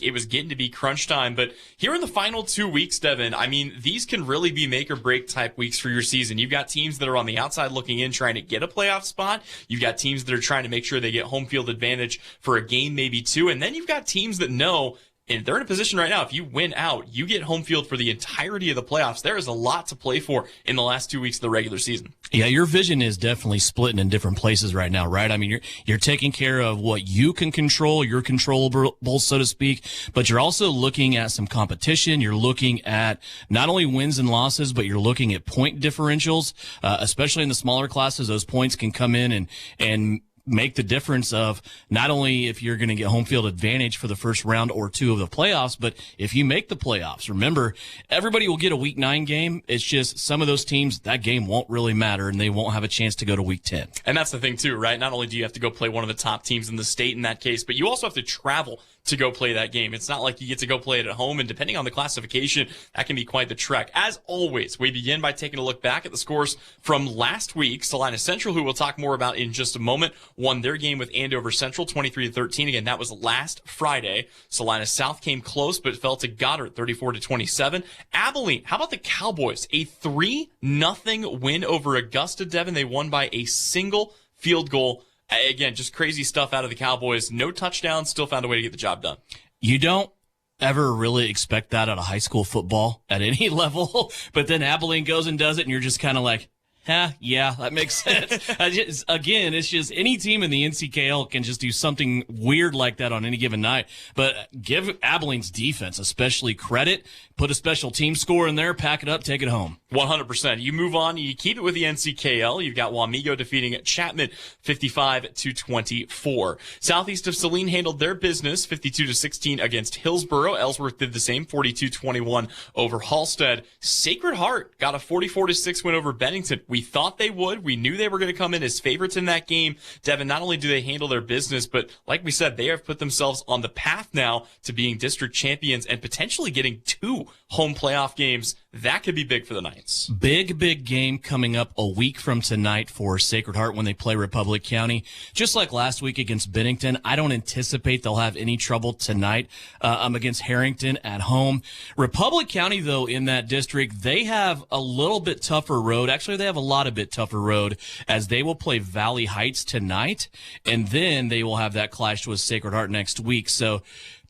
it was getting to be crunch time. But here in the final 2 weeks, Devin, I mean, these can really be make or break type weeks for your season. You've got teams that are on the outside looking in, trying to get a playoff spot. You've got teams that are trying to make sure they get home field advantage for a game, maybe two. And then you've got teams that know, and they're in a position right now, if you win out, you get home field for the entirety of the playoffs. There is a lot to play for in the last 2 weeks of the regular season. Yeah, your vision is definitely splitting in different places right now, right? I mean, you're taking care of what you can control, your controllables, so to speak, but you're also looking at some competition. You're looking at not only wins and losses, but you're looking at point differentials, especially in the smaller classes. Those points can come in and make the difference of not only if you're going to get home field advantage for the first round or two of the playoffs, but if you make the playoffs. Remember, everybody will get a week 9 game. It's just some of those teams, that game won't really matter, and they won't have a chance to go to week 10. And that's the thing, too, right? Not only do you have to go play one of the top teams in the state in that case, but you also have to travel to go play that game. It's not like you get to go play it at home, and depending on the classification, that can be quite the trek. As always, we begin by taking a look back at the scores from last week. Salina Central, who we'll talk more about in just a moment, won their game with Andover Central 23-13. Again, that was last Friday. Salina South came close, but fell to Goddard 34-27. Abilene, how about the Cowboys? A 3-0 win over Augusta, Devin. They won by a single field goal. Again, just crazy stuff out of the Cowboys. No touchdowns, still found a way to get the job done. You don't ever really expect that out of high school football at any level, but then Abilene goes and does it, and you're just kind of like, yeah, that makes sense. Again, it's just any team in the NCKL can just do something weird like that on any given night. But give Abilene's defense especially credit. Put a special team score in there, pack it up, take it home. 100%. You move on, you keep it with the NCKL. You've got Wamego defeating Chapman 55-24. Southeast of Saline handled their business 52-16 against Hillsboro. Ellsworth did the same, 42-21 over Halstead. Sacred Heart got a 44-6 win over Bennington. We thought they would. We knew they were going to come in as favorites in that game. Devin, not only do they handle their business, but like we said, they have put themselves on the path now to being district champions and potentially getting 2 home playoff games. That could be big for the Knights. Big game coming up a week from tonight for Sacred Heart when they play Republic County. Just like last week against Bennington, I don't anticipate they'll have any trouble tonight against Harrington at home. Republic County, though, in that district, they have a little bit tougher road. Actually, they have a lot of bit tougher road as they will play Valley Heights tonight, and then they will have that clash with Sacred Heart next week. So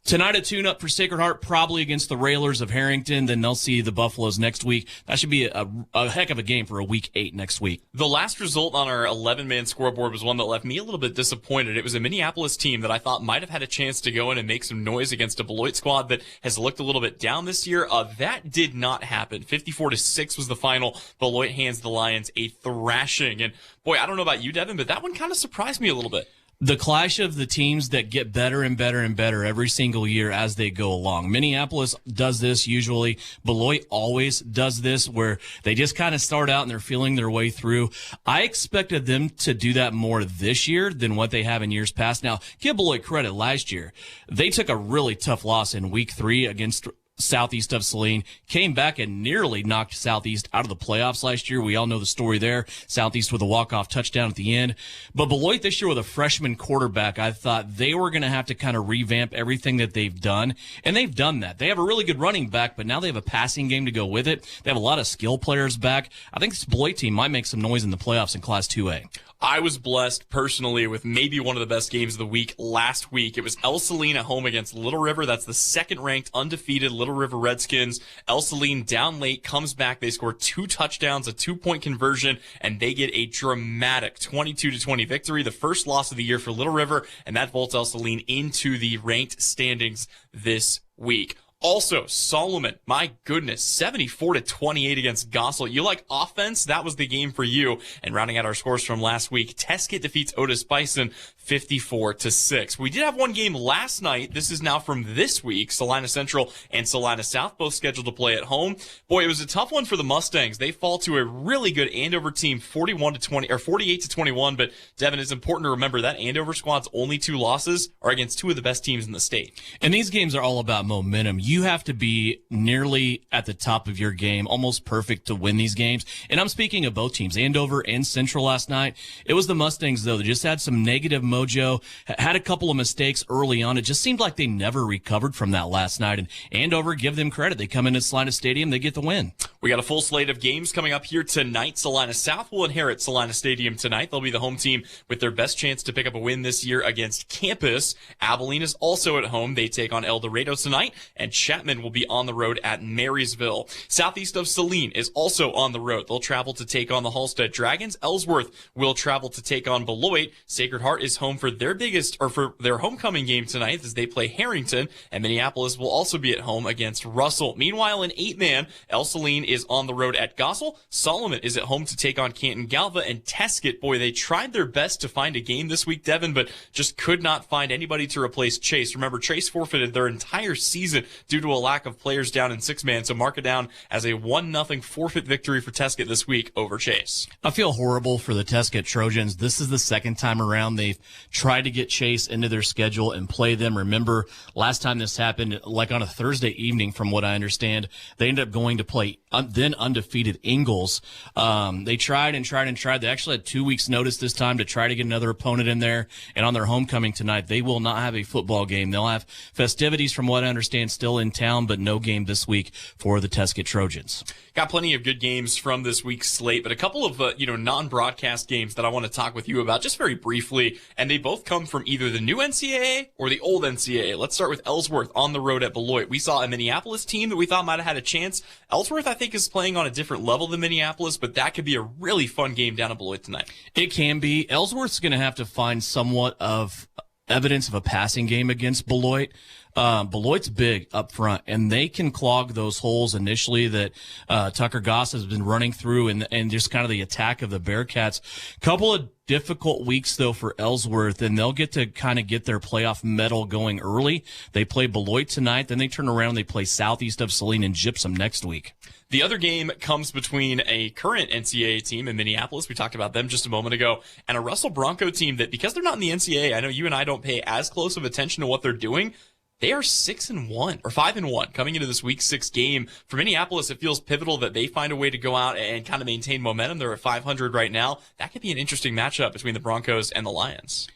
tonight, a tune-up for Sacred Heart, probably against the Railers of Harrington. Then they'll see the Buffaloes next week. That should be a heck of a game for a Week 8 next week. The last result on our 11-man scoreboard was one that left me a little bit disappointed. It was a Minneapolis team that I thought might have had a chance to go in and make some noise against a Beloit squad that has looked a little bit down this year. That did not happen. 54-6 was the final. Beloit hands the Lions a thrashing. And, boy, I don't know about you, Devin, but that one kind of surprised me a little bit. The clash of the teams that get better and better and better every single year as they go along. Minneapolis does this usually. Beloit always does this, where they just kind of start out and they're feeling their way through. I expected them to do that more this year than what they have in years past. Now, give Beloit credit. Last year, they took a really tough loss in Week 3 against Southeast of Saline, came back and nearly knocked Southeast out of the playoffs last year. We all know the story there. Southeast with a walk-off touchdown at the end. But Beloit this year with a freshman quarterback, I thought they were going to have to kind of revamp everything that they've done. And they've done that. They have a really good running back, but now they have a passing game to go with it. They have a lot of skill players back. I think this Beloit team might make some noise in the playoffs in Class 2A. I was blessed personally with maybe one of the best games of the week last week. It was El Saline at home against Little River. That's the second-ranked, undefeated Little River Redskins. El Saline down late, comes back. They score 2 touchdowns, a 2-point conversion, and they get a dramatic 22-20 victory. The first loss of the year for Little River, and that vaults El Saline into the ranked standings this week. Also, Solomon, my goodness, 74-28 against Gossel. You like offense? That was the game for you. And rounding out our scores from last week, Teskett defeats Otis Bison 54-6. We did have one game last night. This is now from this week. Salina Central and Salina South both scheduled to play at home. Boy, it was a tough one for the Mustangs. They fall to a really good Andover team, 41-20 or 48-21. But Devin, it's important to remember that Andover squad's only 2 losses are against 2 of the best teams in the state. And these games are all about momentum. You have to be nearly at the top of your game, almost perfect to win these games. And I'm speaking of both teams, Andover and Central last night. It was the Mustangs, though, that just had some negative momentum mojo. Had a couple of mistakes early on. It just seemed like they never recovered from that last night. And Andover, give them credit. They come into Salina Stadium, they get the win. We got a full slate of games coming up here tonight. Salina South will inherit Salina Stadium tonight. They'll be the home team with their best chance to pick up a win this year against Campus. Abilene is also at home. They take on El Dorado tonight, and Chapman will be on the road at Marysville. Southeast of Saline is also on the road. They'll travel to take on the Halstead Dragons. Ellsworth will travel to take on Beloit. Sacred Heart is home for their homecoming game tonight as they play Harrington, and Minneapolis will also be at home against Russell. Meanwhile, in 8-man, El Saline is on the road at Gossel. Solomon is at home to take on Canton Galva, and Tesket, boy, they tried their best to find a game this week, Devin, but just could not find anybody to replace Chase. Remember, Chase forfeited their entire season due to a lack of players down in 6-man, so mark it down as a 1-0 forfeit victory for Tesket this week over Chase. I feel horrible for the Tesket Trojans. This is the second time around they've tried to get Chase into their schedule and play them. Remember, last time this happened, like on a Thursday evening, from what I understand, they ended up going to play then undefeated Ingalls. They tried and tried and tried. They actually had 2 weeks notice this time to try to get another opponent in there. And on their homecoming tonight, they will not have a football game. They'll have festivities, from what I understand, still in town, but no game this week for the Tesket Trojans. Got plenty of good games from this week's slate, but a couple of non-broadcast games that I want to talk with you about just very briefly, and they both come from either the new NCAA or the old NCAA. Let's start with Ellsworth on the road at Beloit. We saw a Minneapolis team that we thought might have had a chance. Ellsworth, I think, is playing on a different level than Minneapolis, but that could be a really fun game down at Beloit tonight. It can be. Ellsworth's going to have to find somewhat of evidence of a passing game against Beloit. Beloit's big up front, and they can clog those holes initially that Tucker Goss has been running through, and just kind of the attack of the Bearcats. Couple of difficult weeks, though, for Ellsworth, and they'll get to kind of get their playoff medal going early. They play Beloit tonight, then they turn around and they play Southeast of Saline and Gypsum next week. The other game comes between a current NCAA team in Minneapolis, we talked about them just a moment ago, and a Russell Bronco team that, because they're not in the NCAA, I know you and I don't pay as close of attention to what they're doing. They are 6-1 or 5-1 coming into this week 6 game. For Minneapolis, it feels pivotal that they find a way to go out and kind of maintain momentum. They're at 500 right now. That could be an interesting matchup between the Broncos and the Lions.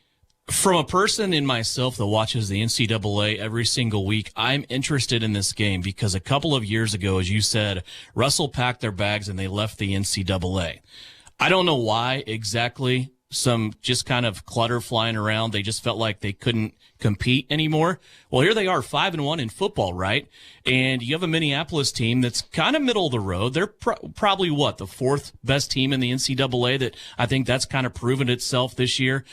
From a person in myself that watches the NCAA every single week, I'm interested in this game because a couple of years ago, as you said, Russell packed their bags and they left the NCAA. I don't know why exactly. Some just kind of clutter flying around. They just felt like they couldn't compete anymore. Well, here they are, 5-1 in football, right? And you have a Minneapolis team that's kind of middle of the road. They're probably, the fourth best team in the NCAA. That I think that's kind of proven itself this year.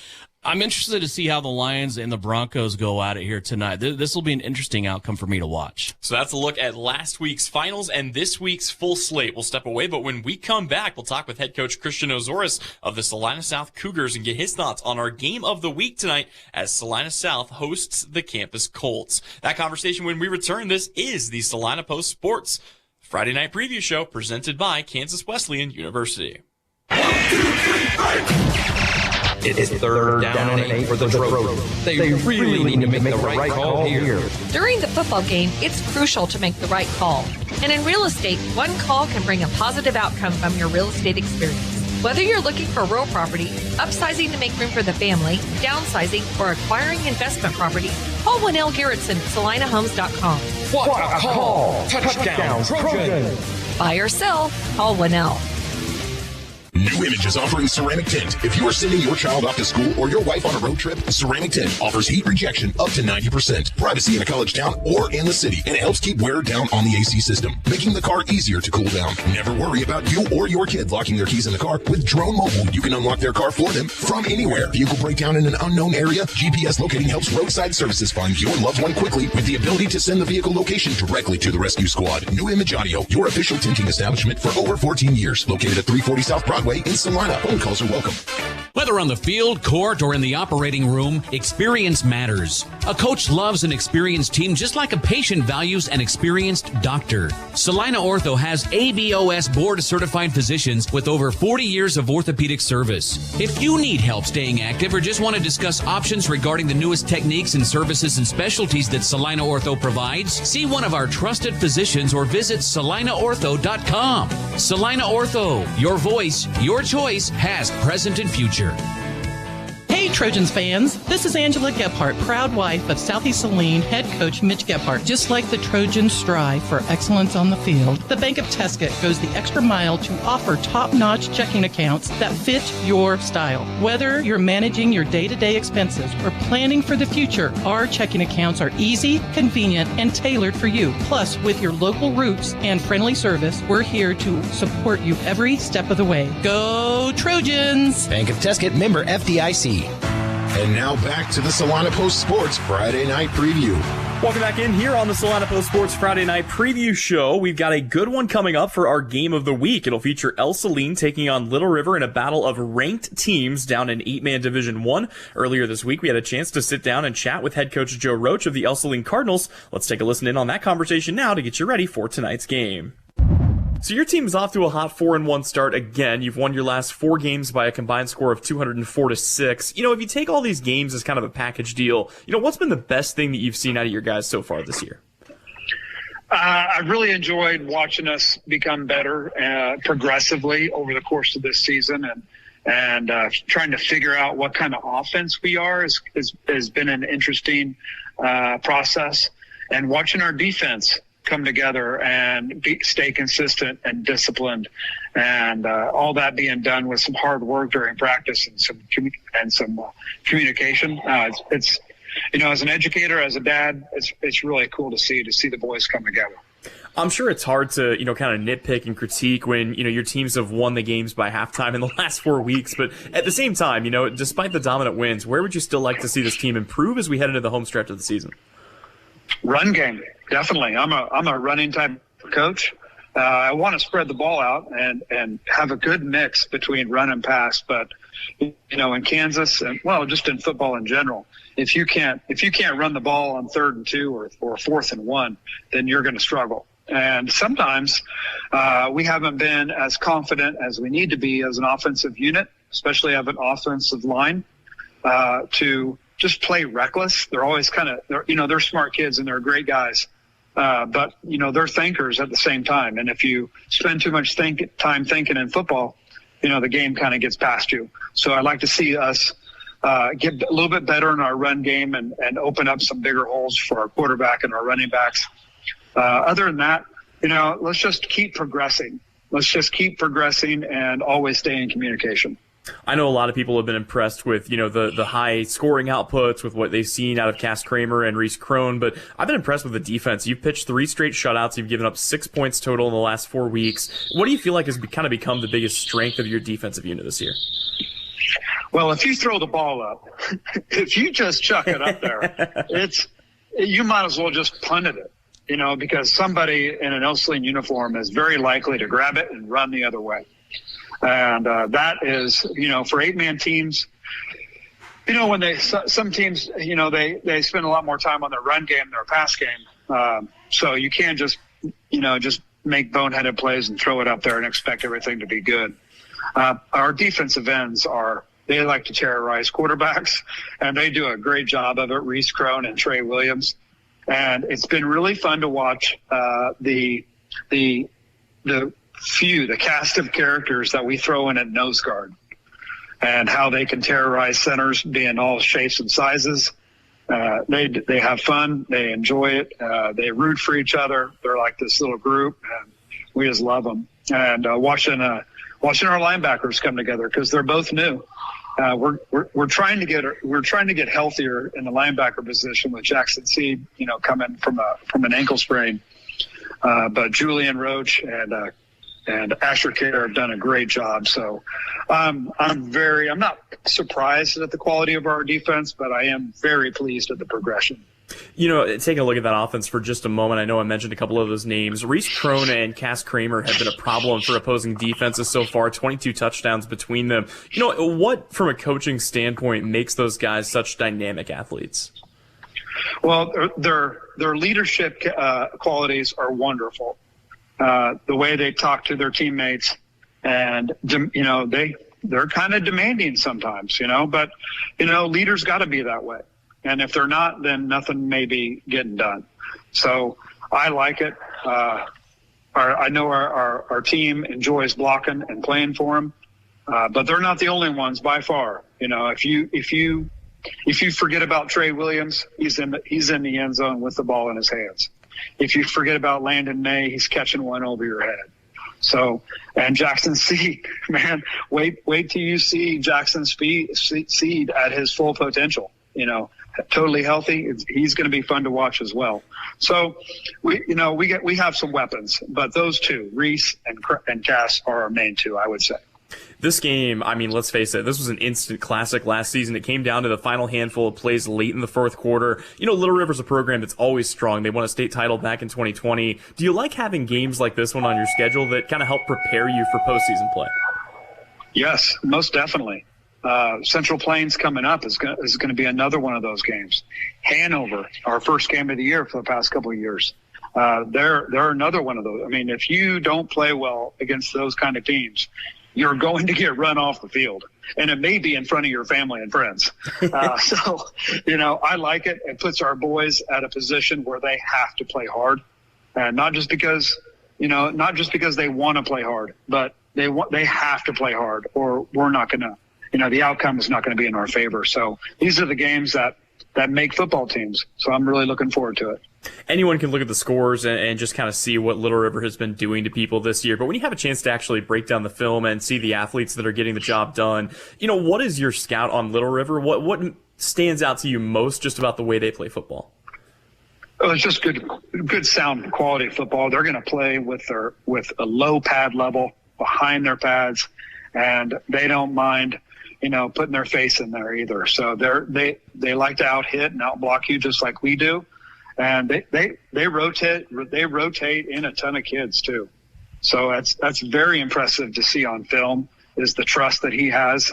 I'm interested to see how the Lions and the Broncos go at it here tonight. This will be an interesting outcome for me to watch. So that's a look at last week's finals and this week's full slate. We'll step away, but when we come back, we'll talk with head coach Christian Ozoris of the Salina South Cougars and get his thoughts on our game of the week tonight as Salina South hosts the Campus Colts. That conversation when we return. This is the Salina Post Sports Friday Night Preview Show presented by Kansas Wesleyan University. 1, 2, 3, 5. It's third down and 8 for the Trojans. They really need to make the right call here. During the football game, it's crucial to make the right call. And in real estate, one call can bring a positive outcome from your real estate experience. Whether you're looking for real property, upsizing to make room for the family, downsizing, or acquiring investment property, call Winnell Garrettson at salinahomes.com. What a call! Touchdown, Trojan! Buy or sell, call Winnell. New Image is offering ceramic tint. If you are sending your child off to school or your wife on a road trip, ceramic tint offers heat rejection up to 90%, privacy in a college town or in the city, and it helps keep wear down on the AC system, making the car easier to cool down. Never worry about you or your kid locking their keys in the car. With Drone Mobile, you can unlock their car for them from anywhere. Vehicle breakdown in an unknown area, GPS locating helps roadside services find your loved one quickly with the ability to send the vehicle location directly to the rescue squad. New Image Audio, your official tinting establishment for over 14 years, located at 340 South Broadway in Salina. Phone calls are welcome. Whether on the field, court, or in the operating room, experience matters. A coach loves an experienced team just like a patient values an experienced doctor. Salina Ortho has ABOS board-certified physicians with over 40 years of orthopedic service. If you need help staying active or just want to discuss options regarding the newest techniques and services and specialties that Salina Ortho provides, see one of our trusted physicians or visit salinaortho.com. Salina Ortho, your voice, your choice, past, present, and future. Hey Trojans fans, this is Angela Gephardt, proud wife of Southeast Saline head coach Mitch Gard. Just like the Trojans strive for excellence on the field, the Bank of Tesket goes the extra mile to offer top-notch checking accounts that fit your style. Whether you're managing your day-to-day expenses or planning for the future, our checking accounts are easy, convenient, and tailored for you. Plus, with your local roots and friendly service, we're here to support you every step of the way. Go Trojans! Bank of Tesket, member FDIC. And now back to the Salina Post Sports Friday Night Preview. Welcome back in here on the Salina Post Sports Friday Night Preview Show. We've got a good one coming up for our game of the week. It'll feature Saline taking on Little River in a battle of ranked teams down in 8-man Division 1. Earlier this week, we had a chance to sit down and chat with head coach Joe Roach of the Saline Cardinals. Let's take a listen in on that conversation now to get you ready for tonight's game. So your team is off to a hot 4-1 start again. You've won your last 4 games by a combined score of 204-6. You know, if you take all these games as kind of a package deal, you know, what's been the best thing that you've seen out of your guys so far this year? I really enjoyed watching us become better progressively over the course of this season, and trying to figure out what kind of offense we are has been an interesting process, and watching our defense come together and stay consistent and disciplined, and all that being done with some hard work during practice and some communication. It's you know, as an educator, as a dad, it's really cool to see the boys come together. I'm sure it's hard to, you know, kind of nitpick and critique when, you know, your teams have won the games by halftime in the last 4 weeks. But at the same time, you know, despite the dominant wins, where would you still like to see this team improve as we head into the home stretch of the season? Run game, definitely. I'm a running type coach. I want to spread the ball out and have a good mix between run and pass. But you know, in Kansas and just in football in general, if you can't run the ball on 3rd and 2 or 4th and 1, then you're going to struggle. And sometimes we haven't been as confident as we need to be as an offensive unit, especially of an offensive line, to just play reckless. They're always they're smart kids and they're great guys. But, you know, they're thinkers at the same time. And if you spend too much time thinking in football, you know, the game kind of gets past you. So I'd like to see us get a little bit better in our run game and open up some bigger holes for our quarterback and our running backs. Other than that, you know, let's just keep progressing. Let's just keep progressing and always stay in communication. I know a lot of people have been impressed with, you know, the high scoring outputs with what they've seen out of Cass Kramer and Reese Crone, but I've been impressed with the defense. You've pitched 3 straight shutouts. You've given up 6 points total in the last 4 weeks. What do you feel like has kind of become the biggest strength of your defensive unit this year? Well, if you throw the ball up, if you just chuck it up there, you might as well just punt it. You know, because somebody in an Saline uniform is very likely to grab it and run the other way. And that is, you know, for 8-man teams, you know, when some teams, you know, they spend a lot more time on their run game than their pass game. So you can't just, you know, just make boneheaded plays and throw it up there and expect everything to be good. Our defensive ends they like to terrorize quarterbacks, and they do a great job of it. Reese Crone and Trey Williams. And it's been really fun to watch the cast of characters that we throw in at nose guard and how they can terrorize centers, being all shapes and sizes. They have fun. They enjoy it. They root for each other. They're like this little group, and we just love them. And watching our linebackers come together because they're both new. We're trying to get healthier in the linebacker position with Jackson Seed, you know, coming from an ankle sprain. But Julian Roach and Asher Care have done a great job. So I'm not surprised at the quality of our defense, but I am very pleased at the progression. You know, taking a look at that offense for just a moment, I know I mentioned a couple of those names. Reese Crone and Cass Kramer have been a problem for opposing defenses so far, 22 touchdowns between them. You know, what, from a coaching standpoint, makes those guys such dynamic athletes? Well, their leadership qualities are wonderful. The way they talk to their teammates, and, you know, they're kind of demanding sometimes, you know, but, you know, leaders got to be that way. And if they're not, then nothing may be getting done. So I like it. I know our team enjoys blocking and playing for them. But they're not the only ones by far. If you forget about Trey Williams, he's in the end zone with the ball in his hands. If you forget about Landon May, he's catching one over your head. So, and Jackson Seed, man, wait till you see Jackson Seed at his full potential. Totally healthy. He's going to be fun to watch as well. So, we have some weapons, but those two, Reese and Cass, are our main two, I would say. This game, I mean, let's face it, this was an instant classic last season. It came down to the final handful of plays late in the fourth quarter. Little River's a program that's always strong. They won a state title back in 2020. Do you like having games like this one on your schedule that kind of help prepare you for postseason play? Yes, most definitely. Central Plains coming up is going to be another one of those games. Hanover, our first game of the year for the past couple of years. They're another one of those. I mean, if you don't play well against those kind of teams, you're going to get run off the field, and it may be in front of your family and friends. So, I like it. It puts our boys at a position where they have to play hard, and not just because they want to play hard, but they have to play hard, or we're not going to, the outcome is not going to be in our favor. So these are the games that make football teams. So I'm really looking forward to it. Anyone can look at the scores and just kind of see what Little River has been doing to people this year. But when you have a chance to actually break down the film and see the athletes that are getting the job done, what is your scout on Little River? What stands out to you most just about the way they play football? Oh, it's just good sound quality football. They're going to play with a low pad level behind their pads, and they don't mind, putting their face in there either. So they like to out hit and out block you just like we do. And they rotate in a ton of kids too. So that's very impressive to see on film, is the trust that he has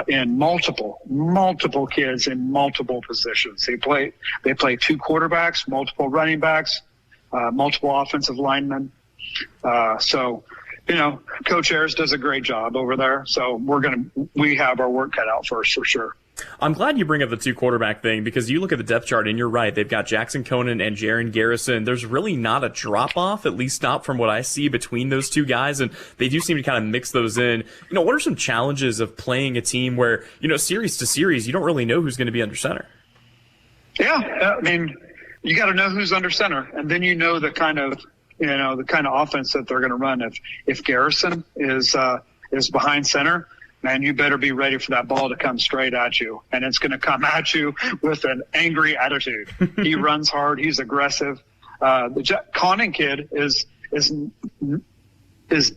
in multiple kids in multiple positions. They play two quarterbacks, multiple running backs, multiple offensive linemen. So Coach Ayers does a great job over there. So we have our work cut out for us for sure. I'm glad you bring up the two quarterback thing, because you look at the depth chart and you're right. They've got Jackson Conan and Jaron Garrison. There's really not a drop off, at least not from what I see, between those two guys. And they do seem to kind of mix those in. What are some challenges of playing a team where, series to series, you don't really know who's going to be under center? Yeah. I mean, you got to know who's under center, and then the kind of offense that they're going to run. If Garrison is behind center, man, you better be ready for that ball to come straight at you, and it's going to come at you with an angry attitude. He runs hard. He's aggressive. The Conning kid is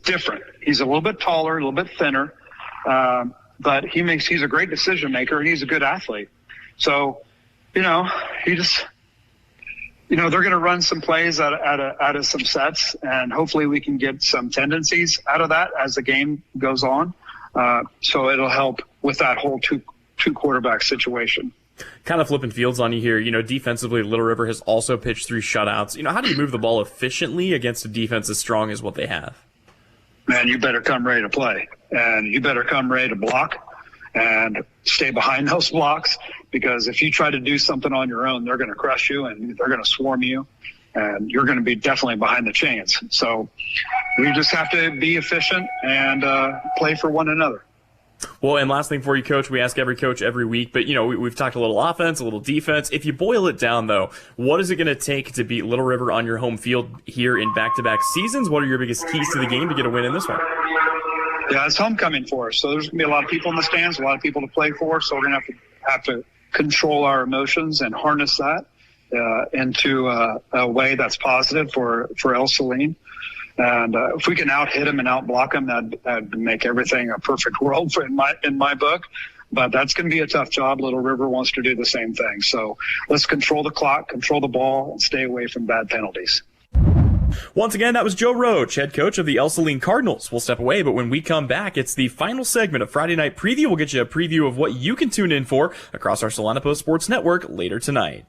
different. He's a little bit taller, a little bit thinner, but he's a great decision maker, and he's a good athlete. So, he just. They're going to run some plays out of some sets, and hopefully we can get some tendencies out of that as the game goes on. So it'll help with that whole two quarterback situation. Kind of flipping fields on you here. Defensively, Little River has also pitched 3 shutouts. How do you move the ball efficiently against a defense as strong as what they have? Man, you better come ready to play, and you better come ready to block and stay behind those blocks, because if you try to do something on your own, they're going to crush you and they're going to swarm you, and you're going to be definitely behind the chains. So we just have to be efficient and play for one another. Well, and last thing for you, Coach, we ask every coach every week, but, we've talked a little offense, a little defense. If you boil it down, though, what is it going to take to beat Little River on your home field here in back-to-back seasons? What are your biggest keys to the game to get a win in this one? Yeah, it's homecoming for us. So there's going to be a lot of people in the stands, a lot of people to play for. So we're going to have to control our emotions and harness that into a way that's positive for El Saline. And if we can out hit them and out block them, that'd make everything a perfect world in my book. But that's going to be a tough job. Little River wants to do the same thing. So let's control the clock, control the ball, and stay away from bad penalties. Once again, that was Joe Roach, head coach of the El Saline Cardinals. We'll step away, but when we come back, it's the final segment of Friday Night Preview. We'll get you a preview of what you can tune in for across our Salina Post Sports Network later tonight.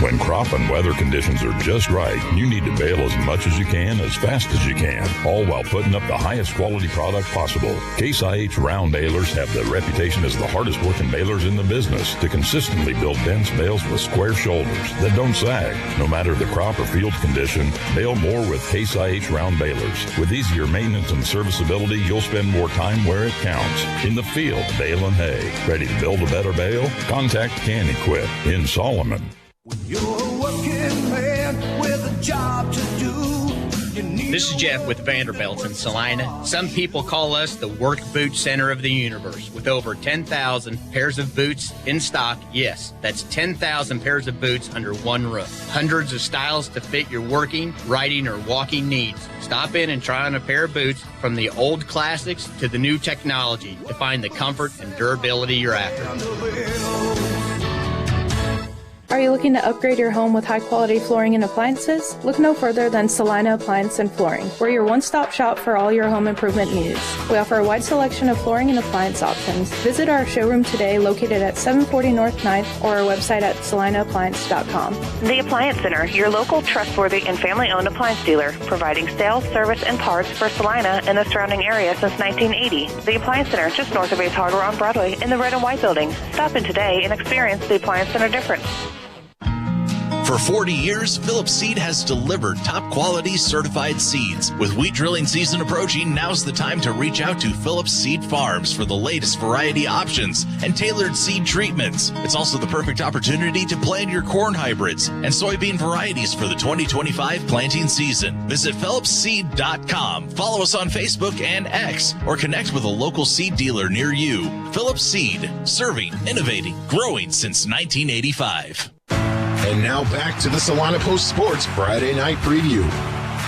When crop and weather conditions are just right, you need to bale as much as you can, as fast as you can, all while putting up the highest quality product possible. Case IH round balers have the reputation as the hardest working balers in the business to consistently build dense bales with square shoulders that don't sag. No matter the crop or field condition, bale more with Case IH round balers. With easier maintenance and serviceability, you'll spend more time where it counts. In the field, baling hay. Ready to build a better bale? Contact Can Equip in Solomon. You're a working man with a job to do. This is Jeff with Vanderbilt in Salina. Some people call us the work boot center of the universe. With over 10,000 pairs of boots in stock, yes, that's 10,000 pairs of boots under one roof. Hundreds of styles to fit your working, riding, or walking needs. Stop in and try on a pair of boots from the old classics to the new technology to find the comfort and durability you're after. Are you looking to upgrade your home with high-quality flooring and appliances? Look no further than Salina Appliance and Flooring. We're your one-stop shop for all your home improvement needs. We offer a wide selection of flooring and appliance options. Visit our showroom today located at 740 North 9th or our website at salinaappliance.com. The Appliance Center, your local, trustworthy, and family-owned appliance dealer, providing sales, service, and parts for Salina and the surrounding area since 1980. The Appliance Center, just north of Ace Hardware on Broadway in the red and white building. Stop in today and experience the Appliance Center difference. For 40 years, Phillips Seed has delivered top-quality certified seeds. With wheat drilling season approaching, now's the time to reach out to Phillips Seed Farms for the latest variety options and tailored seed treatments. It's also the perfect opportunity to plant your corn hybrids and soybean varieties for the 2025 planting season. Visit PhillipsSeed.com, follow us on Facebook and X, or connect with a local seed dealer near you. Phillips Seed, serving, innovating, growing since 1985. And now back to the Salina Post Sports Friday Night Preview.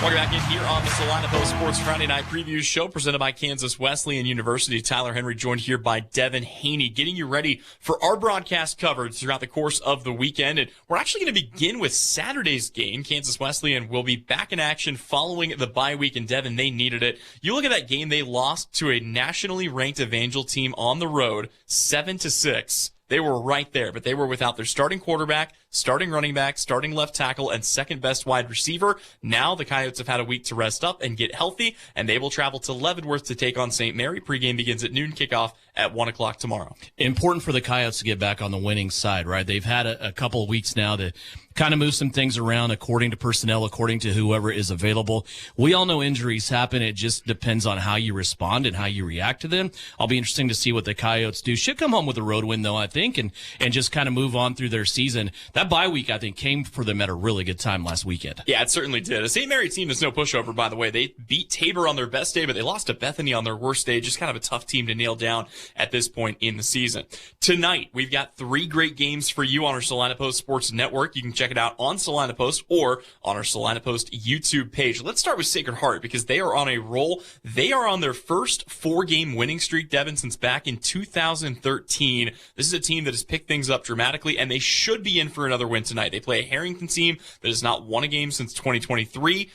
Welcome back in here on the Salina Post Sports Friday Night Preview Show presented by Kansas Wesleyan University. Tyler Henry joined here by Devin Haney, getting you ready for our broadcast coverage throughout the course of the weekend. And we're actually going to begin with Saturday's game. Kansas Wesleyan will be back in action following the bye week, and Devin, they needed it. You look at that game, they lost to a nationally ranked Evangel team on the road, 7-6. They were right there, but they were without their starting quarterback, starting running back, starting left tackle, and second best wide receiver. Now the Coyotes have had a week to rest up and get healthy, and they will travel to Leavenworth to take on St. Mary. Pregame begins at noon, kickoff at 1 o'clock tomorrow. Important for the Coyotes to get back on the winning side, right? They've had a couple of weeks now to kind of move some things around according to personnel, according to whoever is available. We all know injuries happen. It just depends on how you respond and how you react to them. I'll be interesting to see what the Coyotes do. Should come home with a road win, though, I think, and just kind of move on through their season. That bye week, I think, came for them at a really good time last weekend. Yeah, it certainly did. A St. Mary team is no pushover, by the way. They beat Tabor on their best day, but they lost to Bethany on their worst day. Just kind of a tough team to nail down at this point in the season. Tonight, we've got 3 great games for you on our Salina Post Sports Network. You can check it out on Salina Post or on our Salina Post YouTube page. Let's start with Sacred Heart because they are on a roll. They are on their first 4-game winning streak, Devin, since back in 2013. This is a team that has picked things up dramatically, and they should be in for another win tonight. They play a Harrington team that has not won a game since 2023.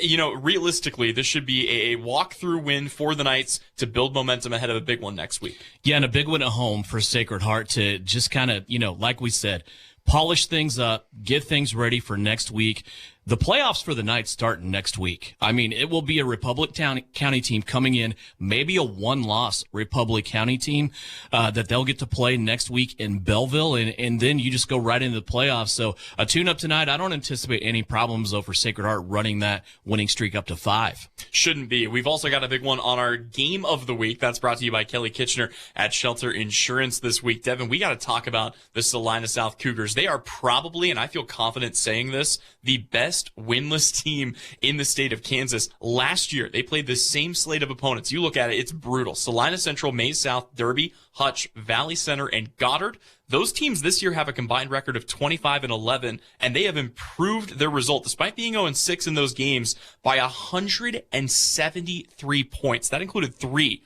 You know, realistically, this should be a walk-through win for the Knights to build momentum ahead of a big one next week. Yeah, and a big one at home for Sacred Heart to just kind of, like we said, polish things up, get things ready for next week. The playoffs for the Knights start next week. I mean, it will be a Republic County team coming in, maybe a one-loss Republic County team that they'll get to play next week in Belleville, and then you just go right into the playoffs. So a tune-up tonight. I don't anticipate any problems, though, for Sacred Heart running that winning streak up to 5. Shouldn't be. We've also got a big one on our Game of the Week. That's brought to you by Kelly Kitchener at Shelter Insurance this week. Devin, we got to talk about the Salina South Cougars. They are probably, and I feel confident saying this, the best winless team in the state of Kansas. Last year, they played the same slate of opponents. You look at it, it's brutal. Salina Central, Maize South, Derby, Hutch, Valley Center, and Goddard. Those teams this year have a combined record of 25-11, and they have improved their result, despite being 0-6 in those games, by 173 points. That included three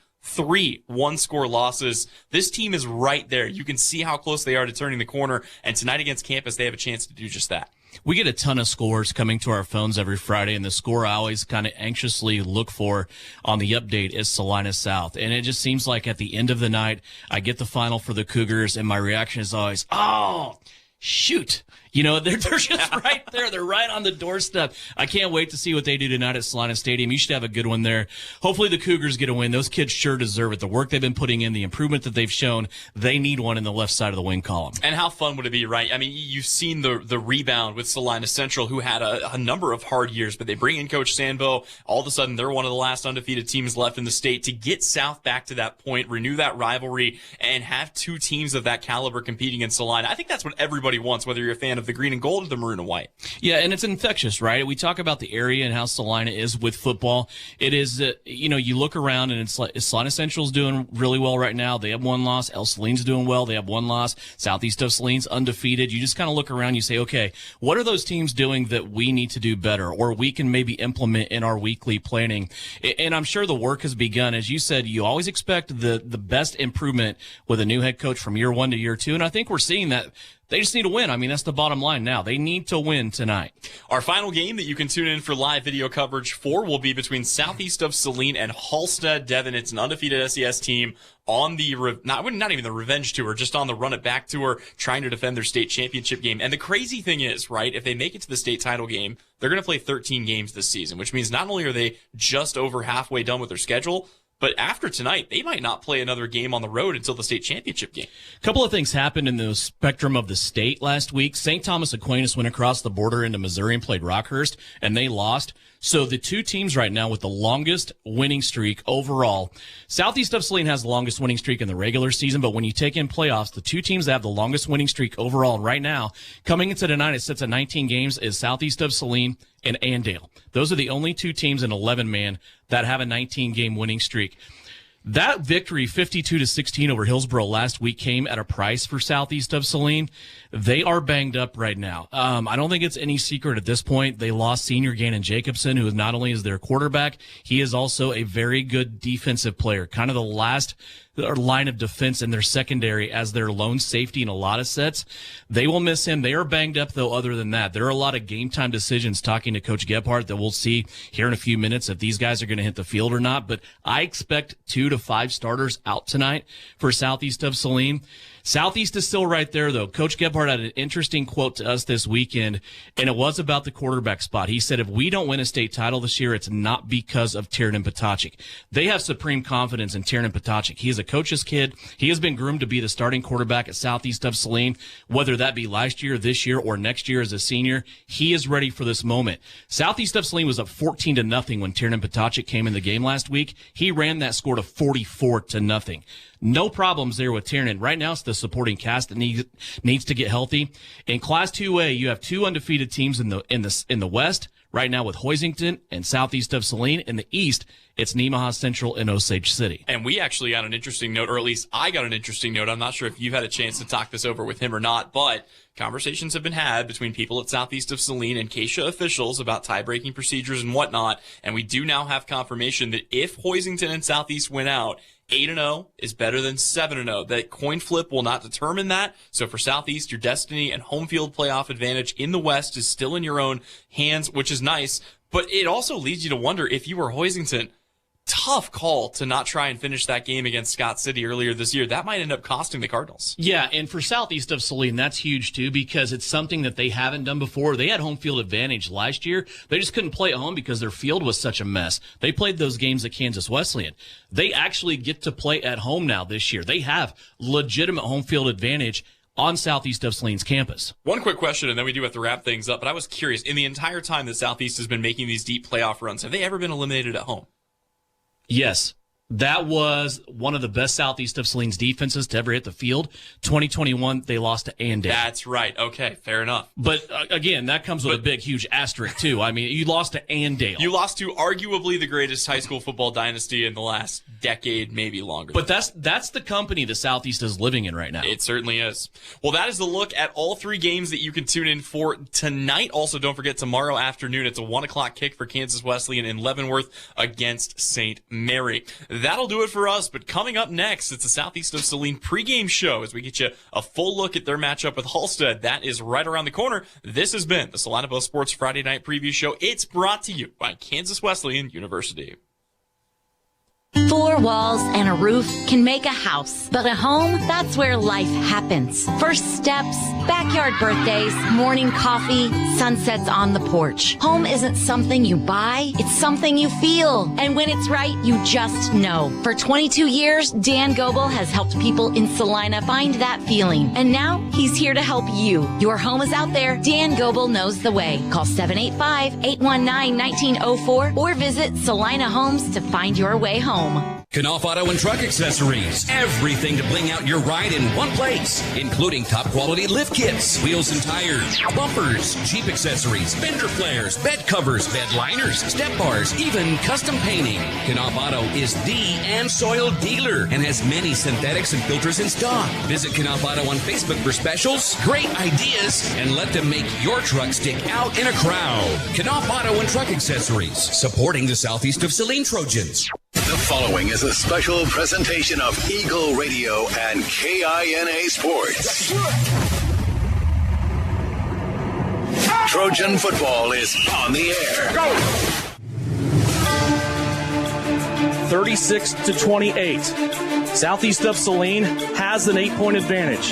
one-score losses. This team is right there. You can see how close they are to turning the corner, and tonight against Campus, they have a chance to do just that. We get a ton of scores coming to our phones every Friday, and the score I always kind of anxiously look for on the update is Salina South. And it just seems like at the end of the night, I get the final for the Cougars, and my reaction is always, oh, shoot. You know, they're just right there. They're right on the doorstep. I can't wait to see what they do tonight at Salina Stadium. You should have a good one there. Hopefully the Cougars get a win. Those kids sure deserve it. The work they've been putting in, the improvement that they've shown, they need one in the left side of the wing column. And how fun would it be, right? I mean, you've seen the rebound with Salina Central, who had a number of hard years, but they bring in Coach Sandbo. All of a sudden, they're one of the last undefeated teams left in the state. To get South back to that point, renew that rivalry, and have two teams of that caliber competing in Salina, I think that's what everybody wants, whether you're a fan of the green and gold or the maroon and white. Yeah, and it's infectious, right? We talk about the area and how Salina is with football. It is, you look around and it's like Salina Central's doing really well right now. They have one loss. Saline's doing well. They have one loss. Southeast of Saline's undefeated. You just kind of look around, you say, okay, what are those teams doing that we need to do better or we can maybe implement in our weekly planning? And I'm sure the work has begun. As you said, you always expect the best improvement with a new head coach from year 1 to year 2, and I think we're seeing that. They just need to win. I mean, that's the bottom line now. They need to win tonight. Our final game that you can tune in for live video coverage for will be between Southeast of Saline and Halstead. Devin, it's an undefeated SES team on the, not even the revenge tour, just on the run it back tour, trying to defend their state championship game. And the crazy thing is, right, if they make it to the state title game, they're going to play 13 games this season, which means not only are they just over halfway done with their schedule, but after tonight, they might not play another game on the road until the state championship game. A couple of things happened in the spectrum of the state last week. St. Thomas Aquinas went across the border into Missouri and played Rockhurst, and they lost. So the two teams right now with the longest winning streak overall, Southeast of Saline has the longest winning streak in the regular season, but when you take in playoffs, the two teams that have the longest winning streak overall right now, coming into tonight, it sits at 19 games, is Southeast of Saline and Andale. Those are the only two teams in 11-man that have a 19-game winning streak. That victory, 52-16 over Hillsboro last week, came at a price for Southeast of Saline. They are banged up right now. I don't think it's any secret at this point. They lost senior Gannon Jacobson, who not only is their quarterback, he is also a very good defensive player, kind of the last line of defense in their secondary as their lone safety in a lot of sets. They will miss him. They are banged up, though, other than that. There are a lot of game-time decisions talking to Coach Gebhardt that we'll see here in a few minutes if these guys are going to hit the field or not. But I expect 2 to 5 starters out tonight for Southeast of Saline. Southeast is still right there, though. Coach Gebhardt had an interesting quote to us this weekend, and it was about the quarterback spot. He said, if we don't win a state title this year, it's not because of Tiernan Potocik. They have supreme confidence in Tiernan Potocik. He is a coach's kid. He has been groomed to be the starting quarterback at Southeast of Saline, whether that be last year, this year, or next year as a senior. He is ready for this moment. Southeast of Saline was up 14-0 when Tiernan Potocik came in the game last week. He ran that score to 44-0. No problems there with Tiernan. Right now, it's the supporting cast that needs to get healthy. In Class 2A, you have two undefeated teams in the West. Right now with Hoisington and Southeast of Saline. In the East, it's Nemaha Central and Osage City. And we actually got an interesting note, or at least I got an interesting note. I'm not sure if you've had a chance to talk this over with him or not, but conversations have been had between people at Southeast of Saline and Keisha officials about tie-breaking procedures and whatnot. And we do now have confirmation that if Hoisington and Southeast win out, 8-0 is better than 7-0. That coin flip will not determine that. So for Southeast, your destiny and home field playoff advantage in the West is still in your own hands, which is nice. But it also leads you to wonder, if you were Hoisington, tough call to not try and finish that game against Scott City earlier this year. That might end up costing the Cardinals. Yeah, and for Southeast of Saline, that's huge too, because it's something that they haven't done before. They had home field advantage last year. They just couldn't play at home because their field was such a mess. They played those games at Kansas Wesleyan. They actually get to play at home now this year. They have legitimate home field advantage on Southeast of Saline's campus. One quick question, and then we do have to wrap things up, but I was curious, in the entire time that Southeast has been making these deep playoff runs, have they ever been eliminated at home? Yes. That was one of the best Southeast of Saline's defenses to ever hit the field. 2021, they lost to Andale. That's right. Okay, fair enough. But again, that comes with a big, huge asterisk, too. I mean, you lost to Andale. You lost to arguably the greatest high school football dynasty in the last decade, maybe longer. But that's the company the Southeast is living in right now. It certainly is. Well, that is the look at all three games that you can tune in for tonight. Also, don't forget, tomorrow afternoon, it's a 1 o'clock kick for Kansas Wesleyan in Leavenworth against St. Mary. That'll do it for us, but coming up next, it's the Southeast of Saline pregame show as we get you a full look at their matchup with Halstead. That is right around the corner. This has been the Salina Post Sports Friday Night Preview Show. It's brought to you by Kansas Wesleyan University. 4 walls and a roof can make a house, but a home, that's where life happens. First steps, backyard birthdays, morning coffee, sunsets on the porch. Home isn't something you buy, it's something you feel. And when it's right, you just know. For 22 years, Dan Goebel has helped people in Salina find that feeling. And now he's here to help you. Your home is out there. Dan Goebel knows the way. Call 785-819-1904 or visit Salina Homes to find your way home. Kickoff Auto and Truck Accessories. Everything to bling out your ride in one place, including top quality lift kits, wheels and tires, bumpers, Jeep accessories, fender flares, bed covers, bed liners, step bars, even custom painting. Kickoff Auto is the and soil dealer and has many synthetics and filters in stock. Visit Kickoff Auto on Facebook for specials, great ideas, and let them make your truck stick out in a crowd. Kickoff Auto and Truck Accessories, supporting the southeast of Saline Trojans. The following is a special presentation of Eagle Radio and KINA Sports. Trojan football is on the air. Go! 36-28. Southeast of Saline has an 8-point advantage.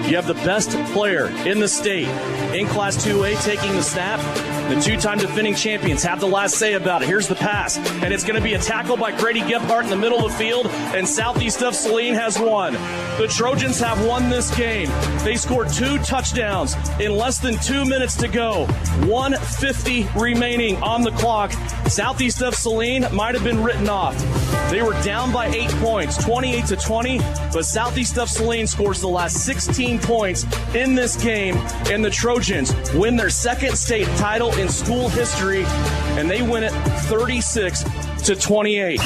You have the best player in the state in Class 2A taking the snap. The 2-time defending champions have the last say about it. Here's the pass, and it's going to be a tackle by Grady Gebhardt in the middle of the field, and Southeast of Saline has won. The Trojans have won this game. They scored 2 touchdowns in less than 2 minutes to go. 1:50 remaining on the clock. Southeast of Saline might have been written off. They were down by 8 points, 28-20, but Southeast of Saline scores the last 16 points in this game, and the Trojans win their second state title in school history, and they win it 36-28.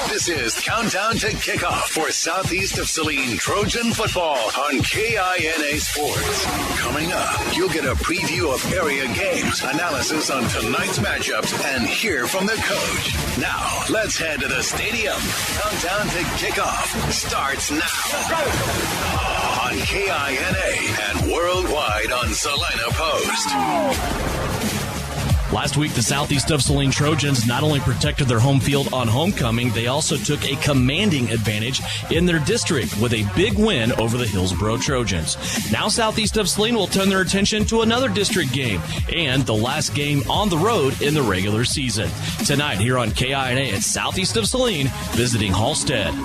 This is Countdown to Kickoff for Southeast of Saline Trojan football on KINA Sports. Coming up, you'll get a preview of area games, analysis on tonight's matchups, and hear from the coach. Now, let's head to the stadium. Countdown to Kickoff starts now. On KINA and worldwide on Salina Post. Last week, the Southeast of Saline Trojans not only protected their home field on homecoming, they also took a commanding advantage in their district with a big win over the Hillsboro Trojans. Now Southeast of Saline will turn their attention to another district game and the last game on the road in the regular season. Tonight here on KINA, it's Southeast of Saline visiting Halstead.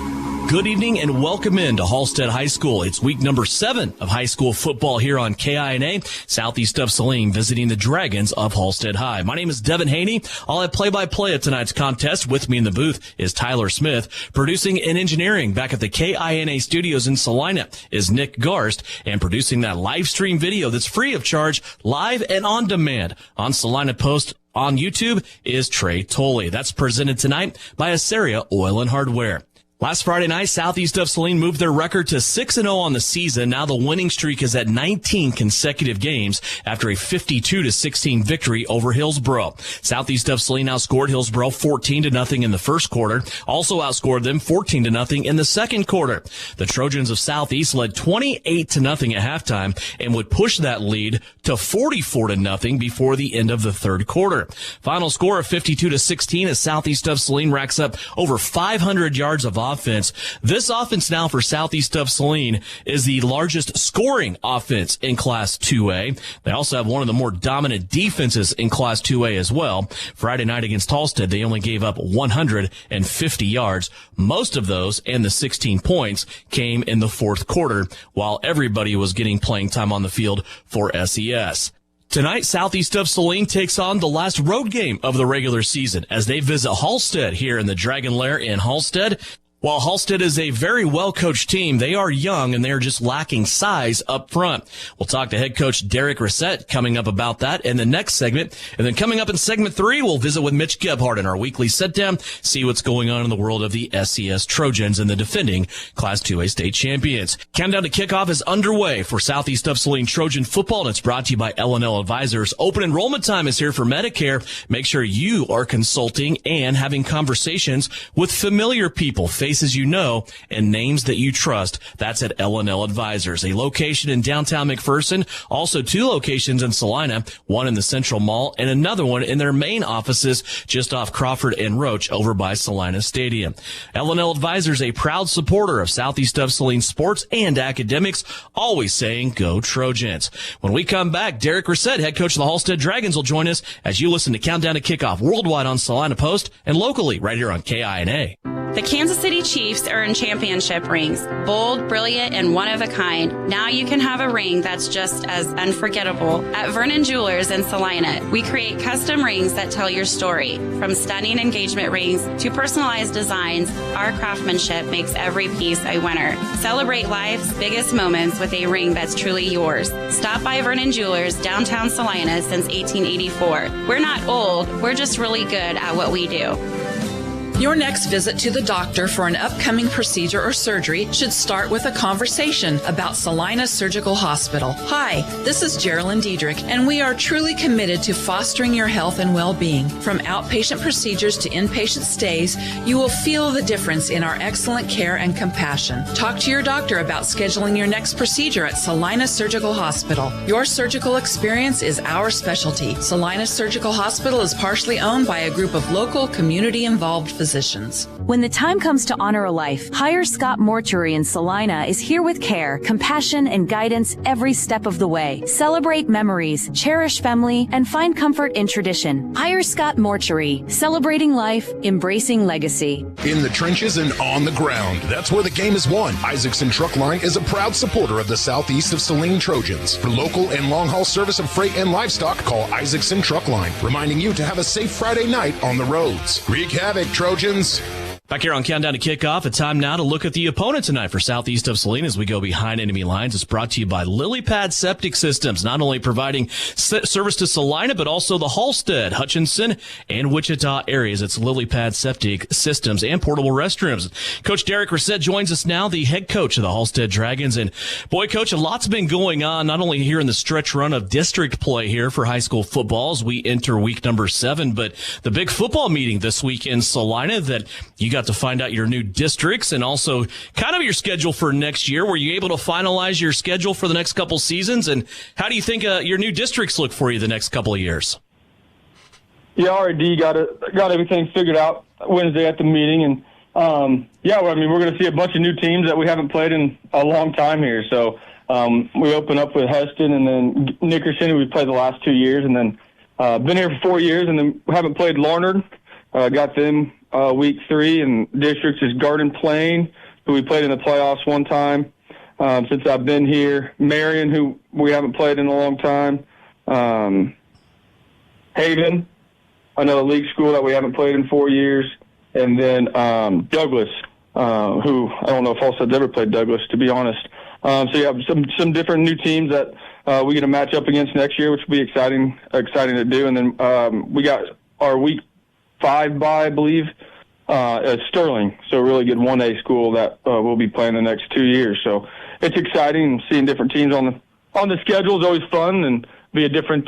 Good evening and welcome in to Halstead High School. It's week number 7 of high school football here on KINA. Southeast of Saline visiting the Dragons of Halstead High. My name is Devin Haney. I'll have play-by-play of tonight's contest. With me in the booth is Tyler Smith. Producing and engineering back at the KINA studios in Salina is Nick Garst. And producing that live stream video that's free of charge, live and on demand on Salina Post on YouTube is Trey Tolley. That's presented tonight by Asaria Oil and Hardware. Last Friday night, Southeast of Saline moved their record to 6-0 on the season. Now the winning streak is at 19 consecutive games after a 52-16 victory over Hillsboro. Southeast of Saline outscored Hillsboro 14-0 in the first quarter. Also outscored them 14-0 in the second quarter. The Trojans of Southeast led 28-0 at halftime and would push that lead to 44-0 before the end of the third quarter. Final score of 52-16 as Southeast of Saline racks up over 500 yards of offense. This offense now for Southeast of Saline is the largest scoring offense in Class 2A. They also have one of the more dominant defenses in Class 2A as well. Friday night against Halstead, they only gave up 150 yards. Most of those and the 16 points came in the fourth quarter while everybody was getting playing time on the field for SES. Tonight, Southeast of Saline takes on the last road game of the regular season as they visit Halstead here in the Dragon Lair in Halstead. While Halstead is a very well-coached team, they are young and they are just lacking size up front. We'll talk to head coach Derek Ret coming up about that in the next segment. And then coming up in segment 3, we'll visit with Mitch Gard in our weekly sit-down, see what's going on in the world of the SES Trojans and the defending Class 2A state champions. Countdown to kickoff is underway for Southeast of Saline Trojan football, and it's brought to you by L&L Advisors. Open enrollment time is here for Medicare. Make sure you are consulting and having conversations with familiar people, faces you know and names that you trust. That's at L&L Advisors, a location in downtown McPherson, also 2 locations in Salina, one in the Central Mall and another one in their main offices just off Crawford and Roach over by Salina Stadium. L&L Advisors, a proud supporter of Southeast of Saline sports and academics, always saying go Trojans. When we come back, Derek Ret, head coach of the Halstead Dragons, will join us as you listen to Countdown to Kickoff worldwide on Salina Post and locally right here on KINA. The Kansas City Chiefs earn championship rings, bold, brilliant, and one of a kind. Now you can have a ring that's just as unforgettable. At Vernon Jewelers in Salina, we create custom rings that tell your story. From stunning engagement rings to personalized designs, our craftsmanship makes every piece a winner. Celebrate life's biggest moments with a ring that's truly yours. Stop by Vernon Jewelers, downtown Salina since 1884. We're not old, we're just really good at what we do. Your next visit to the doctor for an upcoming procedure or surgery should start with a conversation about Salina Surgical Hospital. Hi, this is Geraldine Diedrich, and we are truly committed to fostering your health and well-being. From outpatient procedures to inpatient stays, you will feel the difference in our excellent care and compassion. Talk to your doctor about scheduling your next procedure at Salina Surgical Hospital. Your surgical experience is our specialty. Salina Surgical Hospital is partially owned by a group of local, community-involved physicians. When the time comes to honor a life, Hire Scott Mortuary in Salina is here with care, compassion, and guidance every step of the way. Celebrate memories, cherish family, and find comfort in tradition. Hire Scott Mortuary, celebrating life, embracing legacy. In the trenches and on the ground, that's where the game is won. Isaacson Truck Line is a proud supporter of the Southeast of Saline Trojans. For local and long-haul service of freight and livestock, call Isaacson Truck Line, reminding you to have a safe Friday night on the roads. Wreak havoc, Trojans. Back here on Countdown to Kickoff, it's time now to look at the opponent tonight for Southeast of Saline as we go behind enemy lines. It's brought to you by LilyPad Septic Systems, not only providing service to Salina, but also the Halstead, Hutchinson, and Wichita areas. It's LilyPad Septic Systems and portable restrooms. Coach Derek Ret joins us now, the head coach of the Halstead Dragons. And boy, Coach, a lot's been going on, not only here in the stretch run of district play here for high school football as we enter week number 7, but the big football meeting this week in Salina that you got to find out your new districts and also kind of your schedule for next year. Were you able to finalize your schedule for the next couple seasons? And how do you think your new districts look for you the next couple of years? Yeah, already got everything figured out Wednesday at the meeting. And, we're going to see a bunch of new teams that we haven't played in a long time here. So we open up with Halstead and then Nickerson, who we played the last 2 years. And then been here for 4 years, and then we haven't played Larned. Got them week 3, and districts is Garden Plain, who we played in the playoffs one time since I've been here. Marion, who we haven't played in a long time. Haven, another league school that we haven't played in 4 years. And then Douglas, who I don't know if Halstead's ever played Douglas, to be honest. So you have some different new teams that we get to match up against next year, which will be exciting to do. And then we got our week 5 bye, I believe, at Sterling. So a really good 1A school that we'll be playing the next 2 years. So it's exciting. Seeing different teams on the schedule is always fun, and be a different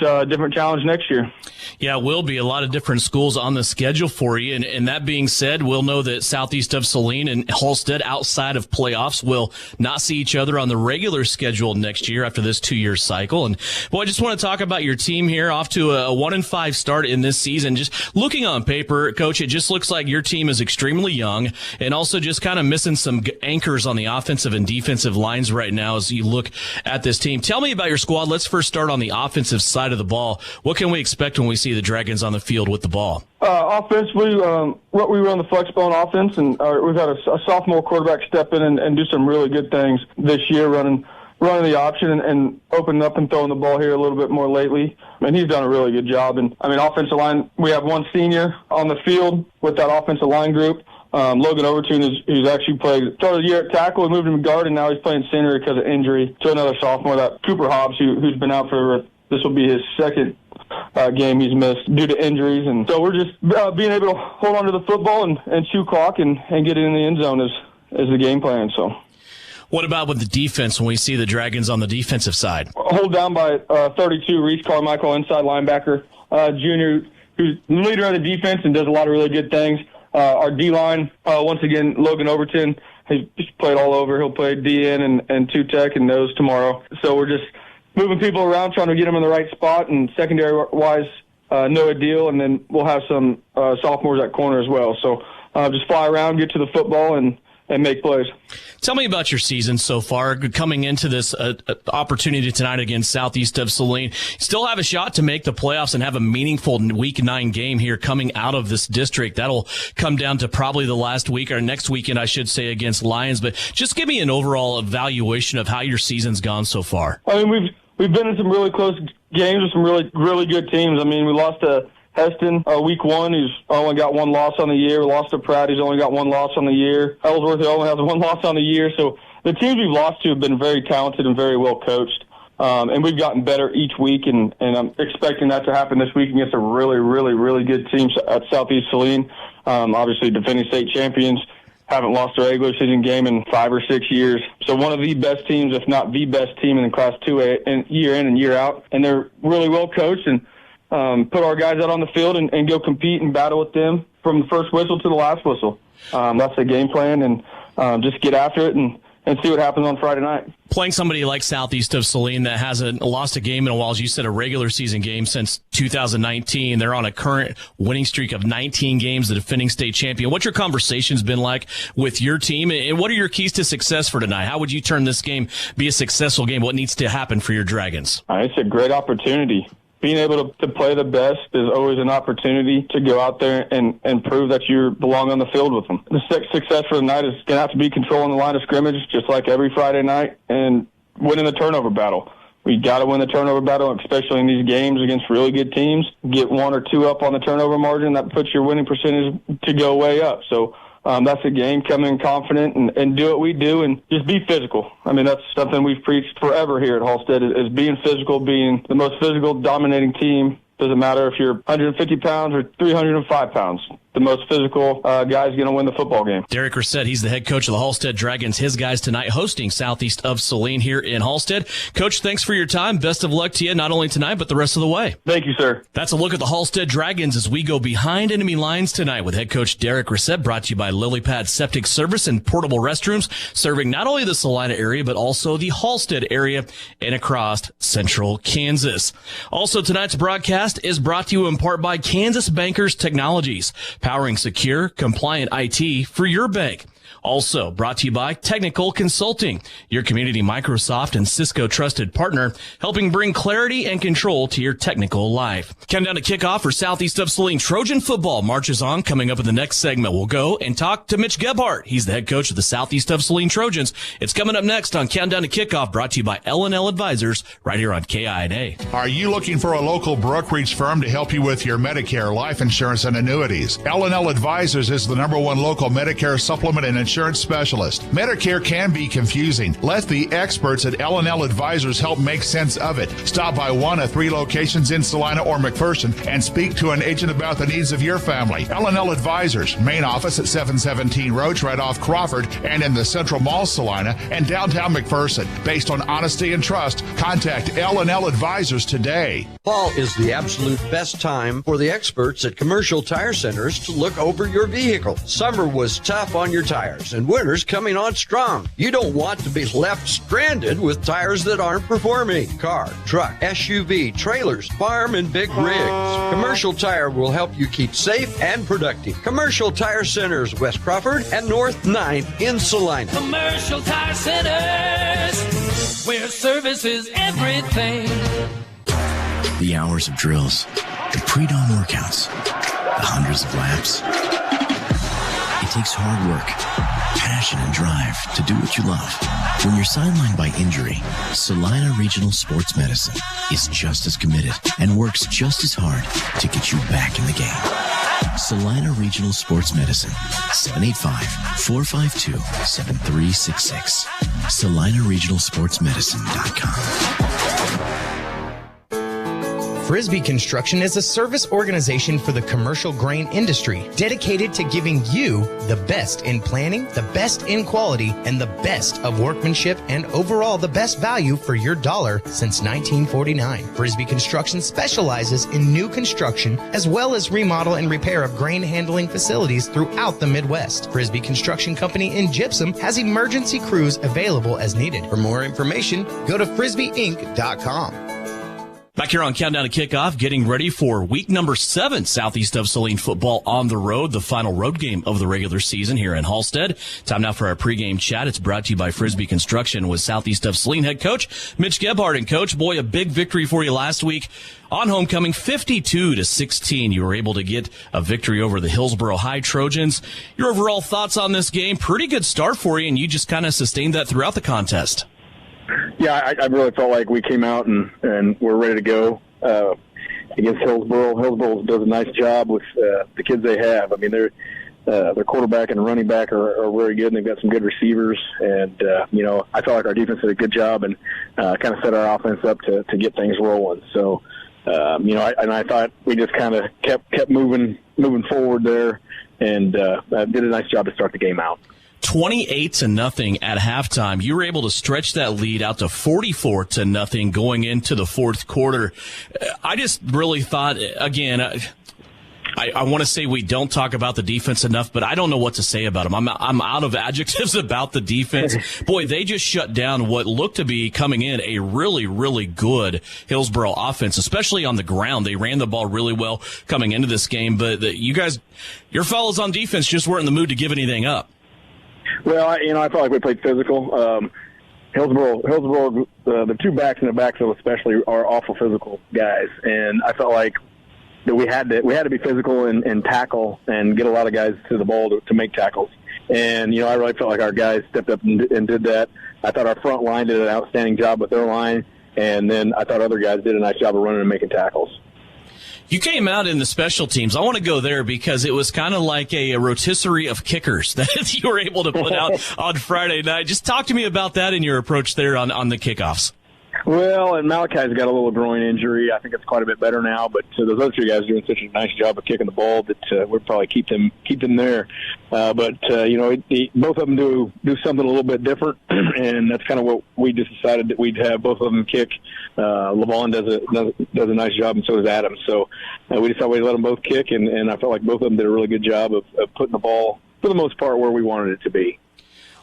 challenge next year. Yeah, it will be a lot of different schools on the schedule for you. And that being said, we'll know that Southeast of Saline and Halstead outside of playoffs will not see each other on the regular schedule next year after this 2-year cycle. And I just want to talk about your team here off to a 1-5 start in this season. Just looking on paper, Coach, it just looks like your team is extremely young and also just kind of missing some anchors on the offensive and defensive lines right now as you look at this team. Tell me about your squad. Let's first start on the offensive side of the ball. What can we expect when we see the Dragons on the field with the ball? Offensively, we run the flex bone offense, and we've had a sophomore quarterback step in and do some really good things this year, running the option and opening up and throwing the ball here a little bit more lately. And he's done a really good job. And offensive line, we have one senior on the field with that offensive line group. Logan Overton, who's actually started the year at tackle and moved to Gard, and now he's playing center because of injury to another sophomore, that Cooper Hobbs, who's been out this will be his second game he's missed due to injuries. And so we're just being able to hold on to the football and chew clock and get it in the end zone is the game plan. So. What about with the defense when we see the Dragons on the defensive side? Hold down by 32, Reese Carmichael, inside linebacker, junior, who's the leader of the defense and does a lot of really good things. Our D-line, once again, Logan Overton, he's played all over. He'll play DN and 2-tech and nose tomorrow. So we're just moving people around, trying to get them in the right spot. And secondary-wise, Noah Deal, and then we'll have some sophomores at corner as well. So just fly around, get to the football, and make plays. Tell me about your season so far, coming into this opportunity tonight against Southeast of Saline. Still have a shot to make the playoffs and have a meaningful Week 9 game here coming out of this district. That'll come down to probably the last week or next weekend, I should say, against Lions. But just give me an overall evaluation of how your season's gone so far. I mean, we've been in some really close games with some really good teams. I mean, we lost to Heston, week 1, he's only got 1 loss on the year. We lost to Pratt, he's only got 1 loss on the year. Ellsworth, he only has 1 loss on the year. So the teams we've lost to have been very talented and very well coached. And we've gotten better each week, and I'm expecting that to happen this week against a really good team at Southeast Saline. Obviously, defending state champions, haven't lost their regular season game in 5 or 6 years. So one of the best teams, if not the best team in Class 2A year in and year out. And they're really well coached, and put our guys out on the field and go compete and battle with them from the first whistle to the last whistle. That's the game plan, and just get after it and see what happens on Friday night. Playing somebody like Southeast of Saline that hasn't lost a game in a while, as you said, a regular season game since 2019. They're on a current winning streak of 19 games, the defending state champion. What's your conversations been like with your team, and what are your keys to success for tonight? How would you turn this game be a successful game? What needs to happen for your Dragons? It's a great opportunity. Being able to play the best is always an opportunity to go out there and prove that you belong on the field with them. The success for the night is going to have to be controlling the line of scrimmage, just like every Friday night, and winning the turnover battle. We got to win the turnover battle, especially in these games against really good teams. Get 1 or 2 up on the turnover margin, that puts your winning percentage to go way up. So that's a game. Come in confident and do what we do and just be physical. I mean, that's something we've preached forever here at Halstead is being physical, being the most physical, dominating team. Doesn't matter if you're 150 pounds or 305 pounds. The most physical guy is going to win the football game. Derek Ret, he's the head coach of the Halstead Dragons. His guys tonight hosting Southeast of Saline here in Halstead. Coach, thanks for your time. Best of luck to you, not only tonight, but the rest of the way. Thank you, sir. That's a look at the Halstead Dragons as we go behind enemy lines tonight with head coach Derek Ret, brought to you by Lilypad Septic Service and Portable Restrooms, serving not only the Salina area, but also the Halstead area and across central Kansas. Also, tonight's broadcast is brought to you in part by Kansas Bankers Technologies, powering secure, compliant IT for your bank. Also brought to you by Technical Consulting, your community Microsoft and Cisco trusted partner, helping bring clarity and control to your technical life. Countdown to kickoff for Southeast of Saline Trojan football marches on. Coming up in the next segment, we'll go and talk to Mitch Gard. He's the head coach of the Southeast of Saline Trojans. It's coming up next on Countdown to Kickoff, brought to you by L&L Advisors, right here on KINA. Are you looking for a local brokerage firm to help you with your Medicare, life insurance, and annuities? L&L Advisors is the #1 local Medicare supplement and insurance specialist. Medicare can be confusing. Let the experts at L&L Advisors help make sense of it. Stop by one of 3 locations in Salina or McPherson and speak to an agent about the needs of your family. L&L Advisors, main office at 717 Roach, right off Crawford, and in the Central Mall Salina and downtown McPherson. Based on honesty and trust, contact L&L Advisors today. Fall is the absolute best time for the experts at Commercial Tire Centers to look over your vehicle. Summer was tough on your tires, and winter's coming on strong. You don't want to be left stranded with tires that aren't performing. Car, truck, SUV, trailers, farm, and big rigs. Commercial Tire will help you keep safe and productive. Commercial Tire Centers, West Crawford and North 9th in Salina. Commercial Tire Centers, where service is everything. The hours of drills, the pre-dawn workouts, the hundreds of laps. It takes hard work, passion, and drive to do what you love. When you're sidelined by injury, Salina Regional Sports Medicine is just as committed and works just as hard to get you back in the game. Salina Regional Sports Medicine, 785-452-7366. SalinaRegionalSportsMedicine.com. Frisbee Construction is a service organization for the commercial grain industry dedicated to giving you the best in planning, the best in quality, and the best of workmanship, and overall the best value for your dollar since 1949. Frisbee Construction specializes in new construction as well as remodel and repair of grain handling facilities throughout the Midwest. Frisbee Construction Company in Gypsum has emergency crews available as needed. For more information, go to frisbeeinc.com. Back here on Countdown to Kickoff, getting ready for week number 7, Southeast of Saline football on the road, the final road game of the regular season here in Halstead. Time now for our pregame chat. It's brought to you by Frisbee Construction with Southeast of Saline head coach Mitch Gard. And coach, boy, a big victory for you last week on homecoming, 52-16. You were able to get a victory over the Hillsboro High Trojans. Your overall thoughts on this game? Pretty good start for you, and you just kind of sustained that throughout the contest. Yeah, I really felt like we came out and we're ready to go against Hillsboro. Hillsboro does a nice job with the kids they have. I mean, their quarterback and running back are very good, and they've got some good receivers. And, I felt like our defense did a good job and kind of set our offense up to get things rolling. So, I thought we just kind of kept moving forward there and did a nice job to start the game out. 28-0 at halftime. You were able to stretch that lead out to 44-0 going into the fourth quarter. I just really thought, again, I want to say we don't talk about the defense enough, but I don't know what to say about them. I'm out of adjectives about the defense. Boy, they just shut down what looked to be coming in a really, really good Hillsboro offense, especially on the ground. They ran the ball really well coming into this game, but you guys, your fellows on defense just weren't in the mood to give anything up. Well, I felt like we played physical. Hillsboro, the two backs in the backfield especially are awful physical guys, and I felt like that we had to be physical and tackle and get a lot of guys to the ball to make tackles. And I really felt like our guys stepped up and did that. I thought our front line did an outstanding job with their line, and then I thought other guys did a nice job of running and making tackles. You came out in the special teams. I want to go there because it was kind of like a rotisserie of kickers that you were able to put out on Friday night. Just talk to me about that and your approach there on the kickoffs. Well, and Malachi's got a little groin injury. I think it's quite a bit better now, but those other two guys are doing such a nice job of kicking the ball that we'll probably keep them there. But both of them do something a little bit different, and that's kind of what we just decided that we'd have both of them kick. Levon does a nice job, and so does Adam. So we decided we'd let them both kick, and I felt like both of them did a really good job of putting the ball, for the most part, where we wanted it to be.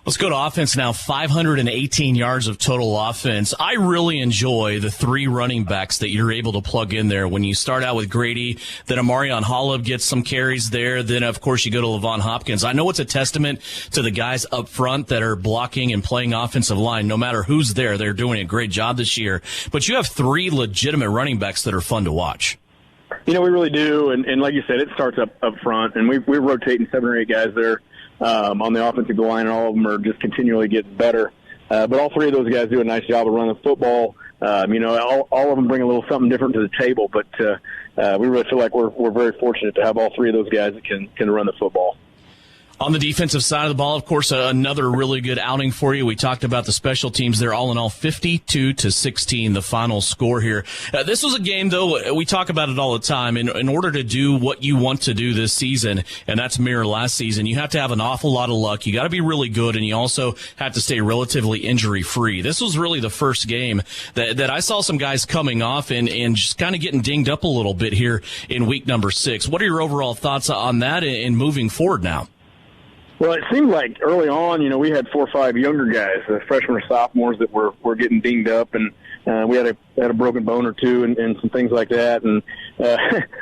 Let's go to offense now. 518 yards of total offense. I really enjoy the 3 running backs that you're able to plug in there. When you start out with Grady, then Amarion Holub gets some carries there. Then, of course, you go to Levon Hopkins. I know it's a testament to the guys up front that are blocking and playing offensive line. No matter who's there, they're doing a great job this year. But you have 3 legitimate running backs that are fun to watch. We really do. And like you said, it starts up front. And we're rotating 7 or 8 guys there. On the offensive line, and all of them are just continually getting better. But all 3 of those guys do a nice job of running the football. All of them bring a little something different to the table, but we really feel like we're very fortunate to have all 3 of those guys that can run the football. On the defensive side of the ball, of course, another really good outing for you. We talked about the special teams there. All in all, 52-16, the final score here. This was a game, though, we talk about it all the time. In order to do what you want to do this season, and that's mirror last season, you have to have an awful lot of luck. You got to be really good, and you also have to stay relatively injury-free. This was really the first game that I saw some guys coming off and just kind of getting dinged up a little bit here in week number 6. What are your overall thoughts on that and moving forward now? Well, it seemed like early on, we had 4 or 5 younger guys, freshmen or sophomores, that were getting dinged up, and we had a broken bone or two and some things like that. And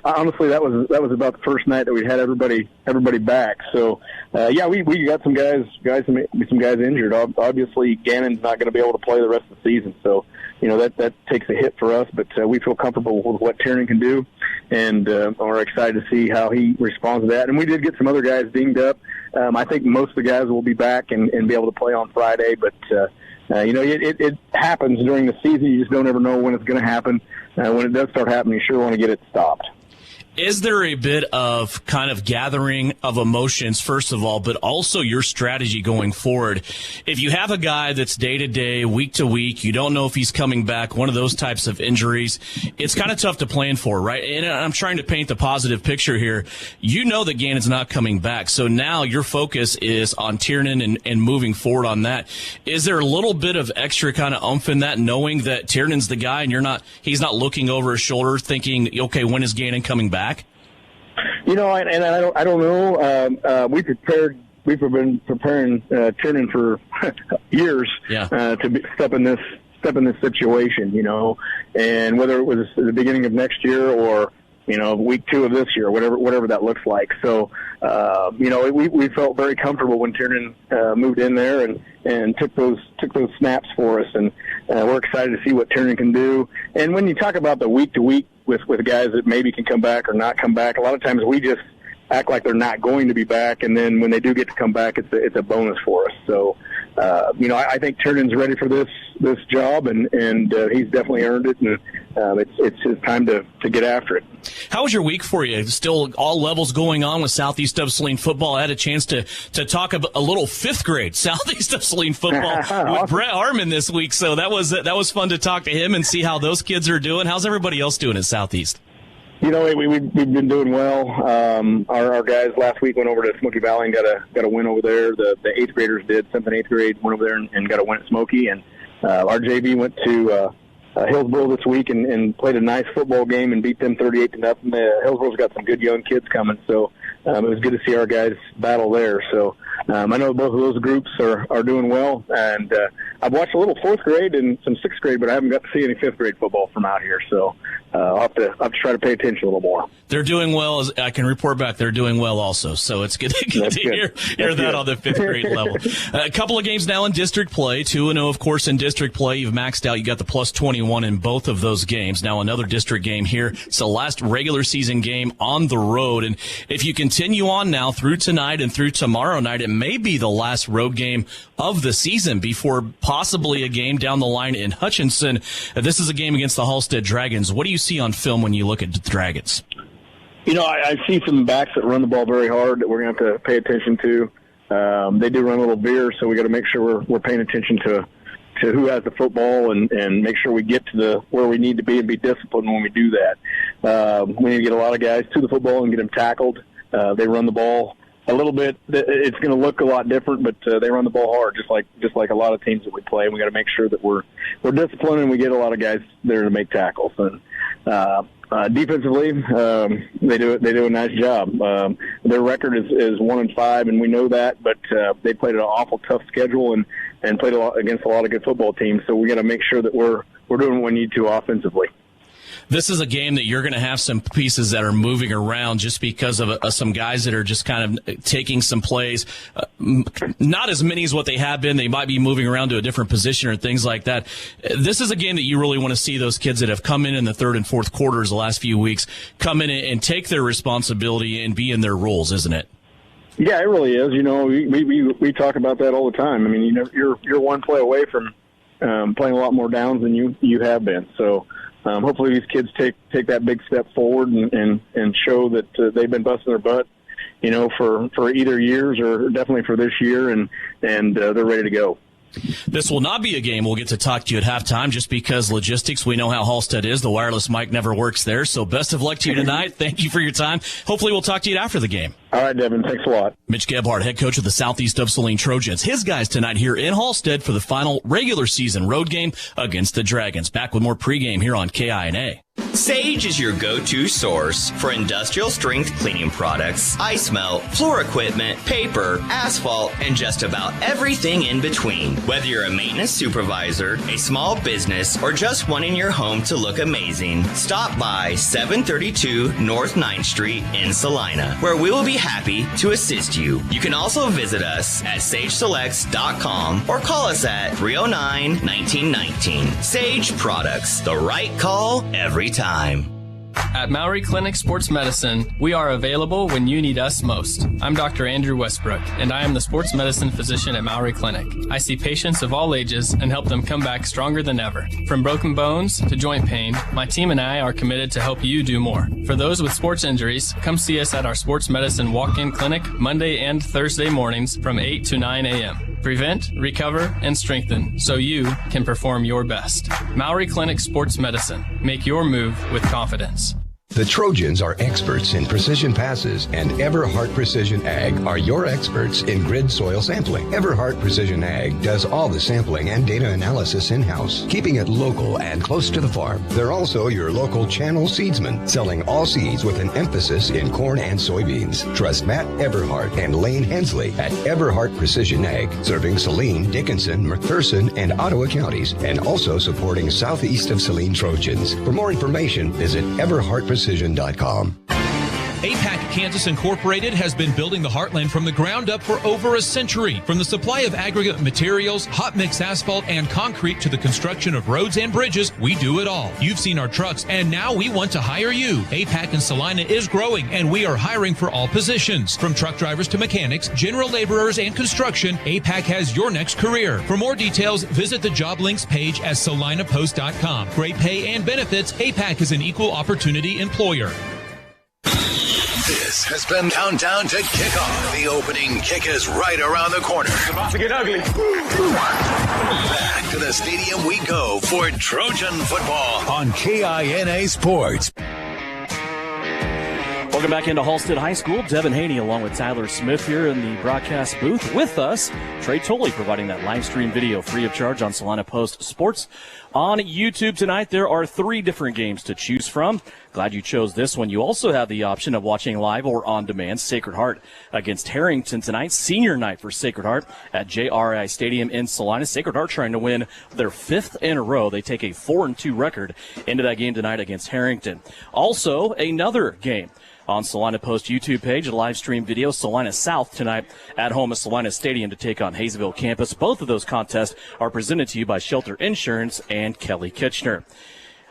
honestly, that was about the first night that we had everybody back. So we got some guys injured. Obviously, Gannon's not going to be able to play the rest of the season, so that takes a hit for us. But we feel comfortable with what Tiernan can do, and are excited to see how he responds to that. And we did get some other guys dinged up. I think most of the guys will be back and be able to play on Friday, but it happens during the season. You just don't ever know when it's going to happen. When it does start happening, you sure want to get it stopped. Is there a bit of kind of gathering of emotions, first of all, but also your strategy going forward? If you have a guy that's day to day, week to week, you don't know if he's coming back, one of those types of injuries, it's kind of tough to plan for, right? And I'm trying to paint the positive picture here. You know that Gannon's not coming back, so now your focus is on Tiernan and moving forward on that. Is there a little bit of extra kind of oomph in that, knowing that Tiernan's the guy and he's not looking over his shoulder thinking, okay, when is Gannon coming back? I don't know. We've been preparing Tiernan for years to step in this situation, and whether it was the beginning of next year or week 2 of this year, whatever that looks like. So we felt very comfortable when Tiernan moved in there and took those snaps for us, and we're excited to see what Tiernan can do. And when you talk about the week to week with guys that maybe can come back or not come back, a lot of times we just act like they're not going to be back, and then when they do get to come back, it's a bonus for us. So I think Tiernan's ready for this job, and he's definitely earned it, and it's his time to get after it. How was your week for you? Still all levels going on with Southeast of Saline football. I had a chance to talk a little 5th grade Southeast of Saline football with Brett Harmon this week, so that was fun to talk to him and see how those kids are doing. How's everybody else doing at Southeast? We've been doing well. Our guys last week went over to Smoky Valley and got a win over there. The 8th graders did. 7th and 8th grade went over there and got a win at Smoky. And our JV went to Hillsboro this week and played a nice football game and beat them 38-0. Hillsboro's got some good young kids coming, so it was good to see our guys battle there. So I know both of those groups are doing well, and I've watched a little 4th grade and some 6th grade, but I haven't got to see any 5th grade football from out here. So I'll have to try to pay attention a little more. They're doing well. As I can report back, they're doing well also. So it's good to hear that on the 5th grade level. A couple of games now in district play. 2-0, of course, in district play. You've maxed out. You got the plus 21 in both of those games. Now another district game here. It's the last regular season game on the road. And if you continue on now through tonight and through tomorrow night, it may be the last road game of the season before possibly a game down the line in Hutchinson. This is a game against the Halstead Dragons. What do you see on film when you look at the Dragons? I see some backs that run the ball very hard that we're going to have to pay attention to. They do run a little veer, so we got to make sure we're paying attention to who has the football and make sure we get to where we need to be and be disciplined when we do that. We need to get a lot of guys to the football and get them tackled. They run the ball a little bit. It's going to look a lot different, but they run the ball hard, just like a lot of teams that we play. And we got to make sure that we're disciplined and we get a lot of guys there to make tackles. And defensively, they do a nice job. Their record is 1-5, and we know that. But they played an awful tough schedule and played against a lot of good football teams. So we got to make sure that we're doing what we need to offensively. This is a game that you're going to have some pieces that are moving around just because of some guys that are just kind of taking some plays. Not as many as what they have been. They might be moving around to a different position or things like that. This is a game that you really want to see those kids that have come in the 3rd and 4th quarters the last few weeks come in and take their responsibility and be in their roles, isn't it? Yeah, it really is. We talk about that all the time. I mean, you're one play away from playing a lot more downs than you have been. So hopefully these kids take that big step forward and show that they've been busting their butt, for either years or definitely for this year, and they're ready to go. This will not be a game we'll get to talk to you at halftime just because logistics. We know how Halstead is. The wireless mic never works there. So best of luck to you tonight. Thank you for your time. Hopefully we'll talk to you after the game. All right, Devin. Thanks a lot. Mitch Gard, head coach of the Southeast of Saline Trojans. His guys tonight here in Halstead for the final regular season road game against the Dragons. Back with more pregame here on KINA. Sage is your go-to source for industrial strength cleaning products, ice melt, floor equipment, paper, asphalt, and just about everything in between. Whether you're a maintenance supervisor, a small business, or just wanting your home to look amazing, stop by 732 North 9th Street in Salina, where we will be happy to assist you. You can also visit us at sageselects.com or call us at 309-1919. Sage Products, the right call every time. At Maury Clinic Sports Medicine, we are available when you need us most. I'm Dr. Andrew Westbrook, and I am the sports medicine physician at Maury Clinic. I see patients of all ages and help them come back stronger than ever. From broken bones to joint pain, my team and I are committed to help you do more. For those with sports injuries, come see us at our sports medicine walk-in clinic Monday and Thursday mornings from 8 to 9 a.m. Prevent, recover, and strengthen so you can perform your best. Maury Clinic Sports Medicine. Make your move with confidence. The Trojans are experts in precision passes, and Everhart Precision Ag are your experts in grid soil sampling. Everhart Precision Ag does all the sampling and data analysis in-house, keeping it local and close to the farm. They're also your local channel seedsman, selling all seeds with an emphasis in corn and soybeans. Trust Matt Everhart and Lane Hensley at Everhart Precision Ag, serving Saline, Dickinson, McPherson, and Ottawa counties, and also supporting southeast of Saline Trojans. For more information, visit everhartprecision.com. APAC Kansas Incorporated has been building the Heartland from the ground up for over a century. From the supply of aggregate materials, hot mix asphalt, and concrete to the construction of roads and bridges, we do it all. You've seen our trucks, and now we want to hire you. APAC in Salina is growing, and we are hiring for all positions. From truck drivers to mechanics, general laborers, and construction, APAC has your next career. For more details, visit the job links page at salinapost.com. Great pay and benefits, APAC is an equal opportunity employer. This has been Countdown to Kickoff. The opening kick is right around the corner. It's about to get ugly. Back to the stadium we go for Trojan football on KINA Sports. Welcome back into Halstead High School. Devin Haney along with Tyler Smith here in the broadcast booth. With us, Trey Tolley providing that live stream video free of charge on Salina Post Sports. On YouTube tonight, there are 3 different games to choose from. Glad you chose this one. You also have the option of watching live or on demand. Sacred Heart against Harrington tonight. Senior night for Sacred Heart at JRI Stadium in Salina. Sacred Heart trying to win their 5th in a row. They take a 4-2 record into that game tonight against Harrington. Also, another game on Salina Post YouTube page, a live stream video. Salina South tonight at home at Salina Stadium to take on Hayesville campus. Both of those contests are presented to you by Shelter Insurance and Kelly Kitchener.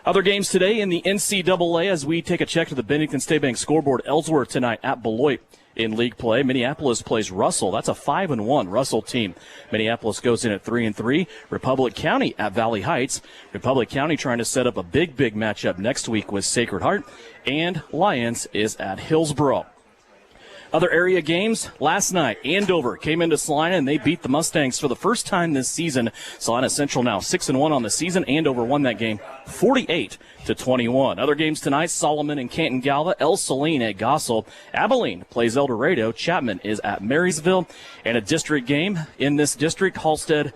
Other games today in the NCAA as we take a check to the Bennington State Bank scoreboard. Ellsworth tonight at Beloit in league play. Minneapolis plays Russell. That's a 5-1 Russell team. Minneapolis goes in at 3-3. Republic County at Valley Heights. Republic County trying to set up a big matchup next week with Sacred Heart. And Lions is at Hillsboro. Other area games last night, Andover came into Salina and they beat the Mustangs for the first time this season. Salina Central now 6-1 on the season. Andover won that game 48-21. Other games tonight, Solomon and Canton Galva, El Saline at Gossel. Abilene plays El Dorado. Chapman is at Marysville. And a district game in this district, Halstead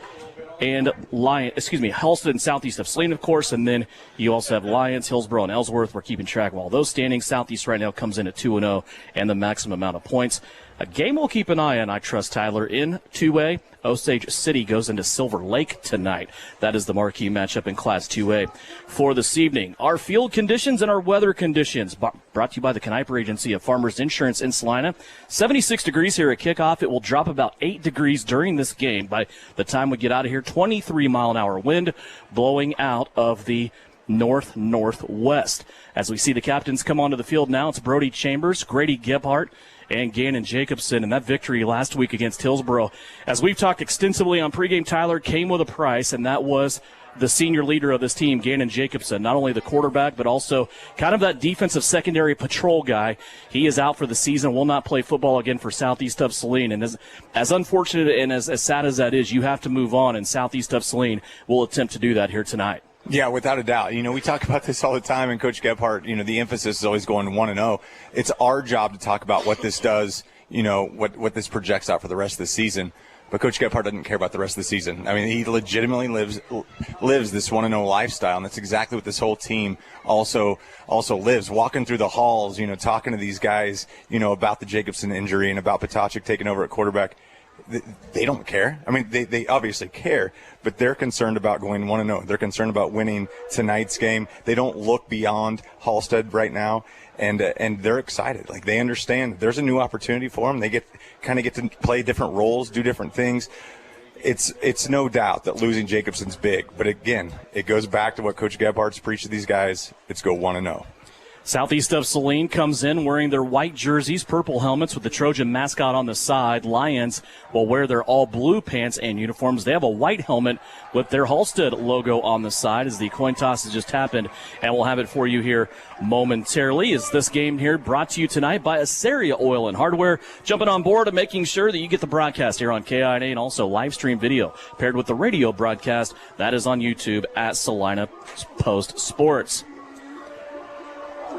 and Halstead and southeast of Saline, of course, and then you also have Lyons, Hillsboro, and Ellsworth. We're keeping track of all those standings. Southeast right now comes in at 2-0 and the maximum amount of points. A game we'll keep an eye on, I trust, Tyler, in 2A. Osage City goes into Silver Lake tonight. That is the marquee matchup in Class 2A for this evening. Our field conditions and our weather conditions brought to you by the Kniper Agency of Farmers Insurance in Salina. 76 degrees here at kickoff. It will drop about 8 degrees during this game. By the time we get out of here, 23-mile-an-hour wind blowing out of the north-northwest. As we see the captains come onto the field now, it's Brody Chambers, Grady Gebhardt, and Gannon Jacobson. And that victory last week against Hillsboro, as we've talked extensively on pregame, Tyler, came with a price, and that was the senior leader of this team, Gannon Jacobson, not only the quarterback, but also kind of that defensive secondary patrol guy. He is out for the season, will not play football again for Southeast of Saline. And as unfortunate and as sad as that is, you have to move on, and Southeast of Saline will attempt to do that here tonight. Yeah, without a doubt. You know, we talk about this all the time, and Coach Gebhardt, you know, the emphasis is always going 1-0. It's our job to talk about what this does, you know, what this projects out for the rest of the season. But Coach Gebhardt doesn't care about the rest of the season. I mean, he legitimately lives this 1-0 lifestyle, and that's exactly what this whole team also lives. Walking through the halls, you know, talking to these guys, you know, about the Jacobson injury and about Potachik taking over at quarterback. They don't care. I mean, they obviously care, but they're concerned about going 1-0. They're concerned about winning tonight's game. They don't look beyond Halstead right now, and they're excited. Like, they understand there's a new opportunity for them. They get to play different roles, do different things. It's no doubt that losing Jacobson's big, but again, it goes back to what Coach Gebhardt's preached to these guys. It's go 1-0. Southeast of Saline comes in wearing their white jerseys, purple helmets with the Trojan mascot on the side. Lions will wear their all-blue pants and uniforms. They have a white helmet with their Halstead logo on the side as the coin toss has just happened, and we'll have it for you here momentarily. Is this game here brought to you tonight by Asaria Oil and Hardware, jumping on board and making sure that you get the broadcast here on KINA and also live stream video paired with the radio broadcast. That is on YouTube at Salina Post Sports.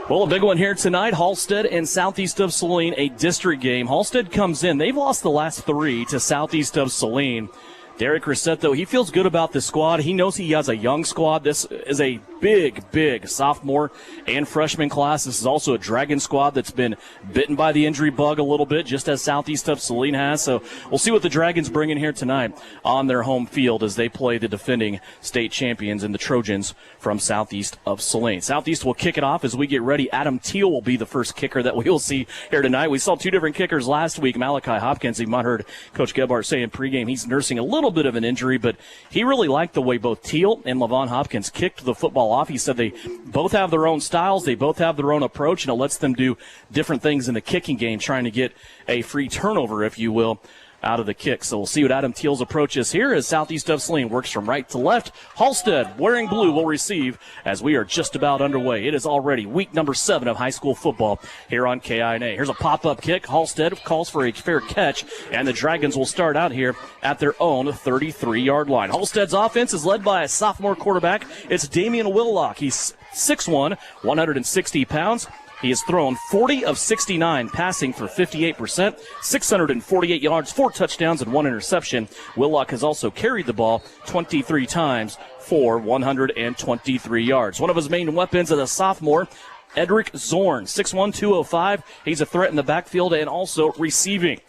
Well, a big one here tonight, Halstead and Southeast of Saline, a district game. Halstead comes in. They've lost the last 3 to Southeast of Saline. Derek Ret, though, he feels good about this squad. He knows he has a young squad. This is a big sophomore and freshman class. This is also a Dragon squad that's been bitten by the injury bug a little bit, just as Southeast of Saline has. So we'll see what the Dragons bring in here tonight on their home field as they play the defending state champions and the Trojans from Southeast of Saline. Southeast will kick it off as we get ready. Adam Teal will be the first kicker that we will see here tonight. We saw 2 different kickers last week. Malachi Hopkins, you might have heard Coach Gebhardt say in pregame, he's nursing a little bit of an injury, but he really liked the way both Teal and Levon Hopkins kicked the football off. He said they both have their own styles, they both have their own approach, and it lets them do different things in the kicking game, trying to get a free turnover, if you will, out of the kick. So we'll see what Adam Teal's approach is here as Southeast of Saline works from right to left. Halstead, wearing blue, will receive as we are just about underway. It is already week number 7 of high school football here on KINA. Here's a pop-up kick. Halstead calls for a fair catch, and the Dragons will start out here at their own 33-yard line. Halstead's offense is led by a sophomore quarterback. It's Damian Willock. He's 6'1", 160 pounds. He has thrown 40 of 69, passing for 58%, 648 yards, 4 touchdowns, and 1 interception. Willock has also carried the ball 23 times for 123 yards. One of his main weapons is a sophomore, Edric Zorn, 6'1", 205. He's a threat in the backfield and also receiving.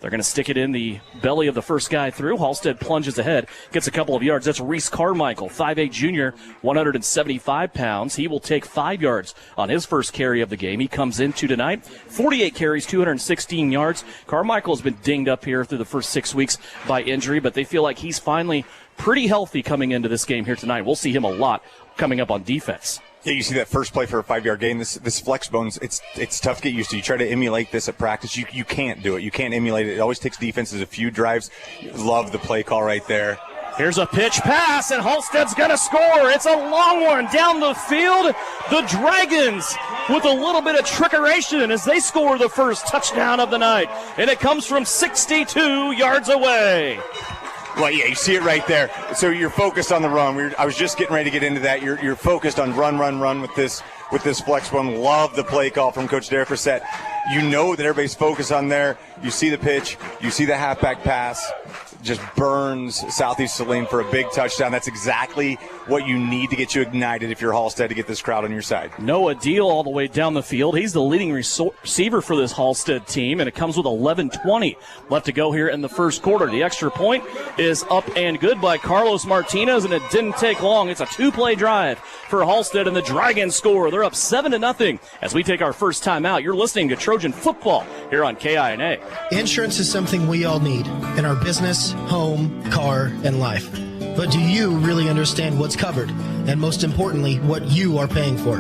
They're going to stick it in the belly of the first guy through. Halstead plunges ahead, gets a couple of yards. That's Reese Carmichael, 5'8" junior, 175 pounds. He will take 5 yards on his first carry of the game. He comes into tonight, 48 carries, 216 yards. Carmichael has been dinged up here through the first 6 weeks by injury, but they feel like he's finally pretty healthy coming into this game here tonight. We'll see him a lot coming up on defense. Yeah, you see that first play for a 5-yard gain. This flex bones, it's tough to get used to. You try to emulate this at practice, you can't do it. You can't emulate it. It always takes defenses a few drives. Love the play call right there. Here's a pitch pass, and Halstead's going to score. It's a long one down the field. The Dragons with a little bit of trickeration as they score the first touchdown of the night, and it comes from 62 yards away. Well, yeah, you see it right there. So you're focused on the run. I was just getting ready to get into that. You're focused on run with this flex one. Love the play call from Coach Derek Ret. You know that everybody's focused on there. You see the pitch. You see the halfback pass. Just burns Southeast Saline for a big touchdown. That's exactly what you need to get you ignited if you're Halstead to get this crowd on your side. Noah Deal all the way down the field. He's the leading receiver for this Halstead team, and it comes with 11:20 left to go here in the first quarter. The extra point is up and good by Carlos Martinez, and it didn't take long. It's a 2-play drive for Halstead, and the Dragons score. They're up 7-0 as we take our first time out. You're listening to Trojan Football here on KINA. Insurance is something we all need in our business, home, car, and life. But do you really understand what's covered? And most importantly, what you are paying for?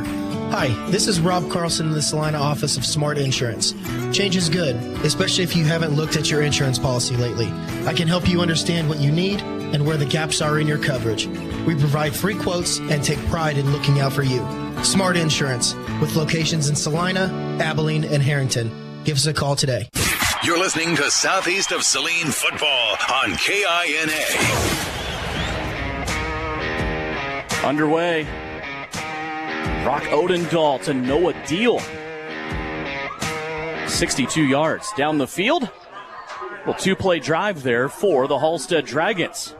Hi, this is Rob Carlson in the Salina office of Smart Insurance. Change is good, especially if you haven't looked at your insurance policy lately. I can help you understand what you need and where the gaps are in your coverage. We provide free quotes and take pride in looking out for you. Smart Insurance, with locations in Salina, Abilene, and Harrington. Give us a call today. You're listening to Southeast of Saline Football on KINA. Underway. Brock Odendahl to Noah Deal. 62 yards down the field. Well, 2-play drive there for the Halstead Dragons.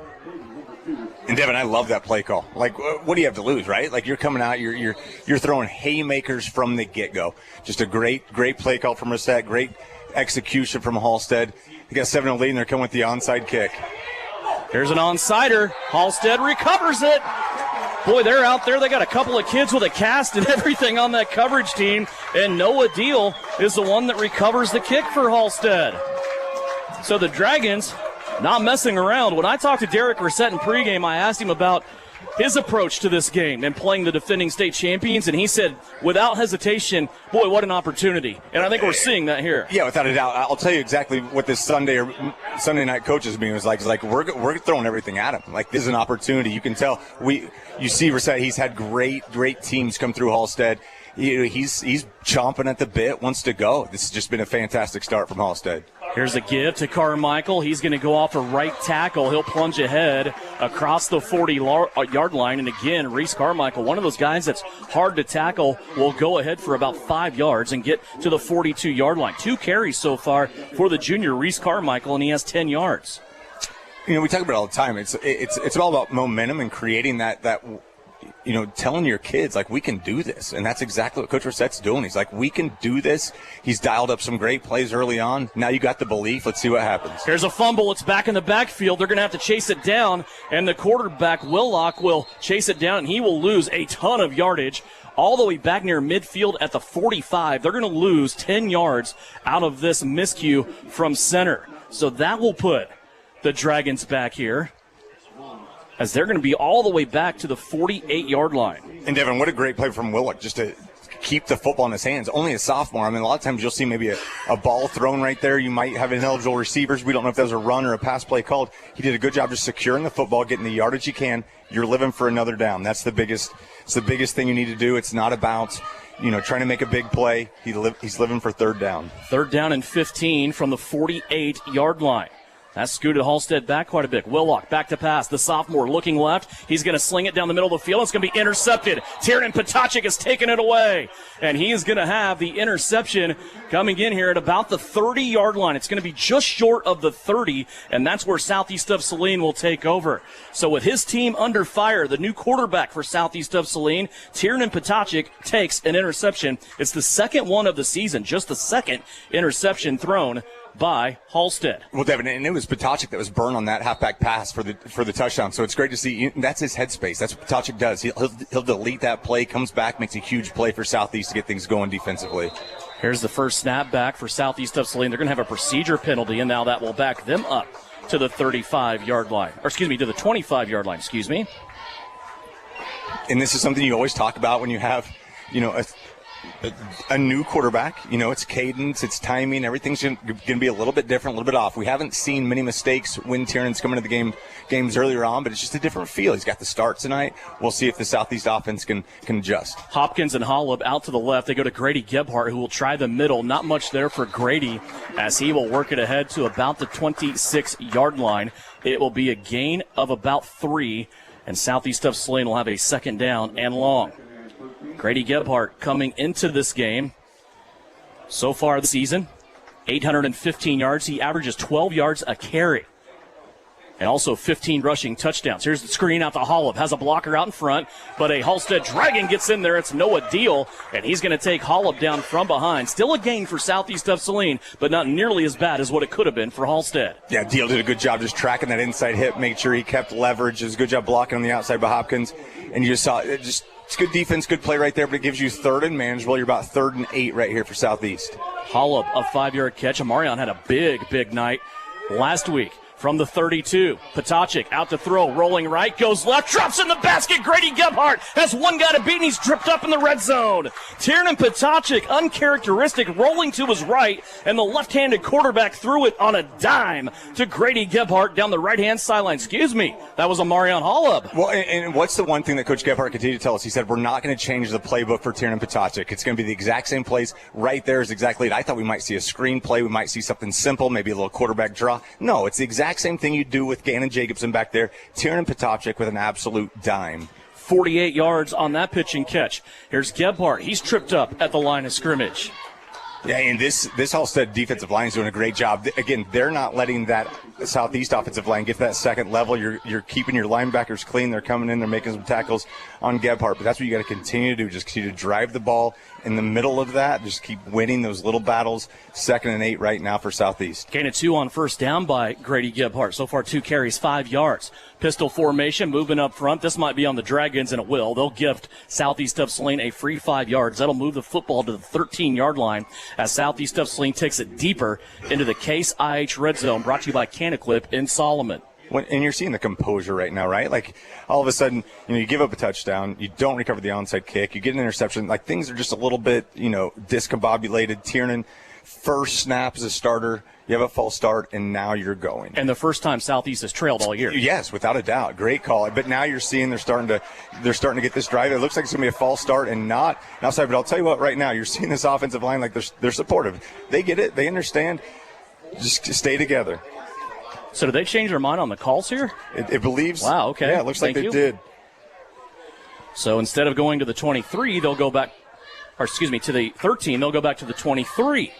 And Devin, I love that play call. Like, what do you have to lose, right? Like, you're coming out, you're throwing haymakers from the get-go. Just a great play call from Ret. Great execution from Halstead. They got 7-0 lead, and they're coming with the onside kick. Here's an onside-er. Halstead recovers it. Boy, they're out there. They got a couple of kids with a cast and everything on that coverage team, and Noah Deal is the one that recovers the kick for Halstead. So the Dragons not messing around. When I talked to Derek Ret in pregame, I asked him about his approach to this game and playing the defending state champions, and he said, without hesitation, boy, what an opportunity. And I think we're seeing that here. Yeah, without a doubt. I'll tell you exactly what this Sunday night coaches meeting was like. It's like we're throwing everything at him. Like, this is an opportunity. You can tell. You see Reset, he's had great teams come through Halstead. He's chomping at the bit, wants to go. This has just been a fantastic start from Halstead. Here's a give to Carmichael. He's going to go off a right tackle. He'll plunge ahead across the 40-yard line. And again, Reese Carmichael, one of those guys that's hard to tackle, will go ahead for about 5 yards and get to the 42-yard line. 2 carries so far for the junior Reese Carmichael, and he has 10 yards. We talk about it all the time. It's all about momentum and creating that telling your kids, like, we can do this. And that's exactly what Coach Reset's doing. He's like, we can do this. He's dialed up some great plays early on. Now you got the belief. Let's see what happens. Here's a fumble. It's back in the backfield. They're going to have to chase it down, and the quarterback, Willock, will chase it down, and he will lose a ton of yardage all the way back near midfield at the 45. They're going to lose 10 yards out of this miscue from center. So that will put the Dragons back here, as they're going to be all the way back to the 48-yard line. And, Devin, what a great play from Willock just to keep the football in his hands. Only a sophomore. I mean, a lot of times you'll see maybe a ball thrown right there. You might have ineligible receivers. We don't know if that was a run or a pass play called. He did a good job just securing the football, getting the yardage he can. You're living for another down. That's the biggest thing you need to do. It's not about trying to make a big play. He's living for third down. Third down and 15 from the 48-yard line. That scooted Halstead back quite a bit. Willock back to pass. The sophomore looking left. He's going to sling it down the middle of the field. It's going to be intercepted. Tiernan Potachik has taken it away. And he is going to have the interception coming in here at about the 30-yard line. It's going to be just short of the 30, and that's where Southeast of Saline will take over. So with his team under fire, the new quarterback for Southeast of Saline, Tiernan Potachik, takes an interception. It's the second one of the season, just the second interception thrown by Halstead. Well, Devin, and it was Potachik that was burned on that halfback pass for the touchdown. So it's great to see. That's his headspace. That's what Potachik does. He'll delete that play, comes back, makes a huge play for Southeast to get things going defensively. Here's the first snap back for Southeast of Saline. They're going to have a procedure penalty, and now that will back them up to the 35-yard line. To the 25-yard line, And this is something you always talk about when you have, a new quarterback. It's cadence, it's timing, everything's going to be a little bit different, a little bit off. We haven't seen many mistakes when Tiernan's coming to the games earlier on, but it's just a different feel. He's got the start tonight. We'll see if the Southeast offense can adjust. Hopkins and Holub out to the left. They go to Grady Gebhardt, who will try the middle. Not much there for Grady, as he will work it ahead to about the 26-yard line. It will be a gain of about 3, and Southeast of Saline will have a second down and long. Grady Gebhardt coming into this game so far this season, 815 yards. He averages 12 yards a carry and also 15 rushing touchdowns. Here's the screen out to Holub. Has a blocker out in front, but a Halstead Dragon gets in there. It's Noah Deal, and he's going to take Holub down from behind. Still a gain for Southeast of Saline, but not nearly as bad as what it could have been for Halstead. Yeah, Deal did a good job just tracking that inside hip, make sure he kept leverage. It was a good job blocking on the outside by Hopkins, and you just saw it just – it's good defense, good play right there, but it gives you third and manageable. You're about 3rd and 8 right here for Southeast. Holub, a 5-yard catch. Amarion had a big night last week. From the 32, Potachik out to throw, rolling right, goes left, drops in the basket. Grady Gebhardt has one guy to beat, and he's tripped up in the red zone. Tiernan Potachik, uncharacteristic, rolling to his right, and the left-handed quarterback threw it on a dime to Grady Gebhardt down the right-hand sideline. That was Amarion Holub. Well, and what's the one thing that Coach Gebhardt continued to tell us? He said, we're not going to change the playbook for Tiernan Potachik. It's going to be the exact same plays. Right there is exactly it. I thought we might see a screen play. We might see something simple, maybe a little quarterback draw. No, it's the exact same thing you do with Gannon Jacobson back there. Tiernan Potachik with an absolute dime. 48 yards on that pitch and catch. Here's Gebhardt. He's tripped up at the line of scrimmage. Yeah, and this Halstead defensive line is doing a great job. Again, they're not letting that Southeast offensive line get to that second level. You're keeping your linebackers clean. They're coming in. They're making some tackles on Gebhardt. But that's what you got to continue to do. Just continue to drive the ball in the middle of that. Just keep winning those little battles. 2nd and 8 right now for Southeast. Gain of 2 on first down by Grady Gebhardt. So far 2 carries, 5 yards. Pistol formation, moving up front. This might be on the Dragons, and it will. They'll gift Southeast of Saline a free 5 yards. That'll move the football to the 13-yard line as Southeast of Saline takes it deeper into the Case IH red zone, brought to you by Canaclip in Solomon. And you're seeing the composure right now, right? Like, all of a sudden, you give up a touchdown, you don't recover the onside kick, you get an interception. Like, things are just a little bit, discombobulated. Tiernan, first snap as a starter, you have a false start, and now you're going. And the first time Southeast has trailed all year. Yes, without a doubt. Great call. But now you're seeing they're starting to get this drive. It looks like it's going to be a false start and not an outside. But I'll tell you what, right now, you're seeing this offensive line like they're supportive. They get it. They understand. Just stay together. So did they change their mind on the calls here? It believes. Wow, okay. Yeah, it looks like they did. So instead of going to the 23, they'll go back, to the 13, they'll go back to the 23.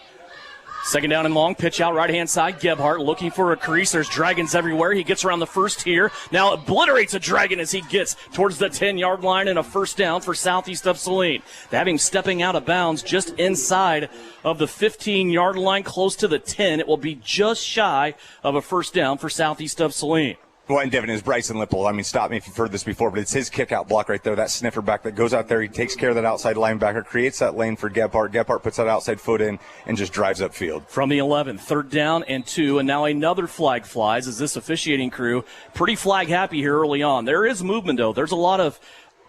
Second down and long, pitch out right-hand side. Gebhardt looking for a crease. There's Dragons everywhere. He gets around the first tier. Now obliterates a Dragon as he gets towards the 10-yard line, and a first down for Southeast of Saline. They have him stepping out of bounds just inside of the 15-yard line, close to the 10. It will be just shy of a first down for Southeast of Saline. Well, and Devin, is Bryson Lipold. I mean, stop me if you've heard this before, but it's his kick-out block right there, that sniffer back that goes out there. He takes care of that outside linebacker, creates that lane for Gebhardt. Gebhardt puts that outside foot in and just drives upfield. From the 11, third down and 2, and now another flag flies as this officiating crew pretty flag happy here early on. There is movement, though. There's a lot of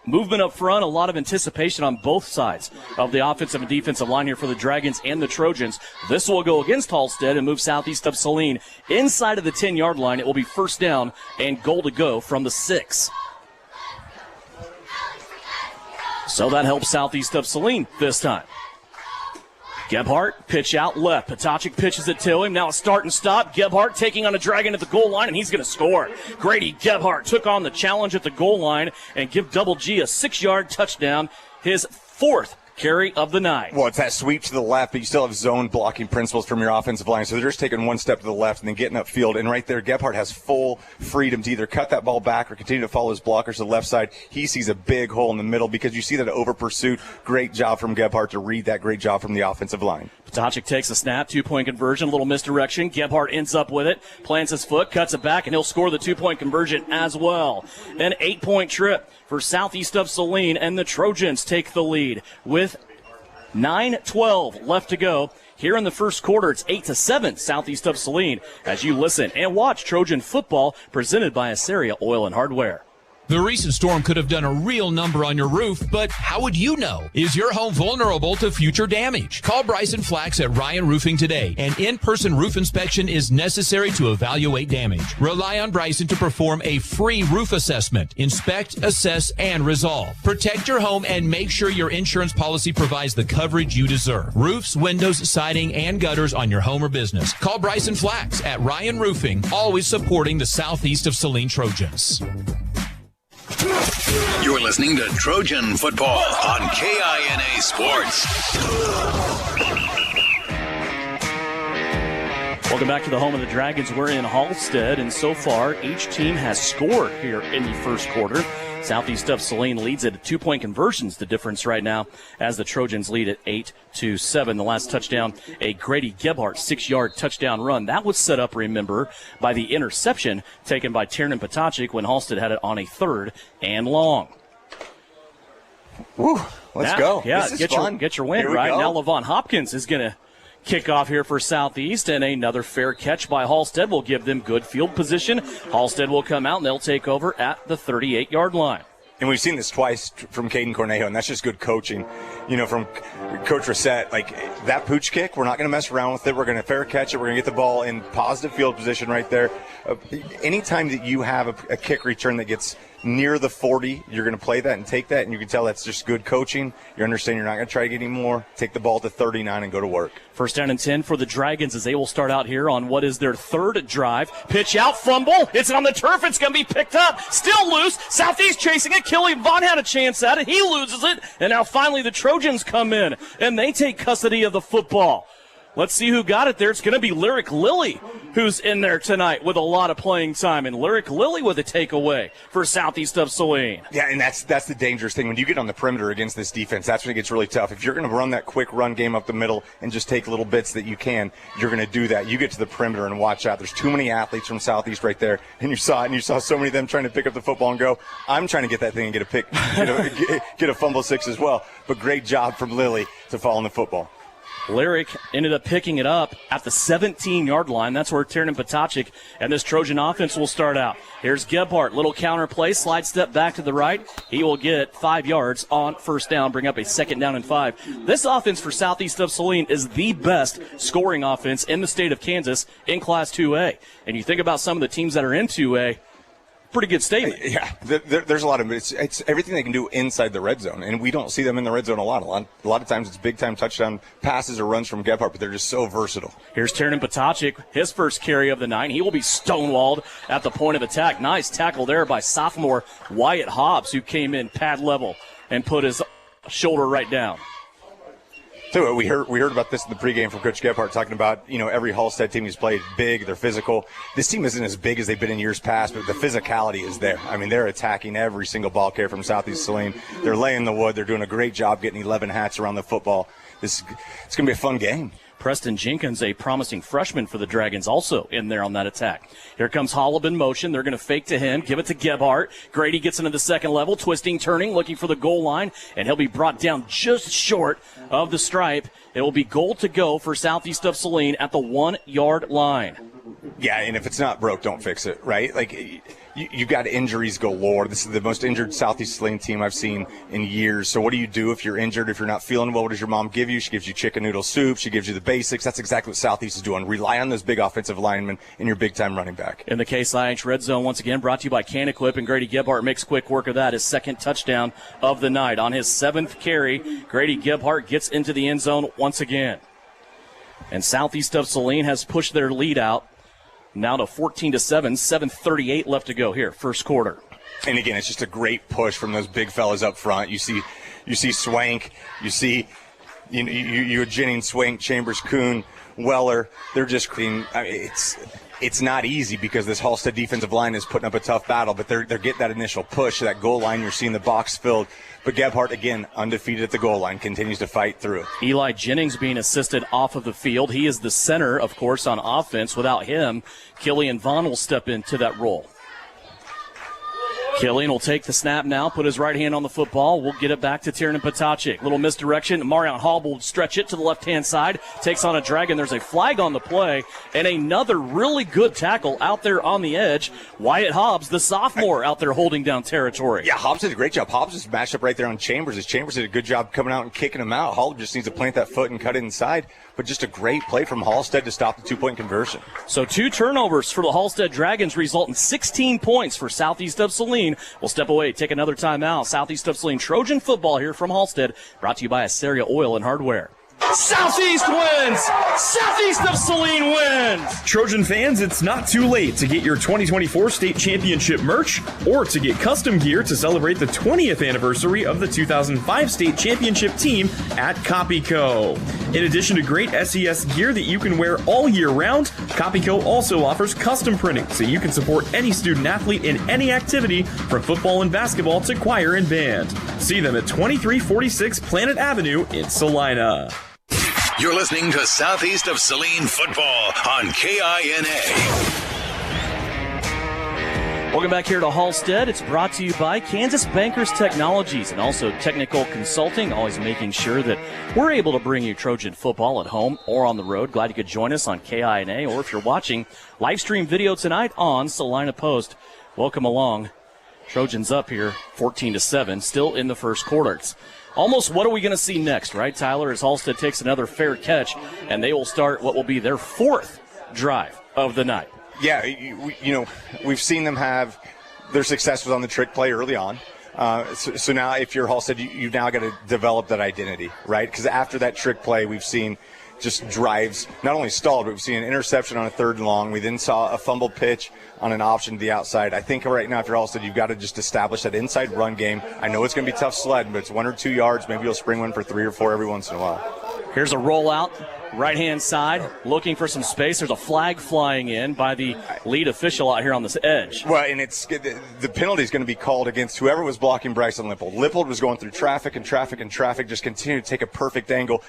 movement up front, a lot of anticipation on both sides of the offensive and defensive line here for the Dragons and the Trojans. This will go against Halstead and move Southeast of Saline inside of the 10-yard line. It will be first down and goal to go from the 6. So that helps Southeast of Saline this time. Gebhardt, pitch out left. Potacek pitches it to him. Now a start and stop. Gebhardt taking on a Dragon at the goal line, and he's going to score. Grady Gebhardt took on the challenge at the goal line and give Double G a 6-yard touchdown, his 4th carry of the night. Well, it's that sweep to the left, but you still have zone blocking principles from your offensive line. So they're just taking one step to the left and then getting upfield. And right there, Gebhardt has full freedom to either cut that ball back or continue to follow his blockers to the left side. He sees a big hole in the middle because you see that over pursuit. Great job from Gebhardt to read that. Great job from the offensive line. Potacek takes a snap, 2-point conversion, a little misdirection. Gebhardt ends up with it, plants his foot, cuts it back, and he'll score the 2-point conversion as well. An 8-point trip for Southeast of Saline, and the Trojans take the lead with 9:12 left to go. Here in the first quarter, it's 8-7 Southeast of Saline as you listen and watch Trojan football presented by Assyria Oil and Hardware. The recent storm could have done a real number on your roof, but how would you know? Is your home vulnerable to future damage? Call Bryson Flax at Ryan Roofing today. An in-person roof inspection is necessary to evaluate damage. Rely on Bryson to perform a free roof assessment. Inspect, assess, and resolve. Protect your home and make sure your insurance policy provides the coverage you deserve. Roofs, windows, siding, and gutters on your home or business. Call Bryson Flax at Ryan Roofing, always supporting the Southeast of Saline Trojans. You're listening to Trojan Football on KINA Sports. Welcome back to the home of the Dragons. We're in Halstead, and so far each team has scored here in the first quarter. Southeast of Saline leads at 2-point conversions, the difference right now, as the Trojans lead at 8-7. The last touchdown, a Grady Gebhardt 6-yard touchdown run. That was set up, remember, by the interception taken by Tiernan Potacek when Halstead had it on a 3rd and long. Woo, let's go. Yeah, this is fun. Get your win, right? Now Levon Hopkins is going to kick off here for Southeast, and another fair catch by Halstead will give them good field position. Halstead will come out, and they'll take over at the 38-yard line. And we've seen this twice from Caden Cornejo, and that's just good coaching, from Coach Ret. Like, that pooch kick, we're not going to mess around with it. We're going to fair catch it. We're going to get the ball in positive field position right there. Anytime that you have a kick return that gets near the 40, you're going to play that and take that, and you can tell that's just good coaching. You understand you're not going to try to get any more. Take the ball to 39 and go to work. First down and 10 for the Dragons as they will start out here on what is their 3rd drive. Pitch out, fumble. It's on the turf. It's going to be picked up. Still loose. Southeast chasing it. Kelly Vaughn had a chance at it. He loses it. And now finally the Trojans come in, and they take custody of the football. Let's see who got it there. It's going to be Lyric Lilly who's in there tonight with a lot of playing time. And Lyric Lilly with a takeaway for Southeast of Saline. Yeah, and that's the dangerous thing. When you get on the perimeter against this defense, that's when it gets really tough. If you're going to run that quick run game up the middle and just take little bits that you can, you're going to do that. You get to the perimeter and watch out. There's too many athletes from Southeast right there. And you saw it, and you saw so many of them trying to pick up the football and go, I'm trying to get that thing and get a pick, get a fumble 6 as well. But great job from Lilly to fall on the football. Lyric ended up picking it up at the 17-yard line. That's where Tiernan Potacek and this Trojan offense will start out. Here's Gebhardt, little counter play, slide step back to the right. He will get 5 yards on first down, bring up a 2nd down and 5. This offense for Southeast of Saline is the best scoring offense in the state of Kansas in Class 2A. And you think about some of the teams that are in 2A, pretty good statement. Yeah, there's a lot of it's everything they can do inside the red zone, and we don't see them in the red zone a lot. A lot of times it's big-time touchdown passes or runs from Gebhardt, but they're just so versatile. Here's Tiernan Potacek, his first carry of the night. He will be stonewalled at the point of attack. Nice tackle there by sophomore Wyatt Hobbs, who came in pad level and put his shoulder right down. So we heard about this in the pregame from Coach Gebhardt, talking about, every Halstead team he's played big, they're physical. This team isn't as big as they've been in years past, but the physicality is there. I mean, they're attacking every single ball carrier from Southeast Saline. They're laying the wood. They're doing a great job getting 11 hats around the football. It's going to be a fun game. Preston Jenkins, a promising freshman for the Dragons, also in there on that attack. Here comes Holub in motion. They're going to fake to him, give it to Gebhardt. Grady gets into the second level, twisting, turning, looking for the goal line, and he'll be brought down just short of the stripe. It will be goal to go for Southeast of Saline at the 1-yard line. Yeah, and if it's not broke, don't fix it, right? Like, you've got injuries galore. This is the most injured Southeast Saline team I've seen in years. So what do you do if you're injured, if you're not feeling well? What does your mom give you? She gives you chicken noodle soup. She gives you the basics. That's exactly what Southeast is doing. Rely on those big offensive linemen and your big-time running back. In the Case IH Red Zone, once again, brought to you by Can-Equip, and Grady Gebhardt makes quick work of that, his 2nd touchdown of the night. On his 7th carry, Grady Gebhardt gets into the end zone once again. And Southeast of Saline has pushed their lead out now to 14-7, 7:38 left to go here, first quarter. And again, it's just a great push from those big fellas up front. You see Swank, you see Jennings, Swank, Chambers, Kuhn, Weller. They're just clean. I mean, it's not easy because this Halstead defensive line is putting up a tough battle, but they're getting that initial push to that goal line. You're seeing the box filled. But Gebhardt, again, undefeated at the goal line, continues to fight through. Eli Jennings being assisted off of the field. He is the center, of course, on offense. Without him, Killian Vaughn will step into that role. Killian will take the snap now, put his right hand on the football. We'll get it back to Tiernan Potacek. Little misdirection. Marion Hall will stretch it to the left-hand side. Takes on a drag, and there's a flag on the play. And another really good tackle out there on the edge. Wyatt Hobbs, the sophomore, out there holding down territory. Yeah, Hobbs did a great job. Hobbs just matched up right there on Chambers. As Chambers did a good job coming out and kicking him out. Hall just needs to plant that foot and cut it inside. But just a great play from Halstead to stop the 2-point conversion. So 2 turnovers for the Halstead Dragons result in 16 points for Southeast of Saline. We'll step away, take another timeout. Southeast of Saline Trojan football here from Halstead, brought to you by Asteria Oil and Hardware. Southeast wins! Southeast of Saline wins! Trojan fans, it's not too late to get your 2024 state championship merch or to get custom gear to celebrate the 20th anniversary of the 2005 state championship team at Copyco. In addition to great SES gear that you can wear all year round, Copyco also offers custom printing so you can support any student athlete in any activity from football and basketball to choir and band. See them at 2346 Planet Avenue in Salina. You're listening to Southeast of Saline football on KINA. Welcome back here to Halstead. It's brought to you by Kansas Bankers Technologies and also Technical Consulting, always making sure that we're able to bring you Trojan football at home or on the road. Glad you could join us on KINA, or if you're watching live stream video tonight on Salina Post, welcome along. Trojans up here 14-7, still in the first quarter. It's almost what are we going to see next, right, Tyler, as Halstead takes another fair catch, and they will start what will be their 4th drive of the night. Yeah, we've seen them have their success was on the trick play early on. So now if you're Halstead, you've now got to develop that identity, right? Because after that trick play, we've seen just drives not only stalled, but we've seen an interception on a 3rd and long. We then saw a fumbled pitch on an option to the outside. I think right now, if you're Halstead, you've got to just establish that inside run game. I know it's going to be tough sledding, but it's 1 or 2 yards. Maybe you'll spring one for 3 or 4 every once in a while. Here's a rollout Right-hand side, looking for some space. There's a flag flying in by the lead official out here on this edge. Well, and the penalty is going to be called against whoever was blocking Bryson Lipold. Lipold was going through traffic, just continued to take a perfect angle.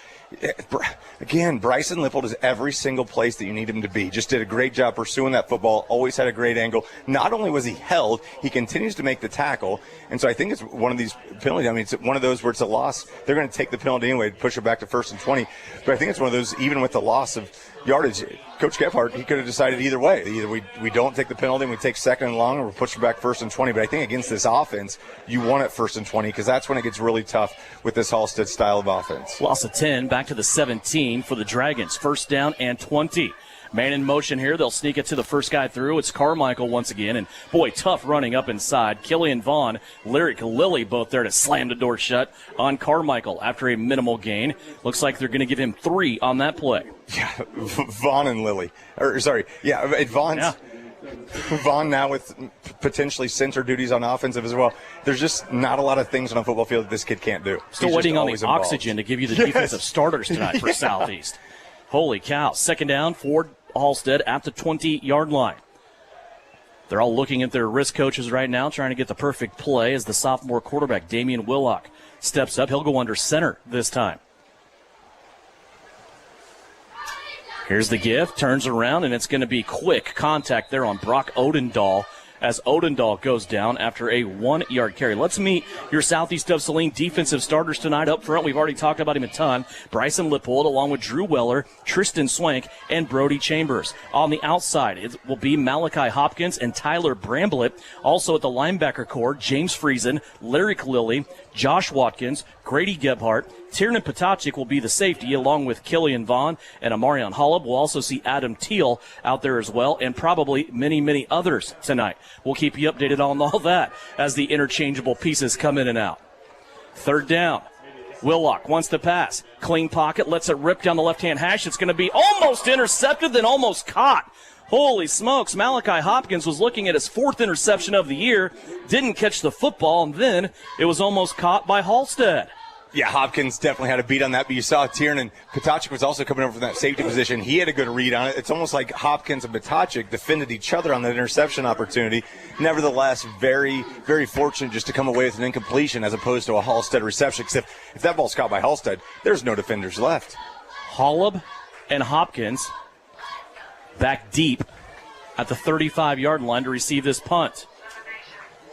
Again, Bryson Lipold is every single place that you need him to be. Just did a great job pursuing that football, always had a great angle. Not only was he held, he continues to make the tackle. And so I think it's one of these penalties. I mean, it's one of those where it's a loss. They're going to take the penalty anyway, push it back to 1st and 20. But I think it's one of those, even with the loss of yardage, Coach Gebhardt, he could have decided either way. Either we don't take the penalty and we take 2nd and long, or we push it back 1st and 20. But I think against this offense, you want it 1st and 20, because that's when it gets really tough with this Halstead style of offense. Loss of 10, back to the 17 for the Dragons. 1st down and 20. Man in motion here. They'll sneak it to the first guy through. It's Carmichael once again. And, boy, tough running up inside. Killian Vaughn, Lyric Lilly both there to slam the door shut on Carmichael after a minimal gain. Looks like they're going to give him 3 on that play. Yeah, Vaughn and Lilly. Vaughn now with potentially center duties on offensive as well. There's just not a lot of things on a football field that this kid can't do. Still waiting on the oxygen to give you the defensive starters tonight for Southeast. Holy cow. 2nd down for Halstead at the 20-yard line. They're all looking at their wrist coaches right now, trying to get the perfect play as the sophomore quarterback, Damian Willock, steps up. He'll go under center this time. Here's the give, turns around, and it's going to be quick contact there on Brock Odendahl as Odendahl goes down after a 1-yard carry. Let's meet your Southeast of Saline defensive starters tonight. Up front, we've already talked about him a ton. Bryson Lipold, along with Drew Weller, Tristan Swank, and Brody Chambers. On the outside, it will be Malachi Hopkins and Tyler Bramblett. Also at the linebacker core, James Friesen, Lyric Lilly, Josh Watkins, Grady Gebhardt. Tiernan Potacik will be the safety, along with Killian Vaughn and Amarion Holub. We'll also see Adam Teal out there as well, and probably many, many others tonight. We'll keep you updated on all that as the interchangeable pieces come in and out. 3rd down. Willock wants to pass. Clean pocket, lets it rip down the left-hand hash. It's going to be almost intercepted, then almost caught. Holy smokes, Malachi Hopkins was looking at his 4th interception of the year, didn't catch the football, and then it was almost caught by Halstead. Yeah, Hopkins definitely had a beat on that, but you saw Tiernan. Potacik was also coming over from that safety position. He had a good read on it. It's almost like Hopkins and Potacik defended each other on that interception opportunity. Nevertheless, very, very fortunate just to come away with an incompletion as opposed to a Halstead reception. Because if that ball's caught by Halstead, there's no defenders left. Holub and Hopkins back deep at the 35-yard line to receive this punt.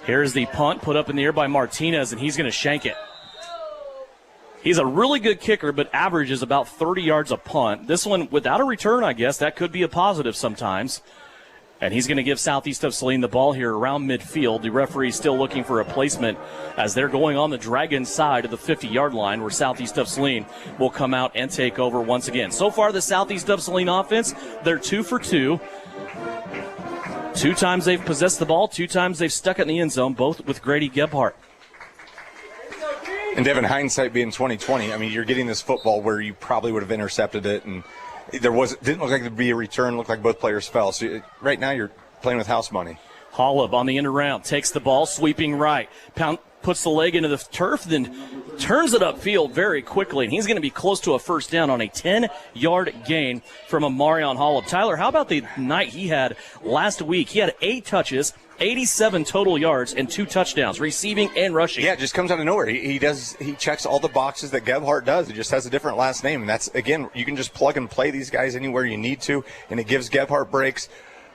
Here's the punt put up in the air by Martinez, and he's going to shank it. He's a really good kicker, but averages about 30 yards a punt. This one, without a return, I guess, that could be a positive sometimes. And he's going to give Southeast of Saline the ball here around midfield. The referee's still looking for a placement as they're going on the Dragons side of the 50-yard line, where Southeast of Saline will come out and take over once again. So far, the Southeast of Saline offense, they're 2 for 2. 2 times they've possessed the ball, 2 times they've stuck it in the end zone, both with Grady Gebhardt. And Devin, hindsight being 2020, I mean, you're getting this football where you probably would have intercepted it, and didn't look like there'd be a return. Looked like both players fell. So right now you're playing with house money. Holub on the end around, takes the ball, sweeping right, puts the leg into the turf, then turns it upfield very quickly, and he's going to be close to a 1st down on a 10-yard gain from Amarion Holub. Tyler, how about the night he had last week? He had 8 touches, 87 total yards, and 2 touchdowns, receiving and rushing. Yeah, it just comes out of nowhere. He checks all the boxes that Gebhardt does. He just has a different last name, and that's, again, you can just plug and play these guys anywhere you need to, and it gives Gebhardt breaks.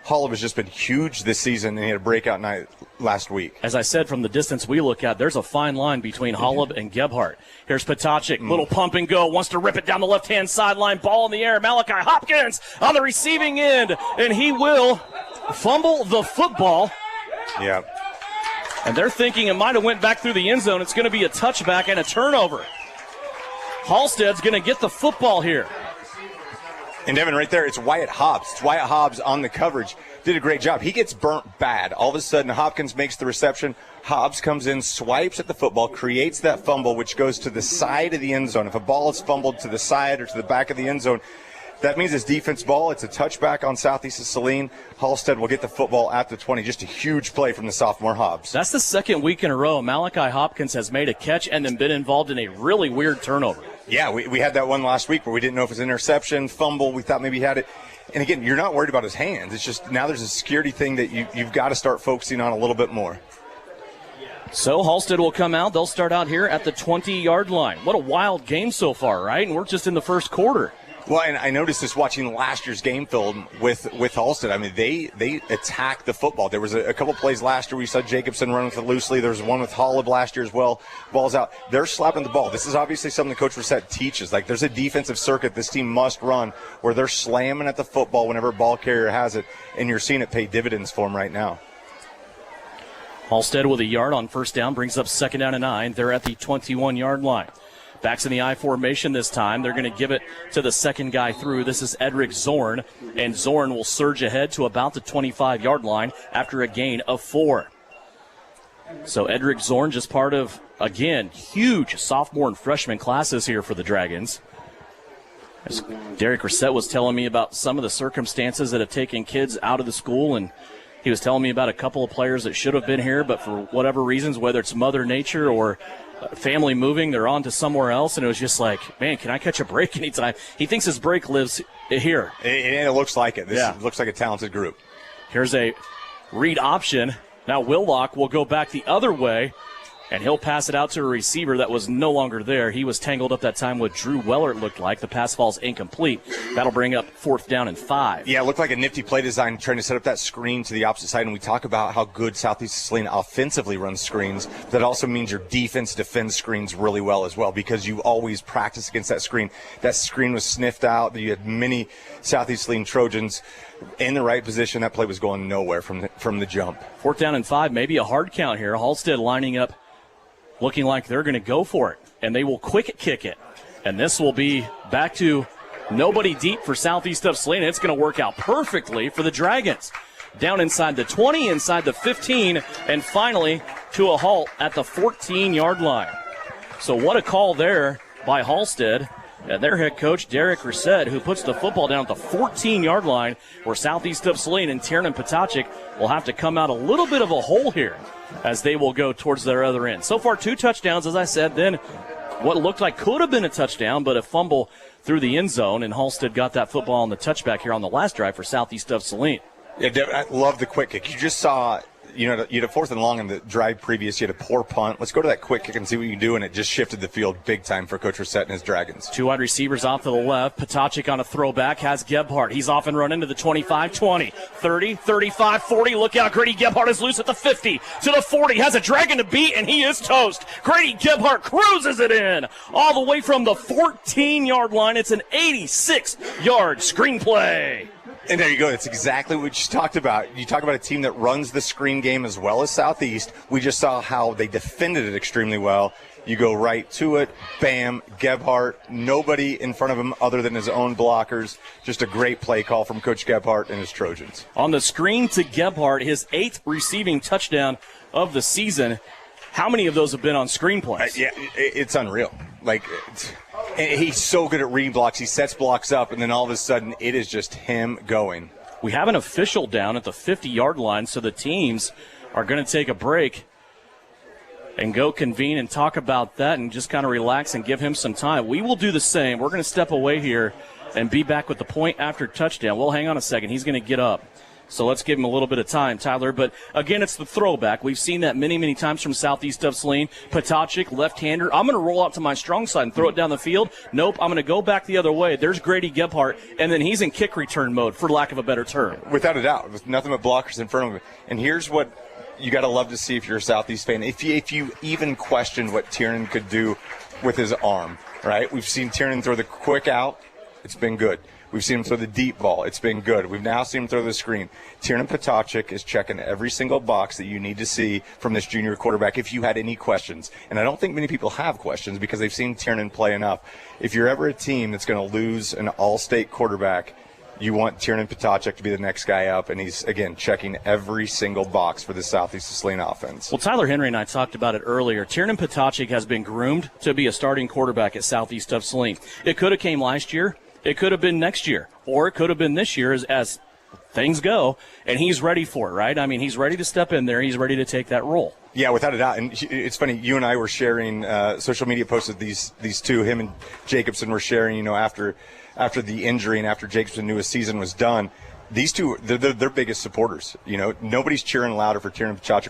Holub has just been huge this season, and he had a breakout night last week. As I said, from the distance we look at, there's a fine line between Holub and Gebhardt. Here's Potacik, little pump and go, wants to rip it down the left-hand sideline, ball in the air. Malachi Hopkins on the receiving end, and he will fumble the football. Yeah. And they're thinking it might have went back through the end zone. It's going to be a touchback and a turnover. Halstead's going to get the football here. And Devin, right there, it's Wyatt Hobbs. It's Wyatt Hobbs on the coverage. Did a great job. He gets burnt bad. All of a sudden, Hopkins makes the reception. Hobbs comes in, swipes at the football, creates that fumble, which goes to the side of the end zone. If a ball is fumbled to the side or to the back of the end zone, that means it's defense ball. It's a touchback on Southeast of Saline. Halstead will get the football at the 20. Just a huge play from the sophomore Hobbs. That's the 2nd week in a row Malachi Hopkins has made a catch and then been involved in a really weird turnover. Yeah, we had that one last week where we didn't know if it was interception, fumble. We thought maybe he had it. And again, you're not worried about his hands. It's just now there's a security thing that you've got to start focusing on a little bit more. So Halstead will come out. They'll start out here at the 20-yard line. What a wild game so far, right? And we're just in the first quarter. Well, and I noticed this watching last year's game film with Halstead. I mean, they attacked the football. There was a couple plays last year. We saw Jacobson run with it loosely. There was one with Holland last year as well. Ball's out. They're slapping the ball. This is obviously something Coach Ret teaches. Like, there's a defensive circuit this team must run where they're slamming at the football whenever a ball carrier has it, and you're seeing it pay dividends for them right now. Halstead with a yard on first down brings up 2nd down and 9. They're at the 21-yard line. Backs in the I formation this time. They're going to give it to the second guy through. This is Edric Zorn, and Zorn will surge ahead to about the 25-yard line after a gain of 4. So Edric Zorn just part of, again, huge sophomore and freshman classes here for the Dragons. As Derek Ret was telling me about some of the circumstances that have taken kids out of the school, and he was telling me about a couple of players that should have been here, but for whatever reasons, whether it's Mother Nature or family moving, they're on to somewhere else, and it was just like, man, can I catch a break anytime? He thinks his break lives here. And it looks like it. This looks like a talented group. Here's a read option. Now Willock will go back the other way, and he'll pass it out to a receiver that was no longer there. He was tangled up that time with Drew Weller, it looked like. The pass falls incomplete. That'll bring up 4th down and 5. Yeah, it looked like a nifty play design trying to set up that screen to the opposite side. And we talk about how good Southeast Saline offensively runs screens. That also means your defense defends screens really well as well, because you always practice against that screen. That screen was sniffed out. You had many Southeast Saline Trojans in the right position. That play was going nowhere from the jump. 4th down and 5, maybe a hard count here. Halstead lining up, looking like they're going to go for it, and they will quick kick it. And this will be back to nobody deep for Southeast of Salina. It's going to work out perfectly for the Dragons. Down inside the 20, inside the 15, and finally to a halt at the 14-yard line. So what a call there by Halstead and their head coach, Derek Ret, who puts the football down at the 14-yard line, where Southeast of Salina and Tiernan Potocnik will have to come out a little bit of a hole here as they will go towards their other end. So far, 2 touchdowns, as I said. Then what looked like could have been a touchdown, but a fumble through the end zone, and Halstead got that football on the touchback here on the last drive for Southeast of Salina. Yeah, I love the quick kick. You just saw, you had a 4th and long in the drive previous. You had a poor punt. Let's go to that quick kick and see what you can do, and it just shifted the field big time for Coach Ret and his Dragons. 2 wide receivers off to the left. Potocnik on a throwback has Gebhardt. He's off and running to the 25, 20, 30, 35, 40. Look out, Grady Gebhardt is loose at the 50 to the 40. Has a Dragon to beat, and he is toast. Grady Gebhardt cruises it in all the way from the 14-yard line. It's an 86-yard screenplay. And there you go. That's exactly what you talked about. You talk about a team that runs the screen game as well as Southeast. We just saw how they defended it extremely well. You go right to it. Bam. Gebhardt. Nobody in front of him other than his own blockers. Just a great play call from Coach Gebhardt and his Trojans. On the screen to Gebhardt, his 8th receiving touchdown of the season. How many of those have been on screen plays? Yeah, it's unreal. He's so good at reading blocks. He sets blocks up, and then all of a sudden, it is just him going. We have an official down at the 50-yard line, so the teams are going to take a break and go convene and talk about that and just kind of relax and give him some time. We will do the same. We're going to step away here and be back with the point after touchdown. Well, hang on a second. He's going to get up. So let's give him a little bit of time, Tyler. But, again, it's the throwback. We've seen that many, many times from Southeast of Salina. Potocnik, left-hander. I'm going to roll out to my strong side and throw it down the field. Nope, I'm going to go back the other way. There's Grady Gebhardt, and then he's in kick return mode, for lack of a better term. Without a doubt. With nothing but blockers in front of him. And here's what you got to love to see if you're a Southeast fan. If you even question what Tiernan could do with his arm, right? We've seen Tiernan throw the quick out. It's been good. We've seen him throw the deep ball. It's been good. We've now seen him throw the screen. Tiernan Potocnik is checking every single box that you need to see from this junior quarterback if you had any questions. And I don't think many people have questions because they've seen Tiernan play enough. If you're ever a team that's going to lose an all-state quarterback, you want Tiernan Potocnik to be the next guy up, and he's, again, checking every single box for the Southeast of Salina offense. Well, Tyler Henry and I talked about it earlier. Tiernan Potocnik has been groomed to be a starting quarterback at Southeast of Salina. It could have came last year. It could have been next year, or it could have been this year as things go, and he's ready for it, right? I mean, he's ready to step in there. He's ready to take that role. Yeah, without a doubt. And it's funny, you and I were sharing social media posts of these two. Him and Jacobson were sharing, after the injury and after Jacobson knew his season was done. These two, they're biggest supporters. Nobody's cheering louder for Tiernan Pachacha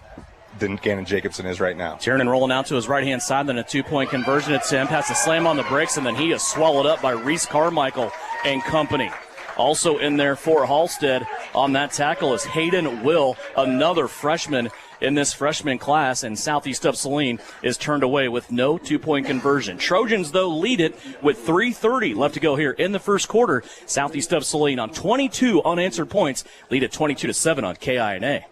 than Gannon Jacobson is right now. Tiernan rolling out to his right-hand side, then a 2-point conversion attempt. Has to slam on the brakes, and then he is swallowed up by Reese Carmichael and company. Also in there for Halstead on that tackle is Hayden Will, another freshman in this freshman class, and Southeast of Saline is turned away with no 2-point conversion. Trojans, though, lead it with 3:30 left to go here in the first quarter. Southeast of Saline on 22 unanswered points, lead at 22-7 on KINA.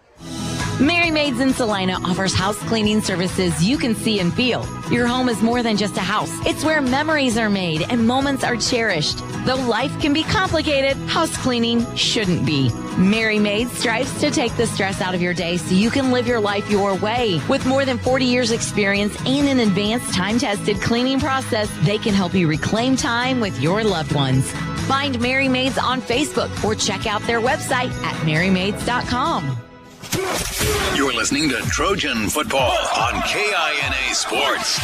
Mary Maids in Salina offers house cleaning services you can see and feel. Your home is more than just a house. It's where memories are made and moments are cherished. Though life can be complicated, house cleaning shouldn't be. Mary Maids strives to take the stress out of your day so you can live your life your way. With more than 40 years experience and an advanced time-tested cleaning process, they can help you reclaim time with your loved ones. Find Mary Maids on Facebook or check out their website at marymaids.com. You're listening to Trojan Football on KINA Sports.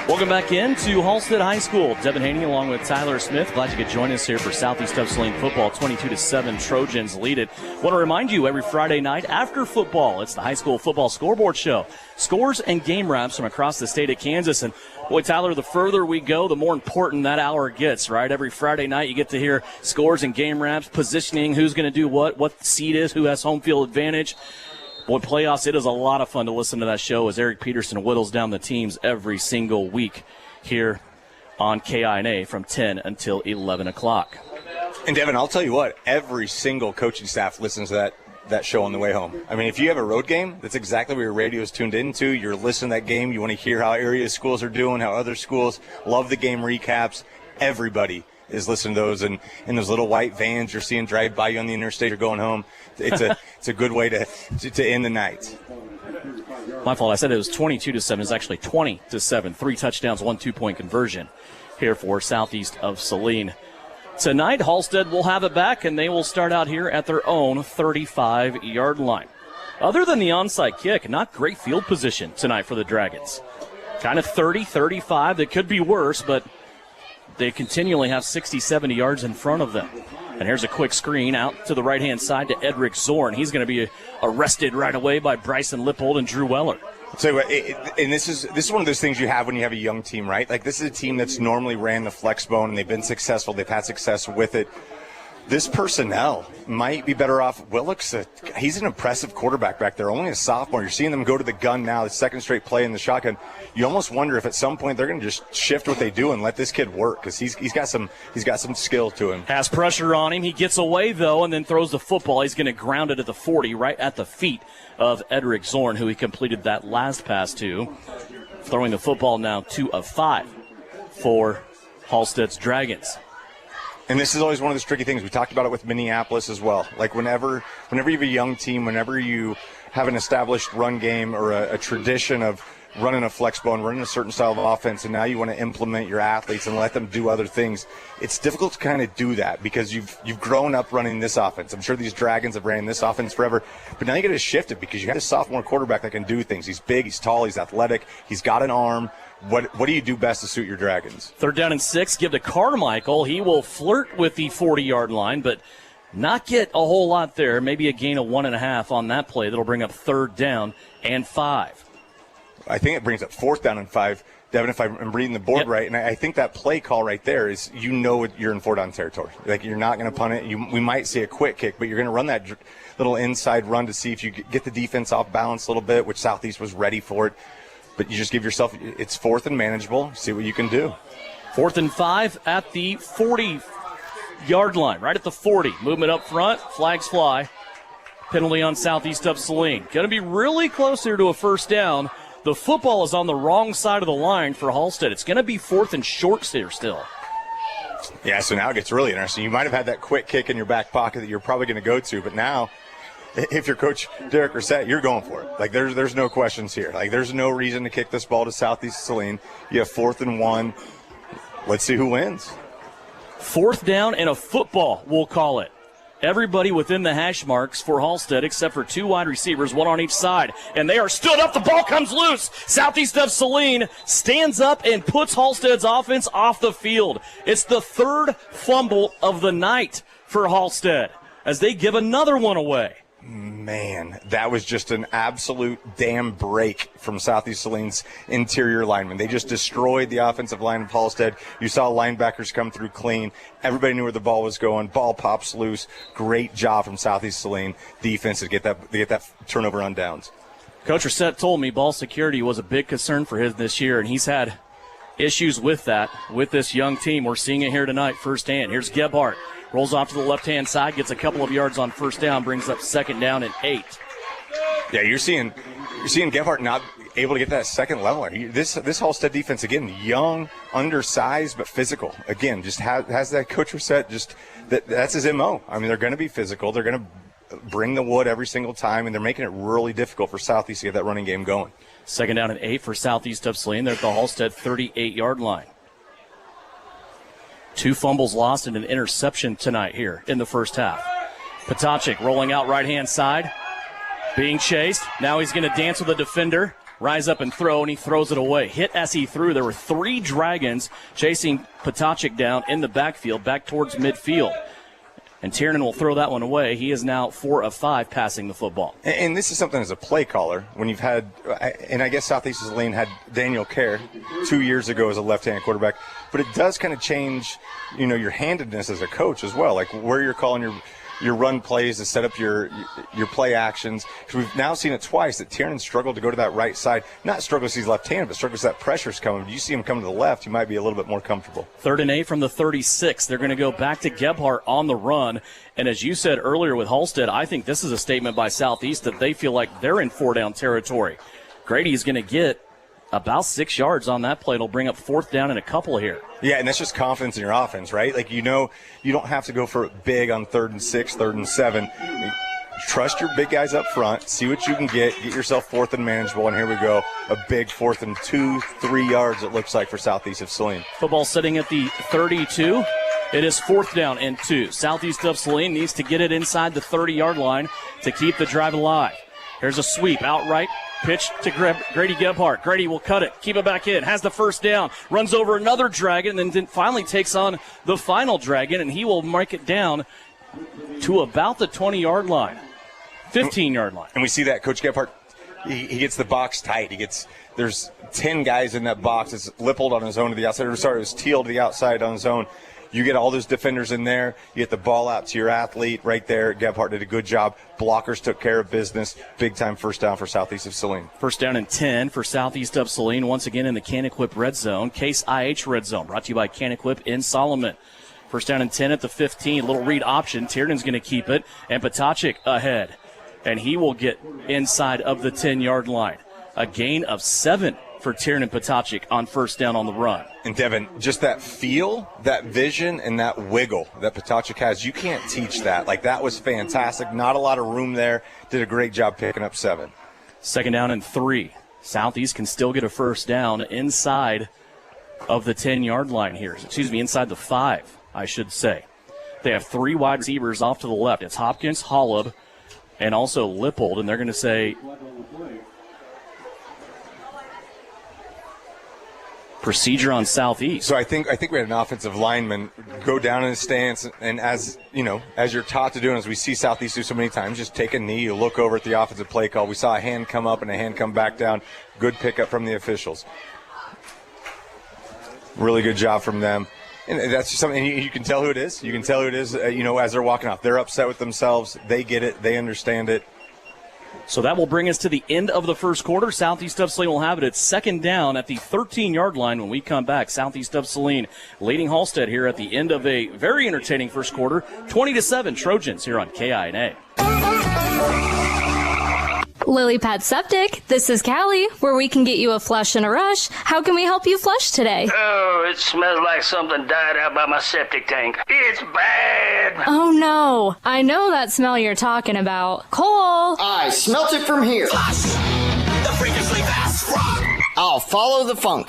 Welcome back into Halstead High School. Devin Haney along with Tyler Smith. Glad you could join us here for Southeast of Saline football. 22-7 Trojans lead it. Want to remind you, every Friday night after football, it's the high school football scoreboard show. Scores and game wraps from across the state of Kansas. And boy, Tyler, the further we go, the more important that hour gets, right? Every Friday night you get to hear scores and game wraps, positioning, who's going to do what the seed is, who has home field advantage. Boy, playoffs, it is a lot of fun to listen to that show as Eric Peterson whittles down the teams every single week here on KINA from 10 until 11 o'clock. And, Devin, I'll tell you what, every single coaching staff listens to that show on the way home. I mean, if you have a road game, that's exactly what your radio is tuned into. You're listening to that game. You want to hear how area schools are doing, how other schools love the game recaps. Everybody is listening to those, and in those little white vans you're seeing drive by you on the interstate or going home. It's a good way to end the night. My fault. I said it was 22-7. It's actually 20-7. 3 touchdowns, 1 2-point conversion here for Southeast of Saline. Tonight, Halstead will have it back, and they will start out here at their own 35-yard line. Other than the onside kick, not great field position tonight for the Dragons. Kind of 30, 35. That could be worse, but they continually have 60, 70 yards in front of them. And here's a quick screen out to the right-hand side to Edric Zorn. He's going to be arrested right away by Bryson Lipold and Drew Weller. So, and this is one of those things you have when you have a young team, right? Like, this is a team that's normally ran the flex bone, and they've been successful. They've had success with it. This personnel might be better off. Willock's he's an impressive quarterback back there, only a sophomore. You're seeing them go to the gun now, the second straight play in the shotgun. You almost wonder if at some point they're going to just shift what they do and let this kid work, because he's got some skill to him. Has pressure on him. He gets away, though, and then throws the football. He's going to ground it at the 40, right at the feet of Edric Zorn, who he completed that last pass to. Throwing the football now 2 of 5 for Halstead's Dragons. And this is always one of those tricky things. We talked about it with Minneapolis as well. Like, whenever you have a young team, whenever you have an established run game or a tradition of running a flex bone, running a certain style of offense, and now you want to implement your athletes and let them do other things, it's difficult to kind of do that because you've grown up running this offense. I'm sure these Dragons have ran this offense forever, but now you got to shift it because you got a sophomore quarterback that can do things. He's big, he's tall, he's athletic, he's got an arm. What do you do best to suit your Dragons? 3rd down and 6, give to Carmichael. He will flirt with the 40-yard line, but not get a whole lot there. Maybe a gain of 1.5 on that play. That'll bring up 3rd down and 5. I think it brings up 4th down and 5, Devin, if I'm reading the board right. And I think that play call right there is, you're in 4-down territory. Like, you're not going to punt it. We might see a quick kick, but you're going to run that little inside run to see if you get the defense off balance a little bit, which Southeast was ready for it. But you just give yourself, it's 4th and manageable. See what you can do. 4th and 5 at the 40-yard line, right at the 40. Movement up front, flags fly. Penalty on Southeast of Saline. Going to be really close here to a 1st down. The football is on the wrong side of the line for Halstead. It's going to be 4th and short here still. Yeah, so now it gets really interesting. You might have had that quick kick in your back pocket that you're probably going to go to, but now, if you're Coach Derek Ret, you're going for it. Like, there's no questions here. Like, there's no reason to kick this ball to Southeast Saline. You have 4th and 1. Let's see who wins. 4th down and a football, we'll call it. Everybody within the hash marks for Halstead except for 2 wide receivers, 1 on each side. And they are stood up. The ball comes loose. Southeast of Saline stands up and puts Halstead's offense off the field. It's the 3rd fumble of the night for Halstead as they give another one away. Man, that was just an absolute damn break from Southeast Saline's interior linemen. They just destroyed the offensive line of Halstead. You saw linebackers come through clean. Everybody knew where the ball was going. Ball pops loose. Great job from Southeast Saline defense to get that turnover on downs. Coach Ret told me ball security was a big concern for him this year, and he's had issues with that with this young team. We're seeing it here tonight firsthand. Here's Gebhardt. Rolls off to the left-hand side, gets a couple of yards on 1st down, brings up 2nd down and 8. Yeah, you're seeing Gebhardt not able to get that second leveler. This Halstead defense, again, young, undersized, but physical. Again, just has that Coach Ret, that's his MO. I mean, they're going to be physical. They're going to bring the wood every single time, and they're making it really difficult for Southeast to get that running game going. 2nd down and 8 for Southeast of Saline. They're at the Halstead 38-yard line. 2 fumbles lost and an interception tonight here in the first half. Potacek rolling out right-hand side, being chased. Now he's going to dance with a defender, rise up and throw, and he throws it away. Hit as he threw. There were 3 Dragons chasing Potacek down in the backfield, back towards midfield. And Tiernan will throw that one away. He is now 4 of 5 passing the football. And this is something as a play caller, when you've had, and I guess Southeast Saline had Daniel Kerr 2 years ago as a left-handed quarterback, but it does kind of change, your handedness as a coach as well, like where you're calling your run plays to set up your play actions. Because we've now seen it twice that Tiernan struggled to go to that right side. Not struggles he's left-handed, but struggles that pressure's coming. You see him come to the left, he might be a little bit more comfortable. 3rd and 8 from the 36. They're going to go back to Gebhardt on the run. And as you said earlier with Halstead, I think this is a statement by Southeast that they feel like they're in 4-down territory. Grady's going to get about 6 yards on that play. It'll bring up 4th down and a couple here. Yeah, and that's just confidence in your offense, right? Like, you don't have to go for it big on 3rd and 6, 3rd and 7. Trust your big guys up front. See what you can get yourself 4th and manageable. And here we go, a big 4th and 2, 3 yards it looks like for Southeast of Saline. Football sitting at the 32. It is 4th down and 2. Southeast of Saline needs to get it inside the 30-yard line to keep the drive alive. Here's a sweep outright. Pitch to Grady Gebhardt. Grady will cut it, keep it back in, has the 1st down, runs over another Dragon, and then finally takes on the final Dragon, and he will mark it down to about the 20-yard line, 15-yard line. And we see that Coach Gebhardt, he gets the box tight. There's 10 guys in that box. It's Lipold on his own to the outside. Sorry, it was Teal to the outside on his own. You get all those defenders in there. You get the ball out to your athlete right there. Gebhardt did a good job. Blockers took care of business. Big-time 1st down for Southeast of Saline. 1st down and 10 for Southeast of Saline. Once again in the Can-Equip Red Zone. Case IH Red Zone brought to you by Can-Equip in Solomon. 1st down and 10 at the 15. Little read option. Tiernan's going to keep it. And Potacek ahead. And he will get inside of the 10-yard line. A gain of 7 for Tiernan Potacek on 1st down on the run. And Devin, just that feel, that vision, and that wiggle that Potacek has, you can't teach that. Like, that was fantastic. Not a lot of room there. Did a great job picking up 7. 2nd down and 3. Southeast can still get a 1st down inside of the 10-yard line here. Inside the 5, I should say. They have 3 wide receivers off to the left. It's Hopkins, Hollub, and also Lipold, and they're going to say procedure on Southeast. So I think we had an offensive lineman go down in his stance, and as you're taught to do, and as we see Southeast do so many times, just take a knee, you look over at the offensive play call. We saw a hand come up and a hand come back down. Good pickup from the officials. Really good job from them. And that's just something, you can tell who it is. You can tell who it is, as they're walking off. They're upset with themselves. They get it. They understand it. So that will bring us to the end of the first quarter. Southeast of Saline will have it at 2nd down at the 13-yard line when we come back. Southeast of Saline leading Halstead here at the end of a very entertaining first quarter. 20-7 Trojans here on KINA. Lily Pad Septic, this is Callie, where we can get you a flush and a rush. How can we help you flush today? Oh, it smells like something died out by my septic tank. It's bad. Oh no, I know that smell you're talking about. Cole! I smelt it from here. Flush, the freakishly fast rock. I'll follow the funk.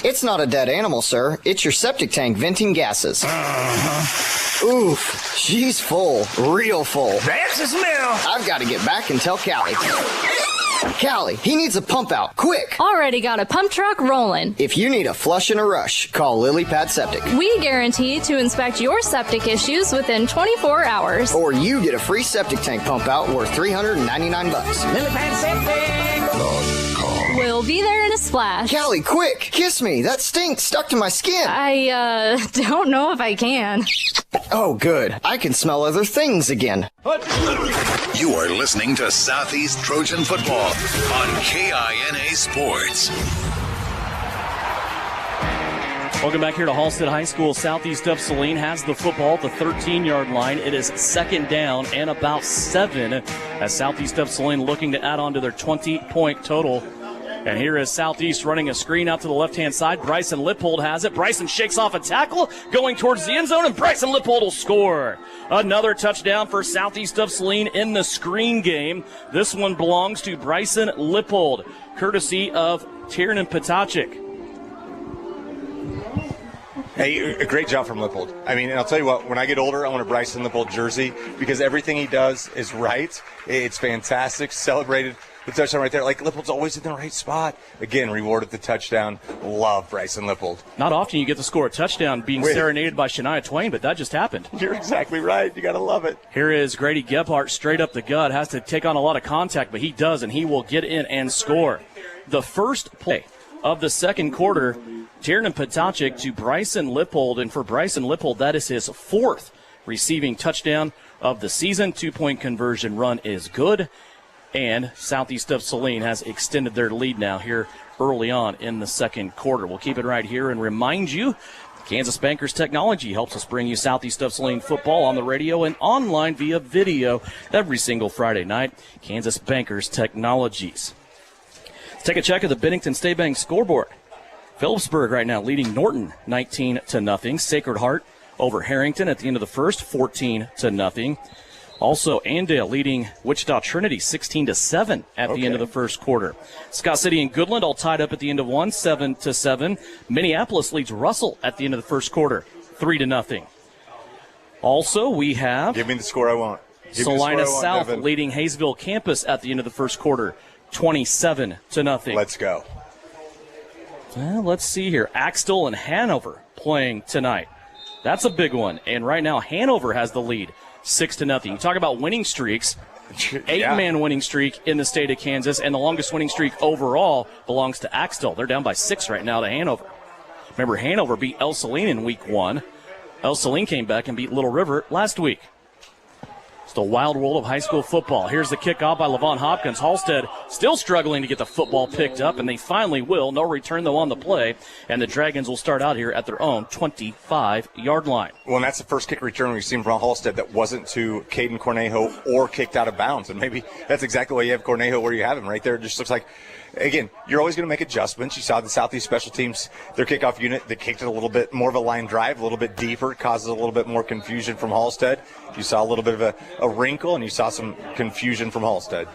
It's not a dead animal, sir. It's your septic tank venting gases. Oof, she's full. Real full. That's the smell. I've got to get back and tell Callie. Callie, he needs a pump out, quick. Already got a pump truck rolling. If you need a flush and a rush, call Lily Pad Septic. We guarantee to inspect your septic issues within 24 hours. Or you get a free septic tank pump out worth $399. Lily Pad Septic. We'll be there in a splash. Callie, quick, kiss me. That stink stuck to my skin. I, don't know if I can. Oh, good. I can smell other things again. You are listening to Southeast Trojan Football on KINA Sports. Welcome back here to Halstead High School. Southeast of Saline has the football at the 13-yard line. It is second down and about 7 as Southeast of Saline looking to add on to their 20-point total. And here is Southeast running a screen out to the left-hand side. Bryson Lipold has it. Bryson shakes off a tackle going towards the end zone, and Bryson Lipold will score. Another touchdown for Southeast of Saline in the screen game. This one belongs to Bryson Lipold, courtesy of Tiernan Potachik. Hey, a great job from Lipold. I mean, and I'll tell you what, when I get older, I want a Bryson Lipold jersey because everything he does is right. It's fantastic. Celebrated the touchdown right there. Like, Lipold's always in the right spot. Again, rewarded the touchdown. Love Bryson Lipold. Not often you get to score a touchdown being serenaded by Shania Twain, but that just happened. You're exactly right. You got to love it. Here is Grady Gebhardt straight up the gut. Has to take on a lot of contact, but he does, and he will get in and score. The first play of the second quarter, Tiernan Potachik to Bryson Lipold, and for Bryson Lipold, that is his 4th receiving touchdown of the season. 2-point conversion run is good, and Southeast of Saline has extended their lead now here early on in the second quarter. We'll keep it right here and remind you, Kansas Bankers Technology helps us bring you Southeast of Saline football on the radio and online via video every single Friday night. Kansas Bankers Technologies. Let's take a check of the Bennington State Bank scoreboard. Phillipsburg right now leading Norton 19-0. Sacred Heart over Harrington at the end of the first, 14-0. Also, Andale leading Wichita Trinity 16-7 at the end of the first quarter. Scott City and Goodland all tied up at the end of one, 7-7. Minneapolis leads Russell at the end of the first quarter, 3-0. Also, we have Give me the score I want. Salina South leading Hayesville Campus at the end of the first quarter, 27-0. Let's go. Well, let's see here. Axtell and Hanover playing tonight. That's a big one. And right now, Hanover has the lead, 6-0. You talk about winning streaks. 8-man winning streak in the state of Kansas, and the longest winning streak overall belongs to Axtell. They're down by 6 right now to Hanover. Remember, Hanover beat El Saline in week 1. El Saline came back and beat Little River last week. It's the wild world of high school football. Here's the kickoff by Levon Hopkins. Halstead still struggling to get the football picked up, and they finally will. No return, though, on the play, and the Dragons will start out here at their own 25-yard line. Well, and that's the first kick return we've seen from Halstead that wasn't to Caden Cornejo or kicked out of bounds, and maybe that's exactly why you have Cornejo where you have him right there. It just looks like, again, you're always going to make adjustments. You saw the Southeast Special Teams, their kickoff unit, they kicked it a little bit more of a line drive, a little bit deeper, causes a little bit more confusion from Halstead. You saw a little bit of a wrinkle, and you saw some confusion from Halstead.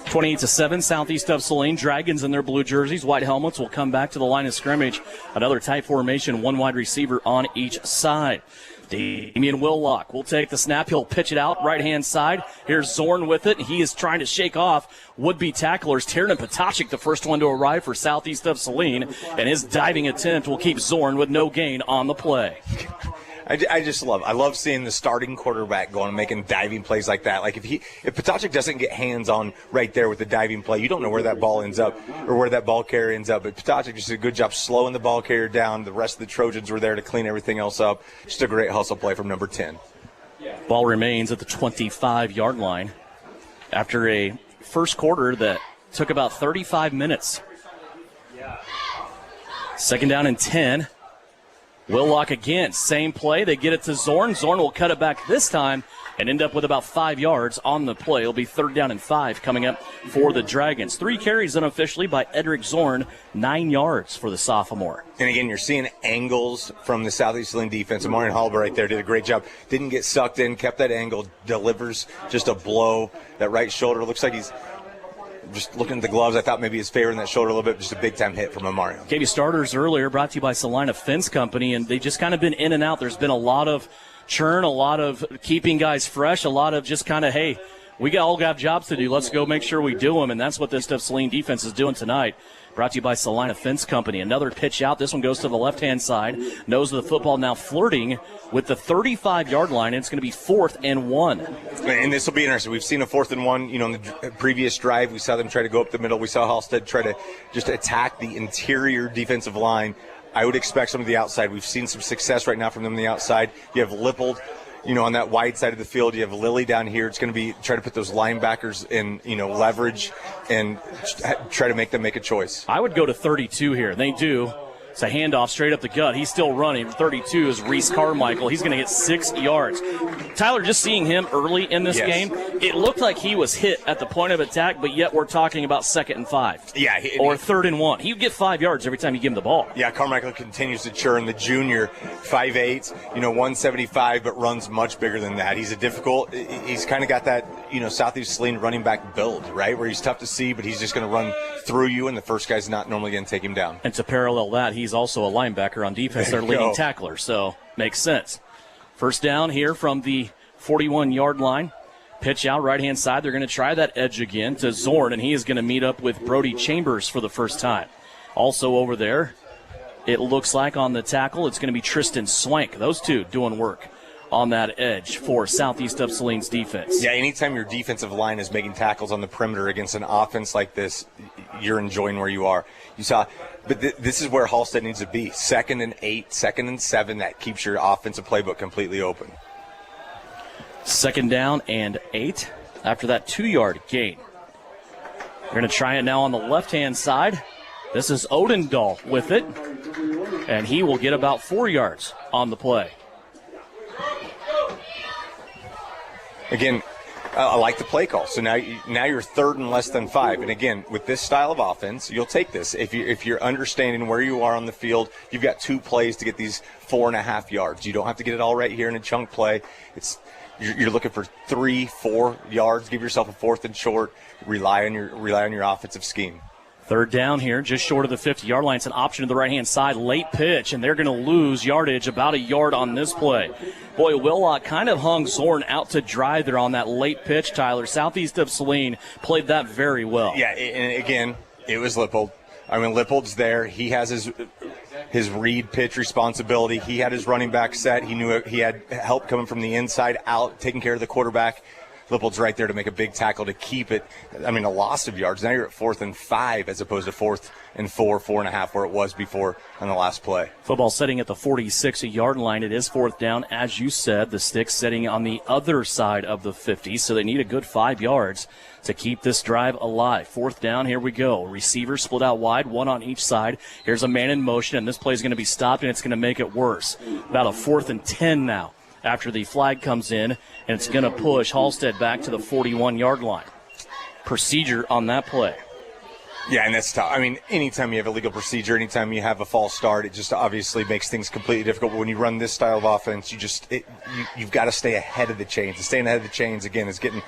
28-7, Southeast of Saline. Dragons in their blue jerseys. White helmets will come back to the line of scrimmage. Another tight formation, one wide receiver on each side. Damian Willock will take the snap. He'll pitch it out right-hand side. Here's Zorn with it. He is trying to shake off would-be tacklers. Tiernan Potachik, the first one to arrive for Southeast of Saline, and his diving attempt will keep Zorn with no gain on the play. I love seeing the starting quarterback going and making diving plays like that. Like if Potachik doesn't get hands on right there with the diving play, you don't know where that ball ends up or where that ball carrier ends up. But Potachik just did a good job slowing the ball carrier down. The rest of the Trojans were there to clean everything else up. Just a great hustle play from number 10. Ball remains at the 25-yard line after a first quarter that took about 35 minutes. Second down and 10. Willock again, same play. They get it to Zorn. Zorn will cut it back this time and end up with about 5 yards on the play. It'll be 3rd down and 5 coming up for the Dragons. 3 carries unofficially by Edric Zorn, 9 yards for the sophomore. And again, you're seeing angles from the Southeast Saline defense. Amarian Halber right there did a great job. Didn't get sucked in, kept that angle, delivers just a blow. That right shoulder looks like he's just looking at the gloves, I thought maybe his favor in that shoulder a little bit, just a big-time hit from Mario. Gave you starters earlier, brought to you by Salina Fence Company, and they've just kind of been in and out. There's been a lot of churn, a lot of keeping guys fresh, a lot of just kind of, hey, we all got jobs to do. Let's go make sure we do them, and that's what this Saline defense is doing tonight. Brought to you by Salina Fence Company. Another pitch out. This one goes to the left-hand side. Nose of the football now flirting with the 35-yard line. It's going to be 4th and 1. And this will be interesting. We've seen a 4th and 1. You know, in the previous drive, we saw them try to go up the middle. We saw Halstead try to just attack the interior defensive line. I would expect some of the outside. We've seen some success right now from them on the outside. You have Lipold, you know, on that wide side of the field. You have Lilly down here. It's going to be try to put those linebackers in, you know, leverage and try to make them make a choice. I would go to 32 here. They do. It's a handoff straight up the gut. He's still running. 32 is Reese Carmichael. He's going to get 6 yards. Tyler, just seeing him early in this game, it looked like he was hit at the point of attack, but yet we're talking about 2nd and 5. Yeah. Or 3rd and 1. He would get 5 yards every time you give him the ball. Yeah, Carmichael continues to churn. The junior, 5'8", 175, but runs much bigger than that. He's he's kind of got that, Southeast Saline running back build, right, where he's tough to see, but he's just going to run through you, and the first guy's not normally going to take him down. And to parallel that, he's also a linebacker on defense, their leading tackler, so makes sense. First down here from the 41-yard line. Pitch out right-hand side. They're going to try that edge again to Zorn, and he is going to meet up with Brody Chambers for the first time. Also over there, it looks like on the tackle, it's going to be Tristan Swank. Those two doing work on that edge for Southeast of Saline's defense. Yeah, anytime your defensive line is making tackles on the perimeter against an offense like this, you're enjoying where you are. You saw, but this is where Halstead needs to be. 2nd and 8, 2nd and 7, that keeps your offensive playbook completely open. 2nd down and 8 after that 2-yard gain. They're going to try it now on the left-hand side. This is Odendahl with it, and he will get about 4 yards on the play. Again, I like the play call. So now you're 3rd and less than 5. And again, with this style of offense, you'll take this. If you're understanding where you are on the field, you've got 2 plays to get these 4.5 yards. You don't have to get it all right here in a chunk play. You're looking for 3-4 yards. Give yourself a 4th and short. Rely on your offensive scheme. 3rd down here, just short of the 50-yard line. It's an option to the right-hand side. Late pitch, and they're going to lose yardage, about a yard on this play. Boy, Willock kind of hung Zorn out to dry there on that late pitch, Tyler. Southeast of Saline played that very well. Yeah, and again, it was Lipold. I mean, Lipold's there. He has his read pitch responsibility. He had his running back set. He knew he had help coming from the inside out, taking care of the quarterback. Lipold's right there to make a big tackle to keep it. I mean, a loss of yards. Now you're at 4th and 5 as opposed to 4th and 4, 4.5 where it was before on the last play. Football setting at the 46-yard line. It is 4th down, as you said. The sticks setting on the other side of the 50, so they need a good 5 yards to keep this drive alive. 4th down, here we go. Receivers split out wide, 1 on each side. Here's a man in motion, and this play is going to be stopped, and it's going to make it worse. About a 4th and 10 now after the flag comes in, and it's going to push Halstead back to the 41-yard line. Procedure on that play. Yeah, and that's tough. I mean, anytime you have a legal procedure, anytime you have a false start, it just obviously makes things completely difficult. But when you run this style of offense, you've got to stay ahead of the chains. And staying ahead of the chains, again, is getting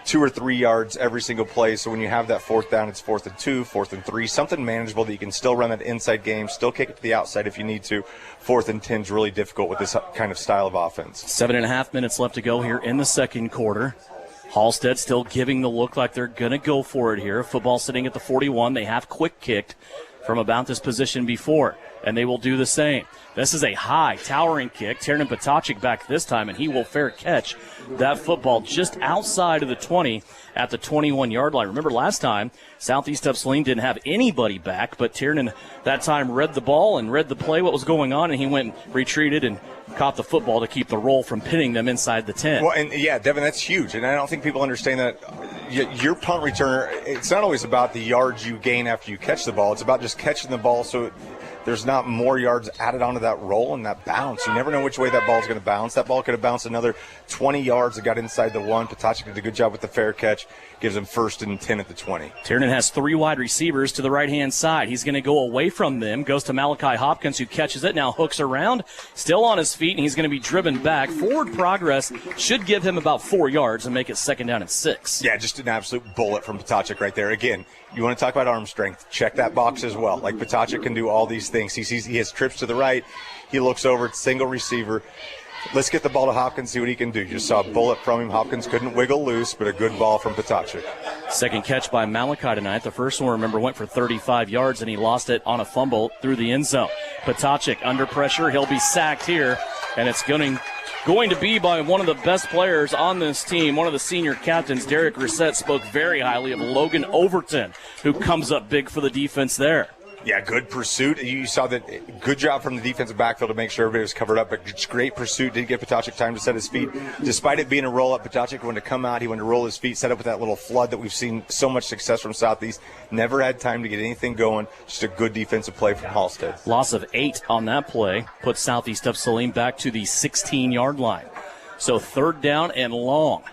2 or 3 yards every single play. So when you have that 4th down, it's 4th and 2, 4th and 3, something manageable that you can still run that inside game, still kick it to the outside if you need to. 4th and 10 is really difficult with this kind of style of offense. 7.5 minutes left to go here in the second quarter. Halstead still giving the look like they're going to go for it here. Football sitting at the 41. They have quick kicked from about this position before, and they will do the same. This is a high, towering kick. Tiernan Potocik back this time, and he will fair catch that football just outside of the 20 at the 21-yard line. Remember last time, Southeast of Saline didn't have anybody back, but Tiernan that time read the ball and read the play, what was going on, and he went and retreated and caught the football to keep the roll from pinning them inside the 10. Well, and yeah, Devin, that's huge. And I don't think people understand that your punt returner, it's not always about the yards you gain after you catch the ball. It's about just catching the ball so there's not more yards added onto that roll and that bounce. You never know which way that ball's going to bounce. That ball could have bounced another 20 yards that got inside the 1. Potocnik did a good job with the fair catch. Gives him 1st and 10 at the 20. Tiernan has 3 wide receivers to the right-hand side. He's going to go away from them. Goes to Malachi Hopkins, who catches it. Now hooks around. Still on his feet, and he's going to be driven back. Forward progress should give him about 4 yards and make it 2nd down and 6. Yeah, just an absolute bullet from Potocnik right there. Again, you want to talk about arm strength. Check that box as well. Like, Potocnik can do all these things. He has trips to the right. He looks over. It's single receiver. Let's get the ball to Hopkins, see what he can do. You just saw a bullet from him. Hopkins couldn't wiggle loose, but a good ball from Potocnik. Second catch by Malachi tonight. The first one, remember, went for 35 yards, and he lost it on a fumble through the end zone. Potocnik under pressure. He'll be sacked here, and it's going to be by one of the best players on this team, one of the senior captains. Derek Ret spoke very highly of Logan Overton, who comes up big for the defense there. Yeah, good pursuit. You saw that. Good job from the defensive backfield to make sure everybody was covered up, but great pursuit. Didn't give Potocnik time to set his feet. Despite it being a roll-up, Potocnik wanted to come out. He wanted to roll his feet, set up with that little flood that we've seen so much success from Southeast. Never had time to get anything going. Just a good defensive play from Halstead. Loss of 8 on that play puts Southeast of Saline back to the 16-yard line. So 3rd down and long.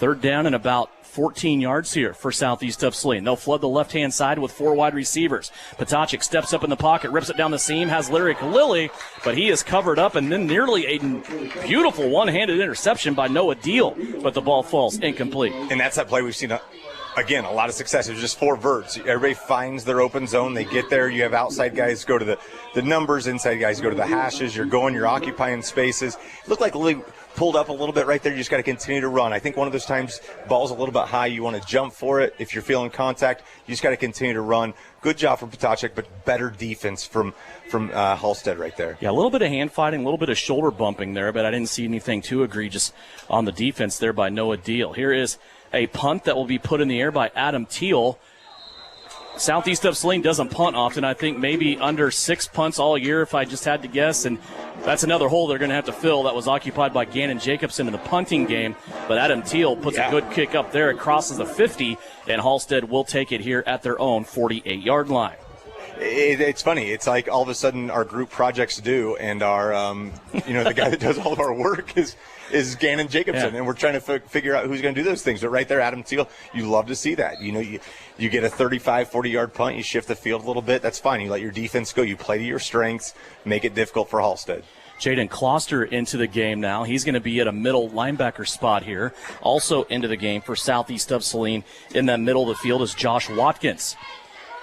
3rd down and about 14 yards here for Southeast of Saline. They'll flood the left-hand side with 4 wide receivers. Potocnik steps up in the pocket, rips it down the seam, has Lyric Lilly, but he is covered up, and then nearly a beautiful one-handed interception by Noah Deal, but the ball falls incomplete. And that's that play we've seen, again, a lot of success. It was just 4 verts. Everybody finds their open zone. They get there. You have outside guys go to the numbers, inside guys go to the hashes. You're occupying spaces. It looked like Lilly pulled up a little bit right there. You just got to continue to run. I think one of those times, ball's a little bit high. You want to jump for it. If you're feeling contact, you just got to continue to run. Good job from Potocnik, but better defense from Halstead right there. Yeah, a little bit of hand fighting, a little bit of shoulder bumping there, but I didn't see anything too egregious on the defense there by Noah Deal. Here is a punt that will be put in the air by Adam Teal. Southeast of Saline doesn't punt often. I think maybe under 6 punts all year if I just had to guess. And that's another hole they're going to have to fill that was occupied by Gannon Jacobson in the punting game. But Adam Teal puts a good kick up there. It crosses the 50, and Halstead will take it here at their own 48-yard line. It's funny. It's like all of a sudden our group projects do, and our, the guy that does all of our work is Gannon Jacobson, and we're trying to figure out who's going to do those things. But right there, Adam Teal, you love to see that. You get a 35, 40-yard punt, you shift the field a little bit, that's fine. You let your defense go. You play to your strengths, make it difficult for Halstead. Jaden Kloster into the game now. He's going to be at a middle linebacker spot here. Also into the game for Southeast of Saline in that middle of the field is Josh Watkins.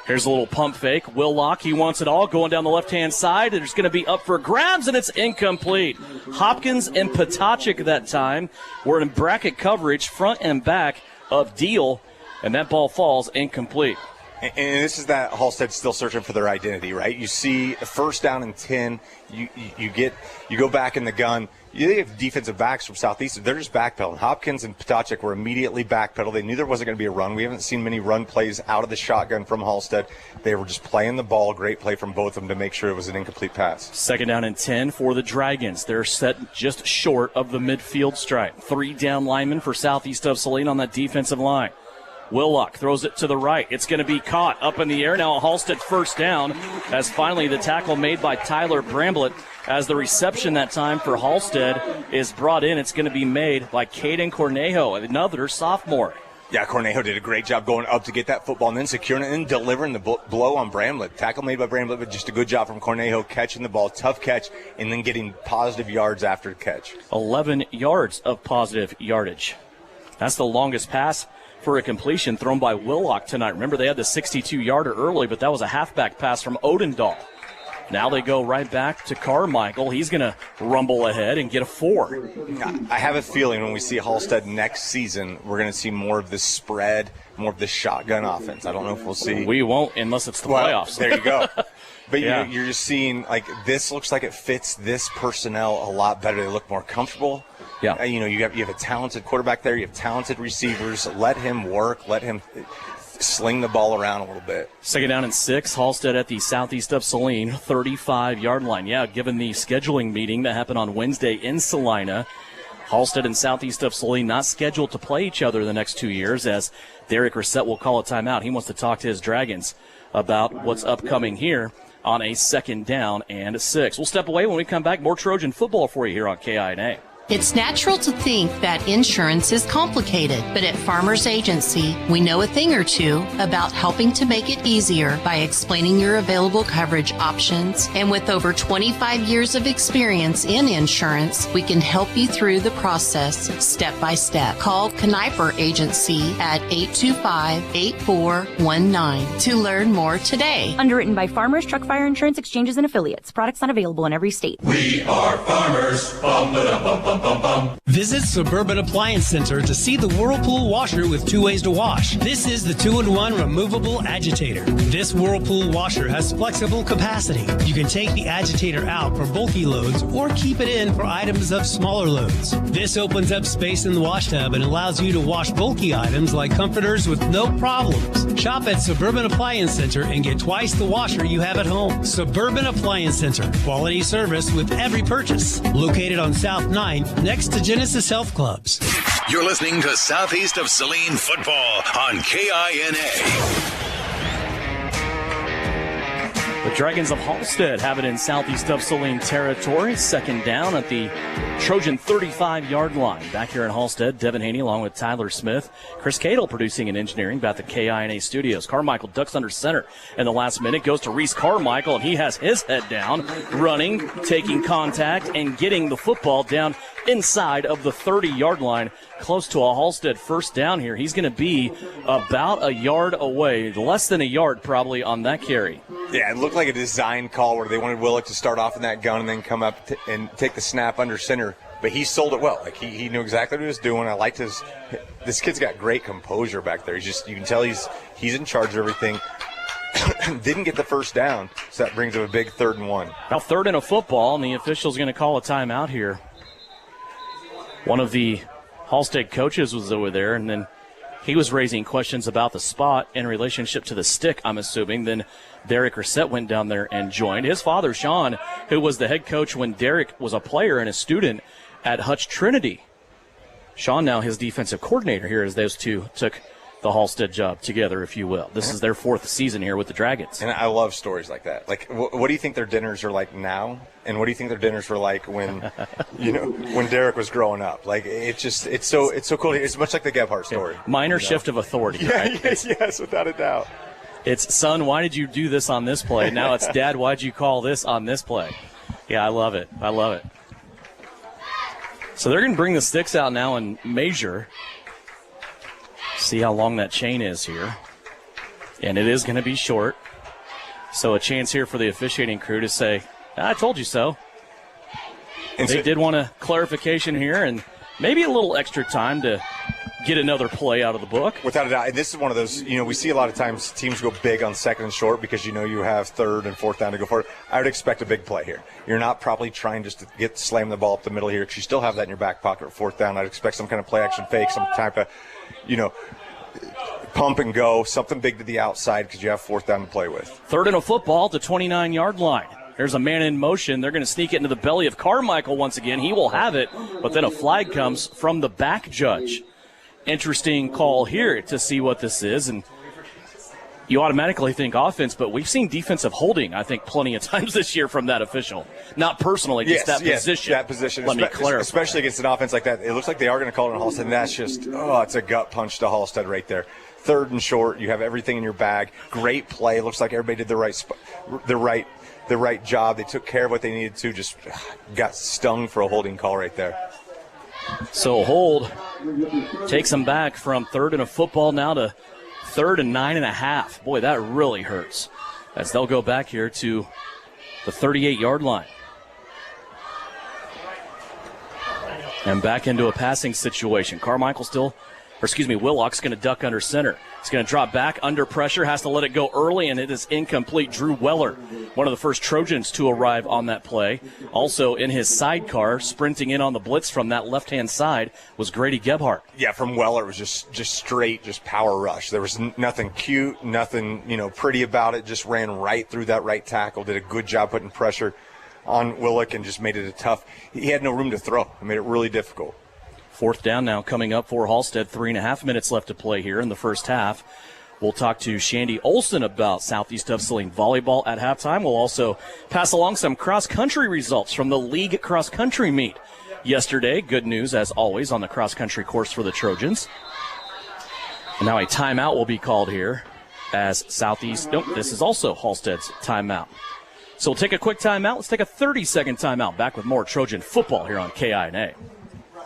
Here's a little pump fake. Willock, he wants it all, going down the left-hand side. It's going to be up for grabs, and it's incomplete. Hopkins and Potocnik that time were in bracket coverage, front and back of Deal, and that ball falls incomplete. And this is that Halstead still searching for their identity, right? You see a 1st down and 10. You go back in the gun. You have defensive backs from Southeast. They're just backpedaling. Hopkins and Potocnik were immediately backpedaled. They knew there wasn't going to be a run. We haven't seen many run plays out of the shotgun from Halstead. They were just playing the ball. Great play from both of them to make sure it was an incomplete pass. 2nd down and 10 for the Dragons. They're set just short of the midfield stripe. 3 down linemen for Southeast of Saline on that defensive line. Willock throws it to the right. It's going to be caught up in the air. Now a Halstead 1st down as finally the tackle made by Tyler Bramblett as the reception that time for Halstead is brought in. It's going to be made by Caden Cornejo, another sophomore. Yeah, Cornejo did a great job going up to get that football and then securing it and delivering the blow on Bramblett. Tackle made by Bramblett, but just a good job from Cornejo catching the ball, tough catch, and then getting positive yards after the catch. 11 yards of positive yardage. That's the longest pass for a completion thrown by Willock tonight. Remember, they had the 62-yarder early, but that was a halfback pass from Odendahl. Now they go right back to Carmichael. He's going to rumble ahead and get a 4. I have a feeling when we see Halstead next season, we're going to see more of this spread, more of this shotgun offense. I don't know if we'll see. We won't unless it's the playoffs. There you go. But you're just seeing, like, this looks like it fits this personnel a lot better. They look more comfortable. Yeah. You have a talented quarterback there. You have talented receivers. Let him work. Let him sling the ball around a little bit. 2nd down and 6. Halstead at the Southeast of Saline 35-yard line. Yeah, given the scheduling meeting that happened on Wednesday in Salina, Halstead and Southeast of Saline not scheduled to play each other the next 2 years, as Derek Ret will call a timeout. He wants to talk to his Dragons about what's upcoming here on a 2nd down and 6. We'll step away. When we come back, more Trojan football for you here on KINA. It's natural to think that insurance is complicated, but at Farmers Agency, we know a thing or two about helping to make it easier by explaining your available coverage options. And with over 25 years of experience in insurance, we can help you through the process step by step. Call Kniper Agency at 825-8419 to learn more today. Underwritten by Farmers Truck Fire Insurance Exchanges and Affiliates. Products not available in every state. We are farmers. Bum, ba, bum, bum, bum, bum. Visit Suburban Appliance Center to see the Whirlpool washer with 2 ways to wash. This is the 2-in-1 removable agitator. This Whirlpool washer has flexible capacity. You can take the agitator out for bulky loads or keep it in for items of smaller loads. This opens up space in the wash tub and allows you to wash bulky items like comforters with no problems. Shop at Suburban Appliance Center and get twice the washer you have at home. Suburban Appliance Center. Quality service with every purchase. Located on South 9th, next to Genesis Health Clubs. You're listening to Southeast of Saline football on KINA. The Dragons of Halstead have it in southeast of Saline territory. 2nd down at the Trojan 35-yard line. Back here in Halstead, Devin Haney along with Tyler Smith. Chris Cadle producing and engineering back at the KINA studios. Carmichael ducks under center in the last minute. Goes to Reese Carmichael, and he has his head down, running, taking contact, and getting the football down inside of the 30-yard line, close to a Halstead 1st down here. He's going to be about a yard away, less than a yard probably on that carry. Yeah, it looked like a design call where they wanted Willick to start off in that gun and then come up and take the snap under center. But he sold it well. Like he knew exactly what he was doing. I liked this kid's got great composure back there. You can tell he's in charge of everything. Didn't get the 1st down, so that brings him a big 3rd and 1. Now 3rd and a football, and the official's going to call a timeout here. One of the Halstead coaches was over there, and then he was raising questions about the spot in relationship to the stick, I'm assuming. Then Derek Ret went down there and joined. His father, Sean, who was the head coach when Derek was a player and a student at Hutch Trinity. Sean now his defensive coordinator here as those two took the Halstead job together, if you will. This is their 4th season here with the Dragons. And I love stories like that. Like, what do you think their dinners are like now? And what do you think their dinners were like when, when Derek was growing up? Like, it's so cool. It's much like the Gebhardt story. Minor shift of authority. Yeah, right? yes, without a doubt. It's, son, why did you do this on this play? Now it's, Dad, why'd you call this on this play? Yeah, I love it. I love it. So they're going to bring the sticks out now and measure. See how long that chain is here. And it is going to be short. So a chance here for the officiating crew to say, I told you so. And they did want a clarification here and maybe a little extra time to get another play out of the book. Without a doubt. And this is one of those, we see a lot of times teams go big on 2nd and short because you have 3rd and 4th down to go forward. I would expect a big play here. You're not probably trying just to slam the ball up the middle here because you still have that in your back pocket at 4th down. I'd expect some kind of play action fake, some type of, pump and go, something big to the outside because you have 4th down to play with. 3rd and a football to 29-yard line. There's a man in motion. They're going to sneak it into the belly of Carmichael once again. He will have it, but then a flag comes from the back judge. Interesting call here to see what this is, and you automatically think offense, but we've seen defensive holding, I think, plenty of times this year from that official. Not personally, just position. That position. Let me clarify. Especially against an offense like that. It looks like they are going to call it on Halstead, and that's just, it's a gut punch to Halstead right there. 3rd and short, you have everything in your bag. Great play. Looks like everybody did the right job. They took care of what they needed to. Just got stung for a holding call right there. So hold takes them back from 3rd and a football now to 3rd and 9.5. Boy, that really hurts as they'll go back here to the 38-yard line. And back into a passing situation. Willock's going to duck under center. He's going to drop back under pressure, has to let it go early, and it is incomplete. Drew Weller, one of the first Trojans to arrive on that play. Also in his sidecar, sprinting in on the blitz from that left-hand side, was Grady Gebhardt. Yeah, from Weller, it was just straight, just power rush. There was nothing cute, nothing, pretty about it. Just ran right through that right tackle, did a good job putting pressure on Willock and just made it a tough. He had no room to throw. It made it really difficult. 4th down now coming up for Halstead. 3.5 minutes left to play here in the first half. We'll talk to Shandy Olson about Southeast of Saline volleyball at halftime. We'll also pass along some cross-country results from the league cross-country meet yesterday. Good news, as always, on the cross-country course for the Trojans. And now a timeout will be called here as Southeast. Nope, this is also Halstead's timeout. So we'll take a quick timeout. Let's take a 30-second timeout. Back with more Trojan football here on KINA.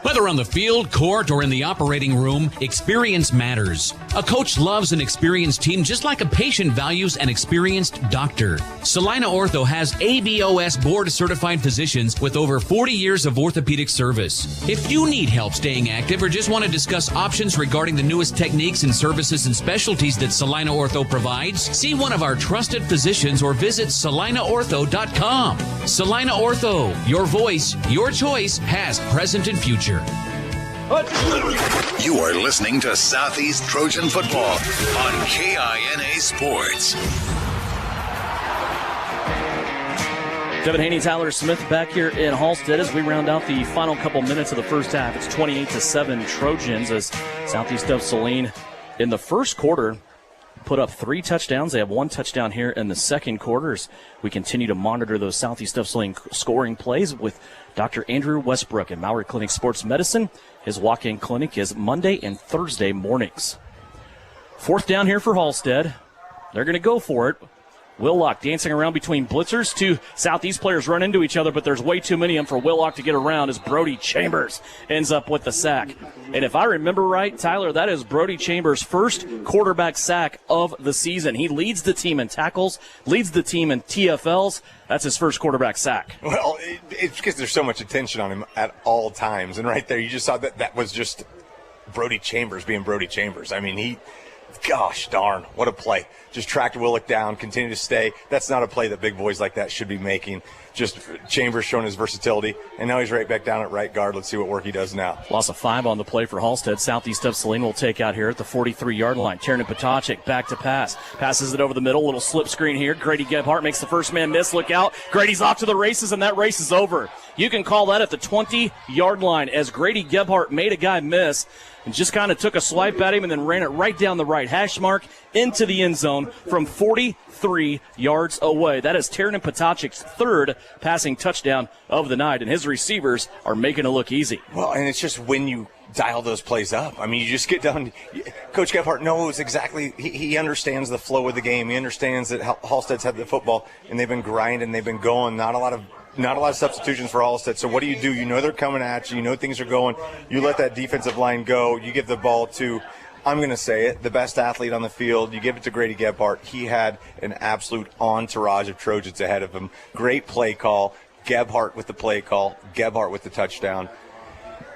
Whether on the field, court, or in the operating room, experience matters. A coach loves an experienced team just like a patient values an experienced doctor. Salina Ortho has ABOS board-certified physicians with over 40 years of orthopedic service. If you need help staying active or just want to discuss options regarding the newest techniques and services and specialties that Salina Ortho provides, see one of our trusted physicians or visit salinaortho.com. Salina Ortho, your voice, your choice, past, present, and future. You are listening to Southeast Trojan football on KINA Sports. Devin Haney, Tyler Smith back here in Halstead as we round out the final couple minutes of the first half. It's 28-7 Trojans as Southeast of Saline in the first quarter put up 3 touchdowns. They have 1 touchdown here in the second quarter as we continue to monitor those Southeast of Saline scoring plays with Dr. Andrew Westbrook at Maury Clinic Sports Medicine. His walk-in clinic is Monday and Thursday mornings. 4th down here for Halstead. They're going to go for it. Willock dancing around between blitzers. 2 Southeast players run into each other, but there's way too many of them for Willock to get around as Brody Chambers ends up with the sack. And if I remember right, Tyler, that is Brody Chambers' first quarterback sack of the season. He leads the team in tackles, leads the team in TFLs. That's his first quarterback sack. Well, it's because there's so much attention on him at all times. And right there, you just saw that was just Brody Chambers being Brody Chambers. I mean, gosh darn, what a play. Just tracked Willock down, continue to stay. That's not a play that big boys like that should be making. Just Chambers showing his versatility, and now he's right back down at right guard. Let's see what work he does now. Loss of 5 on the play for Halstead. Southeast of Saline will take out here at the 43-yard line. Tiernan Potocik back to pass. Passes it over the middle. Little slip screen here. Grady Gebhardt makes the first man miss. Look out. Grady's off to the races, and that race is over. You can call that at the 20-yard line as Grady Gebhardt made a guy miss and just kind of took a swipe at him and then ran it right down the right hash mark into the end zone from 43 yards away. That is Tiernan Potocik's 3rd passing touchdown of the night, and his receivers are making it look easy. Well, and it's just when you dial those plays up. I mean, you just get down. Coach Gebhardt knows exactly. He understands the flow of the game. He understands that Halstead's had the football, and they've been grinding. They've been going. Not a lot of substitutions for Halstead. So what do? You know they're coming at you. You know things are going. You let that defensive line go. You give the ball to, I'm going to say it, the best athlete on the field. You give it to Grady Gebhardt. He had an absolute entourage of Trojans ahead of him. Great play call. Gebhardt with the play call. Gebhardt with the touchdown.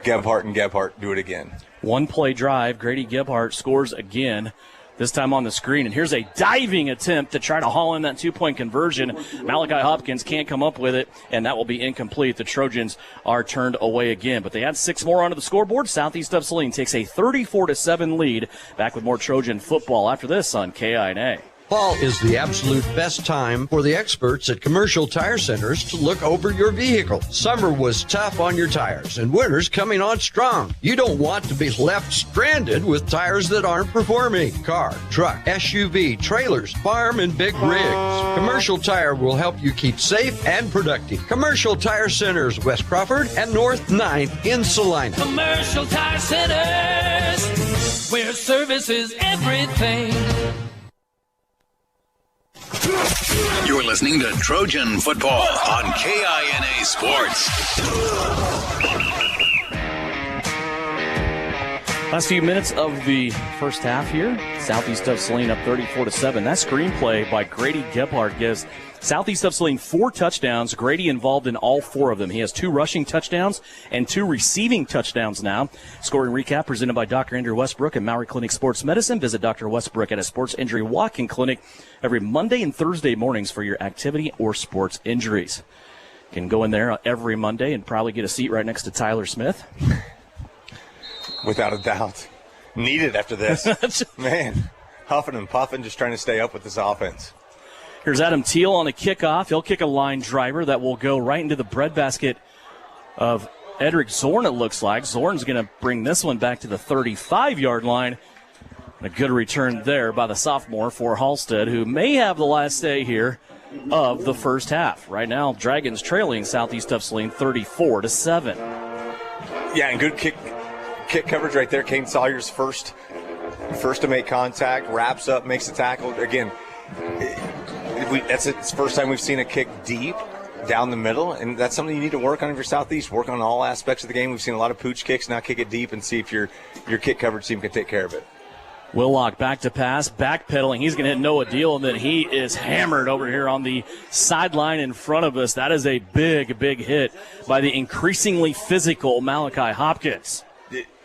Gebhardt and Gebhardt do it again. 1-play drive. Grady Gebhardt scores again. This time on the screen, and here's a diving attempt to try to haul in that 2-point conversion. Malachi Hopkins can't come up with it, and that will be incomplete. The Trojans are turned away again, but they add 6 more onto the scoreboard. Southeast of Saline takes a 34-7 lead. Back with more Trojan football after this on KINA. Fall is the absolute best time for the experts at Commercial Tire Centers to look over your vehicle. Summer was tough on your tires, and winter's coming on strong. You don't want to be left stranded with tires that aren't performing. Car, truck, SUV, trailers, farm, and big rigs. Commercial Tire will help you keep safe and productive. Commercial Tire Centers, West Crawford and North 9th in Salina. Commercial Tire Centers, where service is everything. You're listening to Trojan football on KINA Sports. Last few minutes of the first half here. Southeast of Saline up 34-7. That screenplay by Grady Gebhardt gives Southeast of Saline 4 touchdowns. Grady involved in all 4 of them. He has 2 rushing touchdowns and 2 receiving touchdowns now. Scoring recap presented by Dr. Andrew Westbrook at Maury Clinic Sports Medicine. Visit Dr. Westbrook at a sports injury walk-in clinic every Monday and Thursday mornings for your activity or sports injuries. You can go in there every Monday and probably get a seat right next to Tyler Smith. Without a doubt. Needed after this. Man, huffing and puffing, just trying to stay up with this offense. Here's Adam Teal on a kickoff. He'll kick a line driver that will go right into the breadbasket of Edric Zorn, it looks like. Zorn's going to bring this one back to the 35-yard line. A good return there by the sophomore for Halstead, who may have the last say here of the first half. Right now, Dragons trailing Southeast of Saline 34-7. Yeah, and good kick coverage right there. Kane Sawyer's first to make contact, wraps up, makes the tackle. Again, it's the first time we've seen a kick deep down the middle, and that's something you need to work on if you're Southeast. Work on all aspects of the game. We've seen a lot of pooch kicks. Now kick it deep and see if your kick coverage team can take care of it. Willock back to pass, backpedaling. He's going to hit Noah Deal, and then he is hammered over here on the sideline in front of us. That is a big, big hit by the increasingly physical Malachi Hopkins.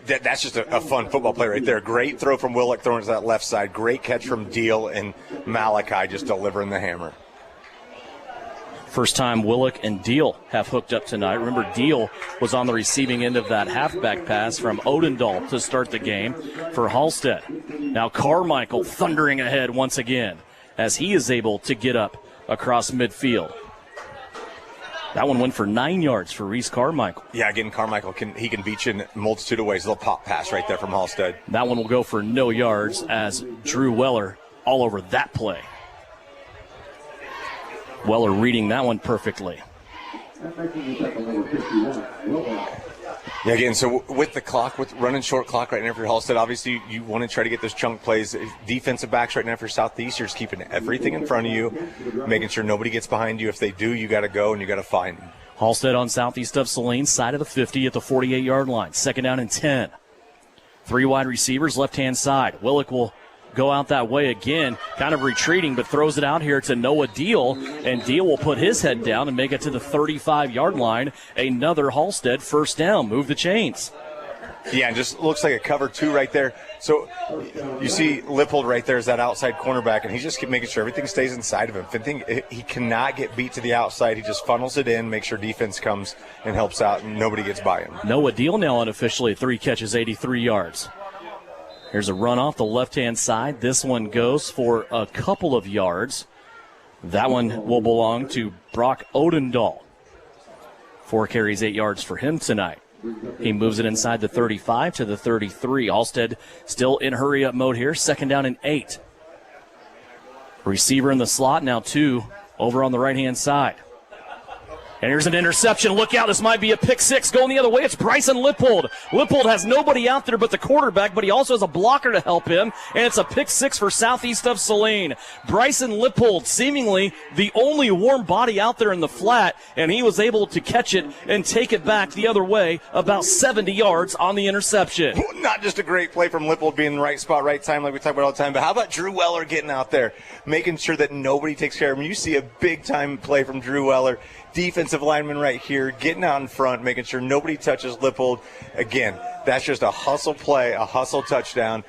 That's just a fun football play right there. Great throw from Willock throwing to that left side. Great catch from Deal, and Malachi just delivering the hammer. First time Willock and Deal have hooked up tonight. Remember, Deal was on the receiving end of that halfback pass from Odendahl to start the game for Halstead. Now Carmichael thundering ahead once again as he is able to get up across midfield. That one went for 9 yards for Reese Carmichael. Yeah, again, Carmichael can beat you in a multitude of ways. A little pop pass right there from Halstead. That one will go for no yards as Drew Weller all over that play. Weller reading that one perfectly. Yeah, again, so with the clock, with running short clock right now for Halstead, obviously you want to try to get those chunk plays. Defensive backs right now for Southeast, you're just keeping everything in front of you, making sure nobody gets behind you. If they do, you got to go and you got to find them. Halstead on Southeast of Saline, side of the 50 at the 48-yard line. 2nd down and 10. 3 wide receivers, left-hand side. Willock will go out that way again, kind of retreating, but throws it out here to Noah Deal, and Deal will put his head down and make it to the 35-yard line. Another Halstead first down. Move the chains. Yeah, and just looks like a cover 2 right there. So you see Lipold right there is that outside cornerback, and he's just making sure everything stays inside of him. He cannot get beat to the outside. He just funnels it in, makes sure defense comes and helps out, and nobody gets by him. Noah Deal now unofficially 3 catches, 83 yards. Here's a run off the left-hand side. This one goes for a couple of yards. That one will belong to Brock Odendahl. 4 carries, 8 yards for him tonight. He moves it inside the 35 to the 33. Halstead still in hurry-up mode here. 2nd down and 8. Receiver in the slot, now 2 over on the right-hand side. And here's an interception. Look out, this might be a pick 6 going the other way. It's Bryson Lipold. Lipold has nobody out there but the quarterback, but he also has a blocker to help him, and it's a pick 6 for Southeast of Saline. Bryson Lipold, seemingly the only warm body out there in the flat, and he was able to catch it and take it back the other way about 70 yards on the interception. Not just a great play from Lipold being in the right spot, right time, like we talk about all the time, but how about Drew Weller getting out there, making sure that nobody takes care of him? You see a big-time play from Drew Weller. Defensive lineman right here, getting out in front, making sure nobody touches Lipold. Again, that's just a hustle play, a hustle touchdown.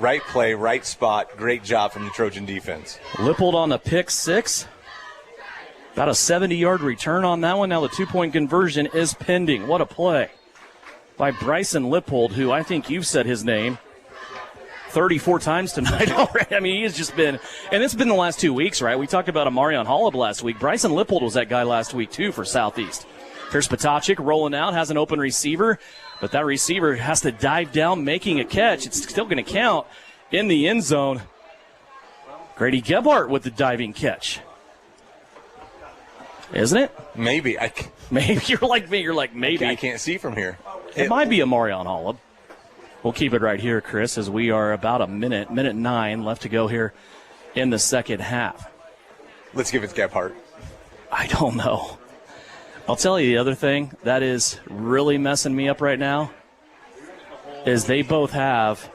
Right play, right spot. Great job from the Trojan defense. Lipold on the pick 6. About a 70-yard return on that one. Now the 2-point conversion is pending. What a play by Bryson Lipold, who I think you've said his name 34 times tonight already. I mean, he has just been, and it's been the last 2 weeks, right? We talked about Amarion Hollab last week. Bryson Lipold was that guy last week, too, for Southeast. Here's Potachik rolling out, has an open receiver, but that receiver has to dive down, making a catch. It's still going to count in the end zone. Grady Gebhardt with the diving catch. Isn't it? Maybe. Maybe. You're like me. You're like, maybe. I can't see from here. It might be Amarion Hollab. We'll keep it right here, Chris, as we are about minute 9 left to go here in the second half. Let's give it to Gebhardt. I don't know. I'll tell you the other thing that is really messing me up right now is they both have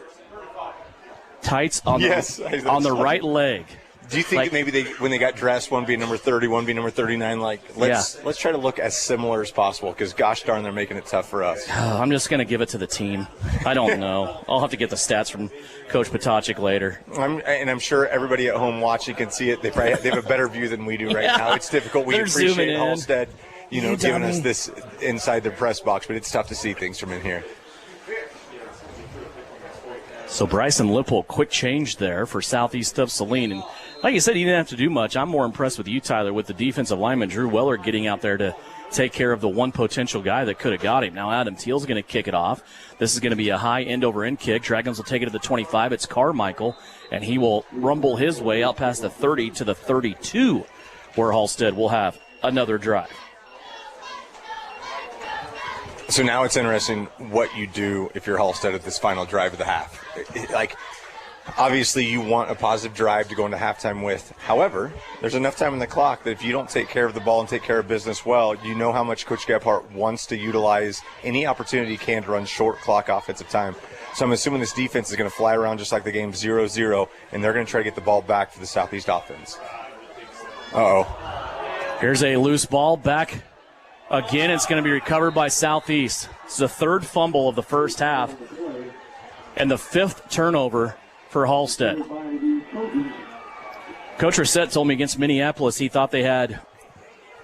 tights on the right leg. Do you think maybe when they got dressed, one being number 30, one being number 39, let's try to look as similar as possible, because gosh darn, they're making it tough for us. I'm just going to give it to the team. I don't know. I'll have to get the stats from Coach Potachik later. I'm sure everybody at home watching can see it. They have a better view than we do right now. It's difficult. We appreciate Halstead, giving us this inside the press box, but it's tough to see things from in here. So Bryson Lipold, quick change there for Southeast of Saline. And like you said, he didn't have to do much. I'm more impressed with you, Tyler, with the defensive lineman, Drew Weller, getting out there to take care of the one potential guy that could have got him. Now Adam Teal's going to kick it off. This is going to be a high end-over-end kick. Dragons will take it to the 25. It's Carmichael, and he will rumble his way out past the 30 to the 32, where Halstead will have another drive. So now it's interesting what you do if you're Halstead at this final drive of the half. Obviously, you want a positive drive to go into halftime with. However, there's enough time on the clock that if you don't take care of the ball and take care of business well, you know how much Coach Gebhardt wants to utilize any opportunity he can to run short clock offensive time. So I'm assuming this defense is going to fly around just like the game 0-0, and they're going to try to get the ball back for the Southeast offense. Uh-oh. Here's a loose ball back. Again, it's going to be recovered by Southeast. It's the third fumble of the first half and the fifth turnover for Halstead. Coach Ret told me against Minneapolis he thought they had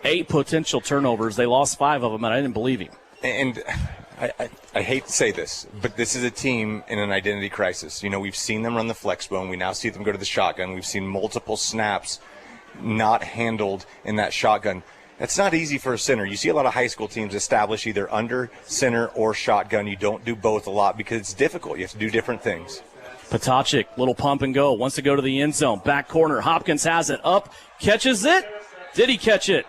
8 potential turnovers. They lost 5 of them, and I didn't believe him. And I hate to say this, but this is a team in an identity crisis. You know, we've seen them run the flex bone. We now see them go to the shotgun. We've seen multiple snaps not handled in that shotgun. That's not easy for a center. You see a lot of high school teams establish either under center or shotgun. You don't do both a lot because it's difficult. You have to do different things. Potacek, little pump and go, wants to go to the end zone. Back corner, Hopkins has it up, catches it. Did he catch it?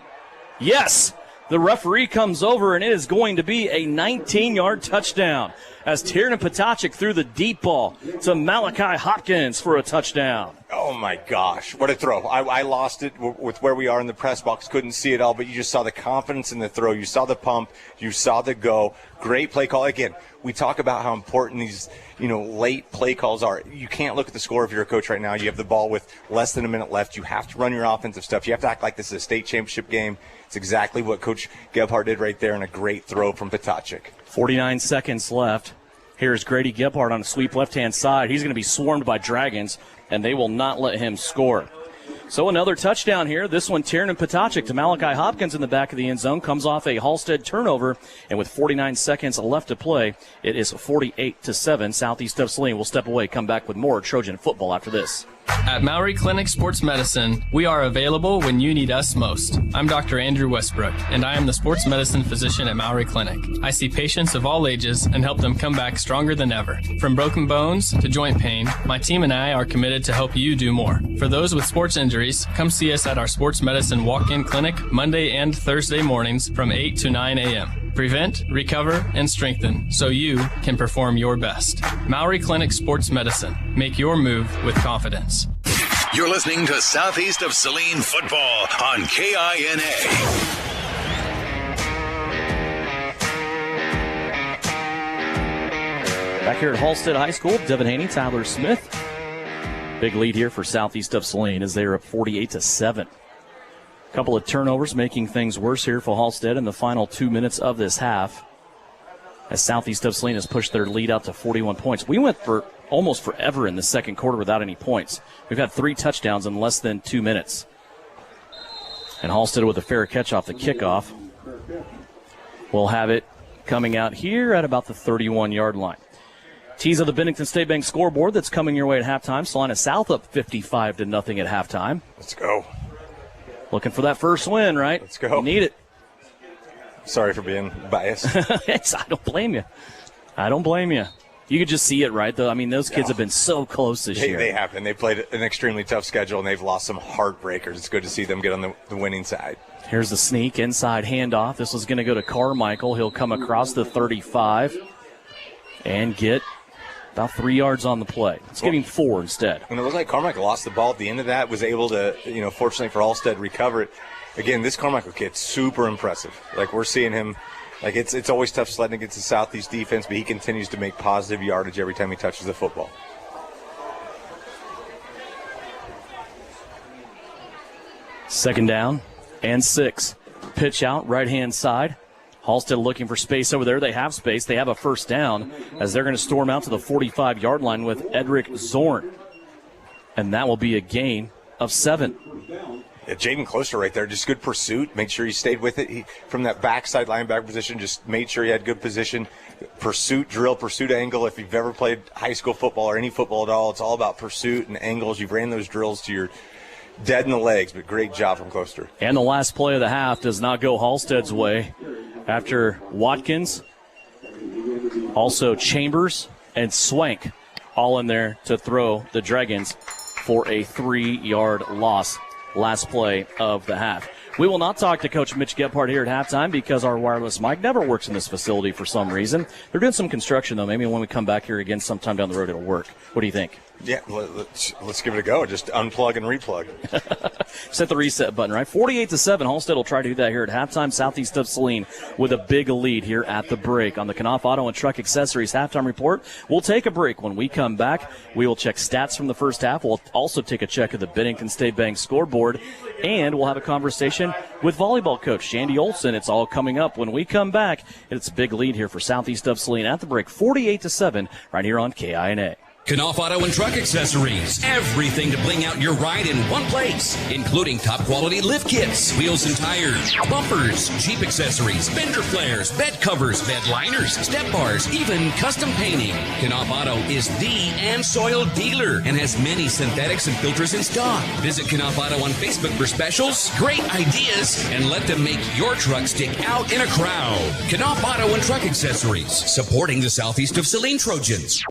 Yes. The referee comes over, and it is going to be a 19-yard touchdown as Tiernan Potacek threw the deep ball to Malachi Hopkins for a touchdown. Oh, my gosh. What a throw. I lost it with where we are in the press box. Couldn't see it all, but you just saw the confidence in the throw. You saw the pump. You saw the go. Great play call. Again, we talk about how important these, late play calls are. You can't look at the score if you're a coach right now. You have the ball with less than a minute left. You have to run your offensive stuff. You have to act like this is a state championship game. It's exactly what Coach Gebhardt did right there, and a great throw from Potacek. 49 seconds left. Here's Grady Gebhardt on a sweep left-hand side. He's going to be swarmed by Dragons, and they will not let him score. So another touchdown here. This one, Tiernan Potacek to Malachi Hopkins in the back of the end zone. Comes off a Halstead turnover, and with 49 seconds left to play, it is 48-7. Southeast of Saline will step away, come back with more Trojan football after this. At Maury Clinic Sports Medicine, we are available when you need us most. I'm Dr. Andrew Westbrook, and I am the sports medicine physician at Maury Clinic. I see patients of all ages and help them come back stronger than ever. From broken bones to joint pain, my team and I are committed to help you do more. For those with sports injuries, come see us at our sports medicine walk-in clinic Monday and Thursday mornings from 8 to 9 a.m. Prevent, recover, and strengthen so you can perform your best. Maury Clinic Sports Medicine. Make your move with confidence. You're listening to Southeast of Saline football on KINA. Back here at Halstead High School, Devin Haney, Tyler Smith. Big lead here for Southeast of Saline as they are up 48-7. Couple of turnovers making things worse here for Halstead in the final 2 minutes of this half, as Southeast of Saline has pushed their lead out to 41 points. We went for almost forever in the second quarter without any points. We've had 3 touchdowns in less than 2 minutes. And Halstead with a fair catch off the kickoff. We'll have it coming out here at about the 31-yard line. Tease of the Bennington State Bank scoreboard that's coming your way at halftime. Salina South up 55-0 at halftime. Let's go. Looking for that first win, right? Let's go. You need it. Sorry for being biased. I don't blame you. You could just see it, right? Though, I mean, those kids have been so close this year. They have, and they played an extremely tough schedule, and they've lost some heartbreakers. It's good to see them get on the winning side. Here's the sneak, inside handoff. This was going to go to Carmichael. He'll come across the 35 and get about 3 yards on the play. Let's give him 4 instead. And it looked like Carmichael lost the ball at the end of that, was able to, fortunately for Halstead, recover it. Again, this Carmichael kid's super impressive. Like, we're seeing him. Like, it's always tough sledding against the Southeast defense, but he continues to make positive yardage every time he touches the football. Second down and 6. Pitch out, right-hand side. Halstead looking for space over there. They have space. They have a first down as they're going to storm out to the 45-yard line with Edric Zorn. And that will be a gain of 7. Yeah, Jaden Closter right there, just good pursuit. Make sure he stayed with it. He, from that backside linebacker position, just made sure he had good position. Pursuit drill, pursuit angle. If you've ever played high school football or any football at all, it's all about pursuit and angles. You've ran those drills to dead in the legs, but great job from Closter. And the last play of the half does not go Halstead's way after Watkins, also Chambers and Swank all in there to throw the Dragons for a 3-yard loss. Last play of the half. We will not talk to Coach Mitch Gard here at halftime because our wireless mic never works in this facility for some reason. They're doing some construction, though. Maybe when we come back here again sometime down the road, it'll work. What do you think? Yeah, let's give it a go. Just unplug and replug. Set the reset button, right? 48-7. Halstead will try to do that here at halftime. Southeast of Saline with a big lead here at the break. On the Knauf Auto and Truck Accessories halftime report, we'll take a break. When we come back, we will check stats from the first half. We'll also take a check of the Bennington State Bank scoreboard, and we'll have a conversation with volleyball coach Shandy Olson. It's all coming up when we come back. It's a big lead here for Southeast of Saline at the break, 48-7, right here on KINA. Knauf Auto and Truck Accessories. Everything to bling out your ride in one place, including top quality lift kits, wheels and tires, bumpers, Jeep accessories, fender flares, bed covers, bed liners, step bars, even custom painting. Knauf Auto is the AmSoil dealer and has many synthetics and filters in stock. Visit Knauf Auto on Facebook for specials, great ideas, and let them make your truck stick out in a crowd. Knauf Auto and Truck Accessories, supporting the Southeast of Saline Trojans.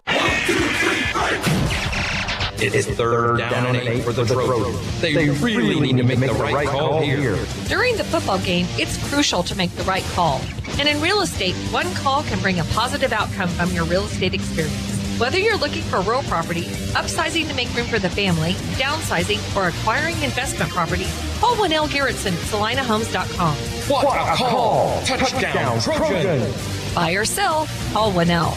It is third down and 8 for the Trojans. They really need to make the right call here. During the football game, it's crucial to make the right call. And in real estate, one call can bring a positive outcome from your real estate experience. Whether you're looking for rural property, upsizing to make room for the family, downsizing, or acquiring investment property, call Winnell Garrettson at salinahomes.com. What a call! Touchdown, Trojan! Buy or sell, call Winnell.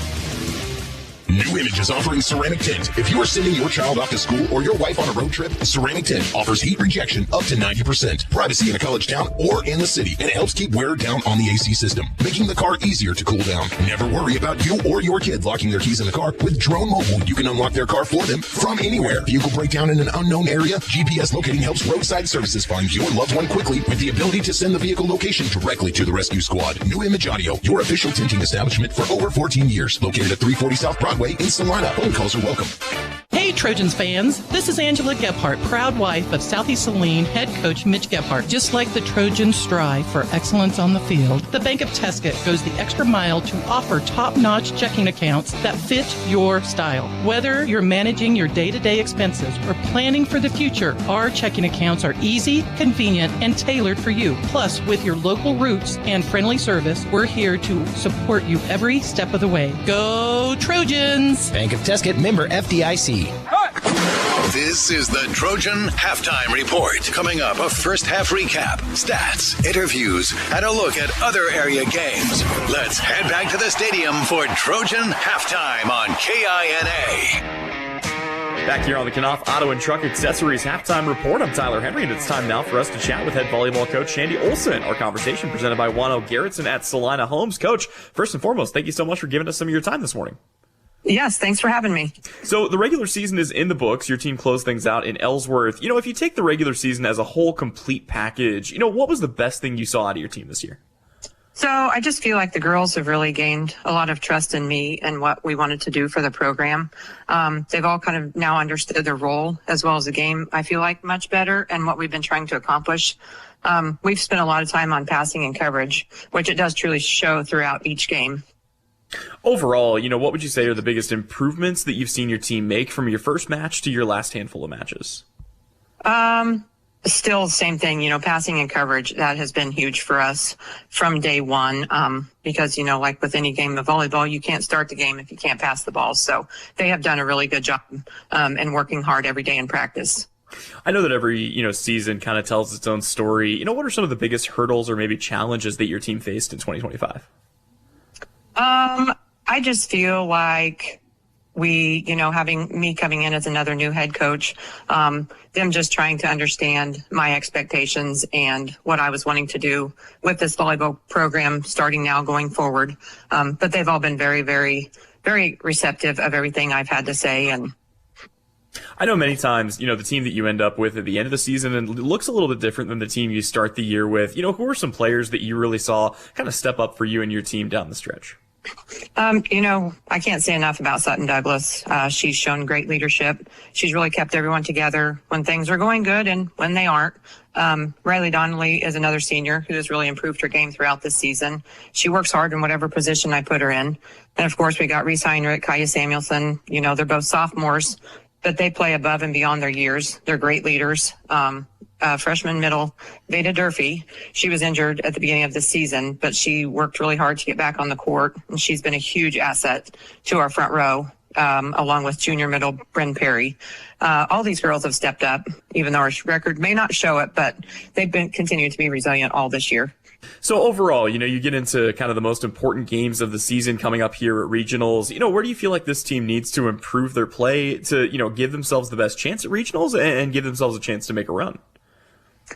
New Image is offering ceramic tint. If you are sending your child off to school or your wife on a road trip, ceramic tint offers heat rejection up to 90%, privacy in a college town or in the city, and it helps keep wear down on the AC system, making the car easier to cool down. Never worry about you or your kid locking their keys in the car. With Drone Mobile, you can unlock their car for them from anywhere. Vehicle breakdown in an unknown area, GPS locating helps roadside services find your loved one quickly with the ability to send the vehicle location directly to the rescue squad. New Image Audio, your official tinting establishment for over 14 years, located at 340 South Broadway in Salina. Phone calls are welcome. Hey Trojans fans, this is Angela Gebhardt, proud wife of Southeast Saline head coach Mitch Gebhardt. Just like the Trojans strive for excellence on the field, the Bank of Tesket goes the extra mile to offer top-notch checking accounts that fit your style. Whether you're managing your day-to-day expenses or planning for the future, our checking accounts are easy, convenient, and tailored for you. Plus, with your local roots and friendly service, we're here to support you every step of the way. Go Trojans! Bank of Tesket, member FDIC. This is the Trojan Halftime Report. Coming up, a first half recap, stats, interviews, and a look at other area games. Let's head back to the stadium for Trojan Halftime on KINA. Back here on the Knauf Auto and Truck Accessories Halftime Report, I'm Tyler Henry, and it's time now for us to chat with head volleyball coach Shandy Olson. Our conversation presented by Winnell Garrettson at Salina Homes. Coach, first and foremost, thank you so much for giving us some of your time this morning. Yes, thanks for having me. So the regular season is in the books. Your team closed things out in Ellsworth. If you take the regular season as a whole complete package, what was the best thing you saw out of your team this year? So I just feel like the girls have really gained a lot of trust in me and what we wanted to do for the program. They've all kind of now understood their role as well as the game, I feel like, much better, and what we've been trying to accomplish. We've spent a lot of time on passing and coverage, which it does truly show throughout each game. Overall, what would you say are the biggest improvements that you've seen your team make from your first match to your last handful of matches? Still same thing, passing and coverage, that has been huge for us from day one. Because, like with any game of volleyball, you can't start the game if you can't pass the ball. So they have done a really good job, and working hard every day in practice. I know that every, season kind of tells its own story. What are some of the biggest hurdles or maybe challenges that your team faced in 2025? I just feel like we, having me coming in as another new head coach, them just trying to understand my expectations and what I was wanting to do with this volleyball program starting now going forward. But they've all been very, very, very receptive of everything I've had to say. And I know many times, the team that you end up with at the end of the season and looks a little bit different than the team you start the year with. Who are some players that you really saw kind of step up for you and your team down the stretch? I can't say enough about Sutton Douglas. She's shown great leadership. She's really kept everyone together when things are going good and when they aren't. Riley Donnelly is another senior who has really improved her game throughout this season. She works hard in whatever position I put her in. And of course, we got Reese Heinrich, Kaya Samuelson. They're both sophomores, but they play above and beyond their years. They're great leaders. Freshman middle, Veda Durfee. She was injured at the beginning of the season, but she worked really hard to get back on the court, and she's been a huge asset to our front row, along with junior middle Bryn Perry. All these girls have stepped up, even though our record may not show it, but they've been continuing to be resilient all this year. So overall, you get into kind of the most important games of the season coming up here at regionals. Where do you feel like this team needs to improve their play to, give themselves the best chance at regionals and give themselves a chance to make a run?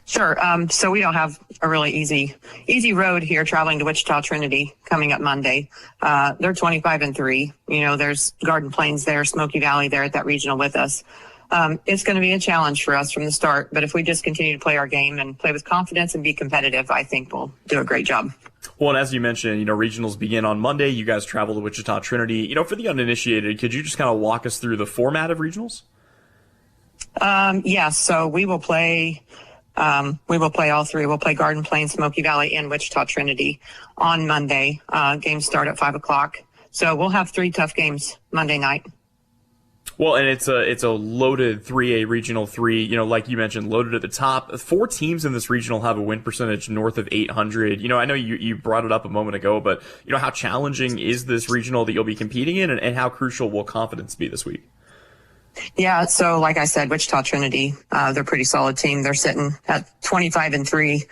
Sure. So we don't have a really easy road here traveling to Wichita Trinity coming up Monday. They're 25-3. There's Garden Plains there, Smoky Valley there at that regional with us. It's going to be a challenge for us from the start, but if we just continue to play our game and play with confidence and be competitive, I think we'll do a great job. Well, and as you mentioned, regionals begin on Monday. You guys travel to Wichita Trinity. For the uninitiated, could you just kind of walk us through the format of regionals? Yeah, so we will play all three. We'll play Garden Plains, Smoky Valley, and Wichita Trinity on Monday. Games start at 5:00. So we'll have 3 tough games Monday night. Well, and it's a loaded 3A regional 3, like you mentioned, loaded at the top. 4 teams in this regional have a win percentage north of 800. I know you brought it up a moment ago, but how challenging is this regional that you'll be competing in, and how crucial will confidence be this week? Yeah, so like I said, Wichita Trinity, they're a pretty solid team. They're sitting at 25-3.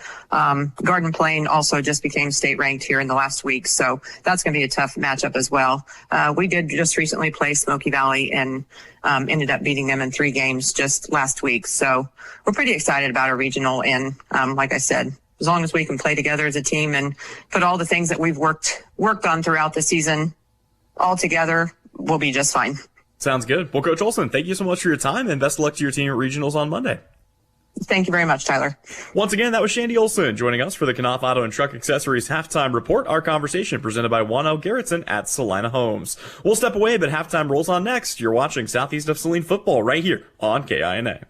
Garden Plain also just became state ranked here in the last week, so that's going to be a tough matchup as well. We did just recently play Smoky Valley and ended up beating them in 3 games just last week. So we're pretty excited about our regional, and like I said, as long as we can play together as a team and put all the things that we've worked on throughout the season all together, we'll be just fine. Sounds good. Well, Coach Olson, thank you so much for your time, and best of luck to your team at regionals on Monday. Thank you very much, Tyler. Once again, that was Shandy Olson joining us for the Knopf Auto and Truck Accessories Halftime Report. Our conversation presented by Wano Garrettson at Salina Homes. We'll step away, but halftime rolls on next. You're watching Southeast of Saline football right here on KINA.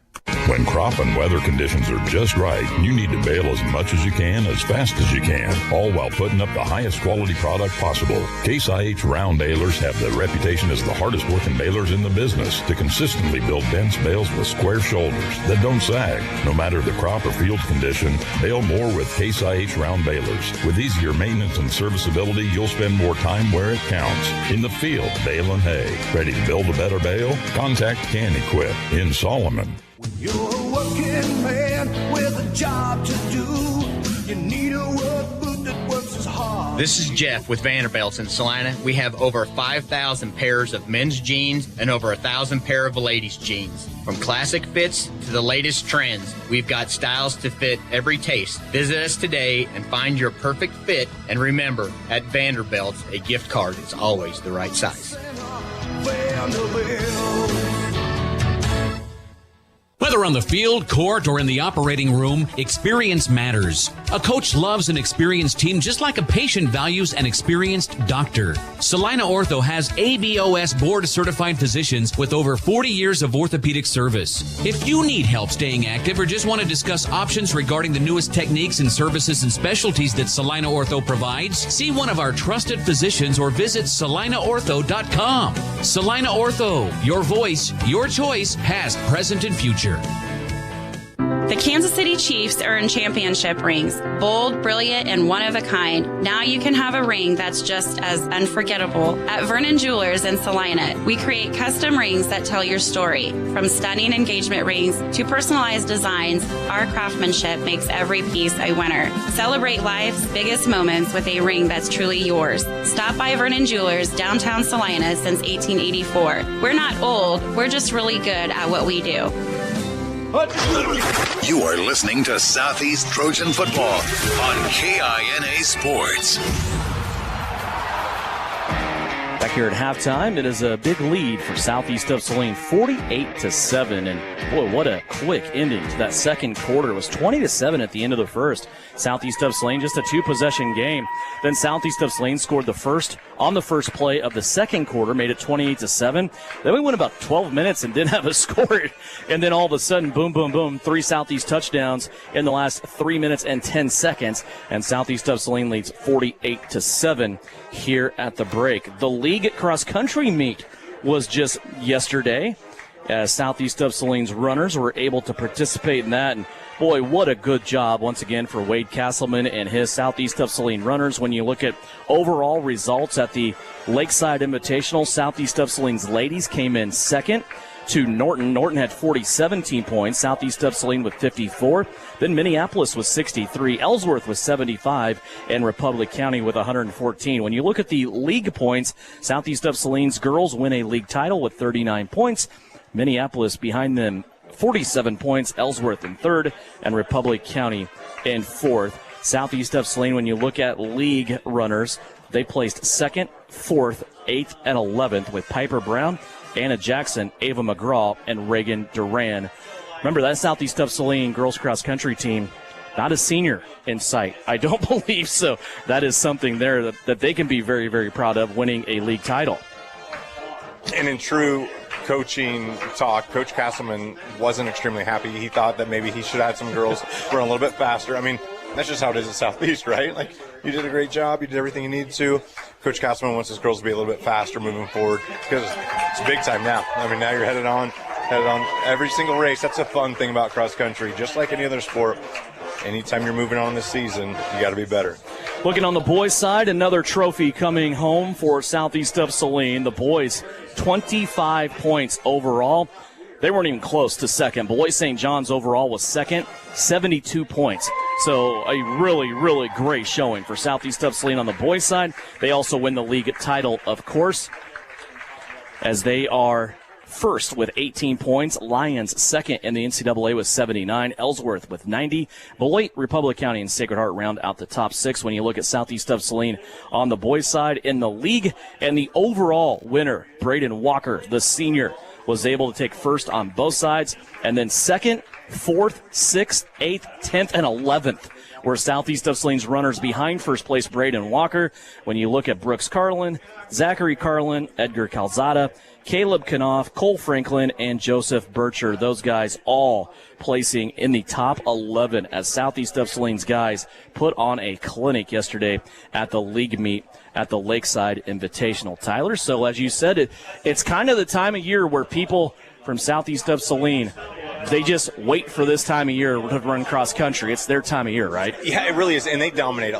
When crop and weather conditions are just right, you need to bale as much as you can, as fast as you can, all while putting up the highest quality product possible. Case IH round balers have the reputation as the hardest working balers in the business to consistently build dense bales with square shoulders that don't sag. No matter the crop or field condition, bale more with Case IH round balers. With easier maintenance and serviceability, you'll spend more time where it counts. In the field, baling hay. Ready to build a better bale? Contact Can Equip in Solomon. You're a working man with a job to do. You need a work boot that works as hard. This is Jeff with Vanderbilt's in Salina. We have over 5,000 pairs of men's jeans and over 1,000 pair of ladies' jeans. From classic fits to the latest trends, we've got styles to fit every taste. Visit us today and find your perfect fit. And remember, at Vanderbilt's, a gift card is always the right size. Whether on the field, court, or in the operating room, experience matters. A coach loves an experienced team just like a patient values an experienced doctor. Salina Ortho has ABOS board-certified physicians with over 40 years of orthopedic service. If you need help staying active or just want to discuss options regarding the newest techniques and services and specialties that Salina Ortho provides, see one of our trusted physicians or visit salinaortho.com. Salina Ortho, your voice, your choice, past, present, and future. The Kansas City Chiefs earn championship rings, bold, brilliant, and one of a kind. Now you can have a ring that's just as unforgettable. At Vernon Jewelers in Salina, we create custom rings that tell your story. From stunning engagement rings to personalized designs, our craftsmanship makes every piece a winner. Celebrate life's biggest moments with a ring that's truly yours. Stop by Vernon Jewelers, downtown Salina since 1884. We're not old, we're just really good at what we do. You are listening to Southeast Trojan Football on KINA Sports. Back Here at halftime, it is a big lead for Southeast of Saline, 48-7. And boy, what a quick ending to that second quarter. It was 20-7 at the end of the first. Southeast of Saline, just a 2-possession game. Then Southeast of Saline scored the first on the first play of the second quarter, made it 28-7. Then we went about 12 minutes and didn't have a score. And then all of a sudden, boom, boom, boom, 3 Southeast touchdowns in the last 3 minutes and 10 seconds. And Southeast of Saline leads 48-7 here at the break. The league cross-country meet was just yesterday, as Southeast of Saline's runners were able to participate in that. And boy, what a good job once again for Wade Castleman and his Southeast of Saline runners. When you look at overall results at the Lakeside Invitational, Southeast of Saline's ladies came in second to Norton. Norton had 17 points, Southeast of Saline with 54. Then Minneapolis was 63, Ellsworth was 75, and Republic County with 114. When you look at the league points, Southeast of Saline's girls win a league title with 39 points. Minneapolis behind them, 47 points, Ellsworth in third, and Republic County in fourth. Southeast of Saline, when you look at league runners, they placed second, fourth, 8th, and 11th with Piper Brown, Anna Jackson, Ava McGraw, and Reagan Duran. Remember, that Southeast of Saline girls cross-country team, not a senior in sight. I don't believe so. That is something there that they can be very, very proud of, winning a league title. And in true coaching talk, Coach Castleman wasn't extremely happy. He thought that maybe he should have had some girls run a little bit faster. I mean, that's just how it is at Southeast, right? Like, you did a great job. You did everything you needed to. Coach Castleman wants his girls to be a little bit faster moving forward because it's big time now. I mean, now you're headed on every single race. That's a fun thing about cross country. Just like any other sport, anytime you're moving on this season, you got to be better. Looking on the boys' side, another trophy coming home for Southeast of Saline. The boys, 25 points overall. They weren't even close to second. Boys St. John's overall was second, 72 points. So a really, really great showing for Southeast of Saline on the boys' side. They also win the league title, of course, as they are first with 18 points. Lions second in the NCAA with 79. Ellsworth with 90. Beloit, Republic County, and Sacred Heart round out the top 6 when you look at Southeast of Saline on the boys' side in the league. And the overall winner, Braden Walker, the senior, was able to take first on both sides. And then second, 4th, 6th, 8th, 10th, and 11th were Southeast of Saline's runners behind first place Braden Walker. When you look at Brooks Carlin, Zachary Carlin, Edgar Calzada, Caleb Knopf, Cole Franklin, and Joseph Bircher. Those guys all placing in the top 11 as Southeast of Saline's guys put on a clinic yesterday at the league meet at the Lakeside Invitational. Tyler, so as you said, it's kind of the time of year where people from Southeast of Saline, they just wait for this time of year to run cross country. It's their time of year, right? Yeah, it really is, and they dominate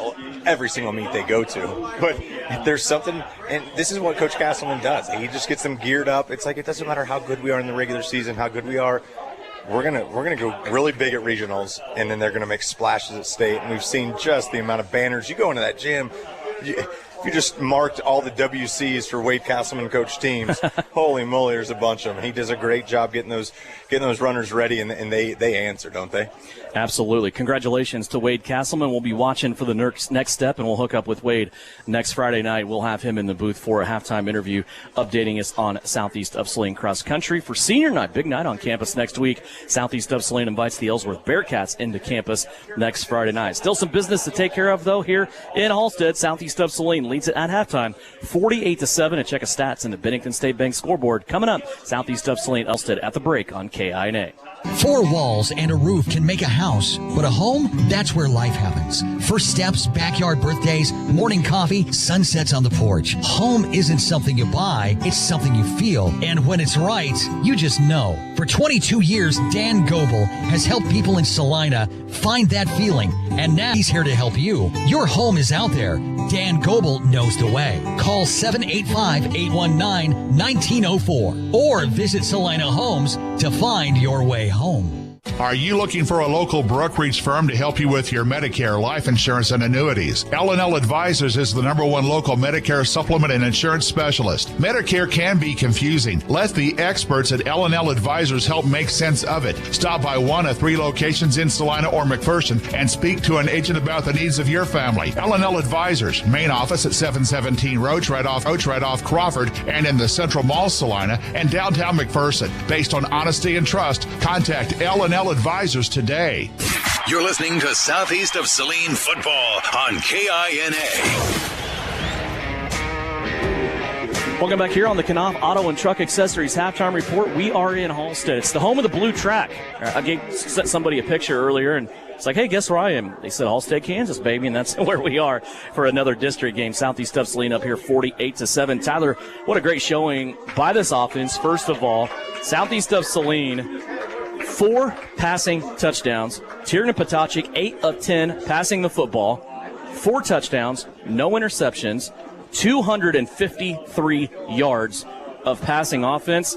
every single meet they go to. But there's something, and this is what Coach Castleman does. He just gets them geared up. It's like it doesn't matter how good we are in the regular season, how good we are. We're gonna go really big at regionals, and then they're gonna make splashes at state. And we've seen just the amount of banners. You go into that gym. You just marked all the WCs for Wade Castleman coach teams. Holy moly, there's a bunch of them. He does a great job getting those runners ready, and they answer, don't they? Absolutely. Congratulations to Wade Castleman. We'll be watching for the next step, and we'll hook up with Wade next Friday night. We'll have him in the booth for a halftime interview, updating us on Southeast of Saline cross country for senior night. Big night on campus next week. Southeast of Saline invites the Ellsworth Bearcats into campus next Friday night. Still some business to take care of, though, here in Halstead. Southeast of Saline leads it at halftime, 48-7. And check a stats in the Bennington State Bank scoreboard. Coming up, Southeast of Saline, Halstead at the break on KINA. 4 walls and a roof can make a house, but a home, that's where life happens. First steps, backyard birthdays, morning coffee, sunsets on the porch. Home isn't something you buy, it's something you feel. And when it's right, you just know. For 22 years, Dan Goebel has helped people in Salina find that feeling. And now he's here to help you. Your home is out there. Dan Goebel knows the way. Call 785-819-1904 or visit Salina Homes to find your way home. Are you looking for a local brokerage firm to help you with your Medicare, life insurance, and annuities? L&L Advisors is the #1 local Medicare supplement and insurance specialist. Medicare can be confusing. Let the experts at L&L Advisors help make sense of it. Stop by one of 3 locations in Salina or McPherson and speak to an agent about the needs of your family. L&L Advisors, main office at 717 Roach, right off Crawford, and in the Central Mall, Salina, and downtown McPherson. Based on honesty and trust, contact L&L Advisors today. You're listening to Southeast of Saline football on KINA. Welcome back here on the Knauf Auto and Truck Accessories Halftime Report. We are in Halstead. It's the home of the blue track. I sent somebody a picture earlier, and it's like, hey, guess where I am? They said Halstead, Kansas, baby, and that's where we are for another district game. Southeast of Saline up here 48-7. Tyler, what a great showing by this offense. First of all, Southeast of Saline, 4 passing touchdowns. Tiernan Potocik, 8 of 10 passing the football. 4 touchdowns, no interceptions. 253 yards of passing offense.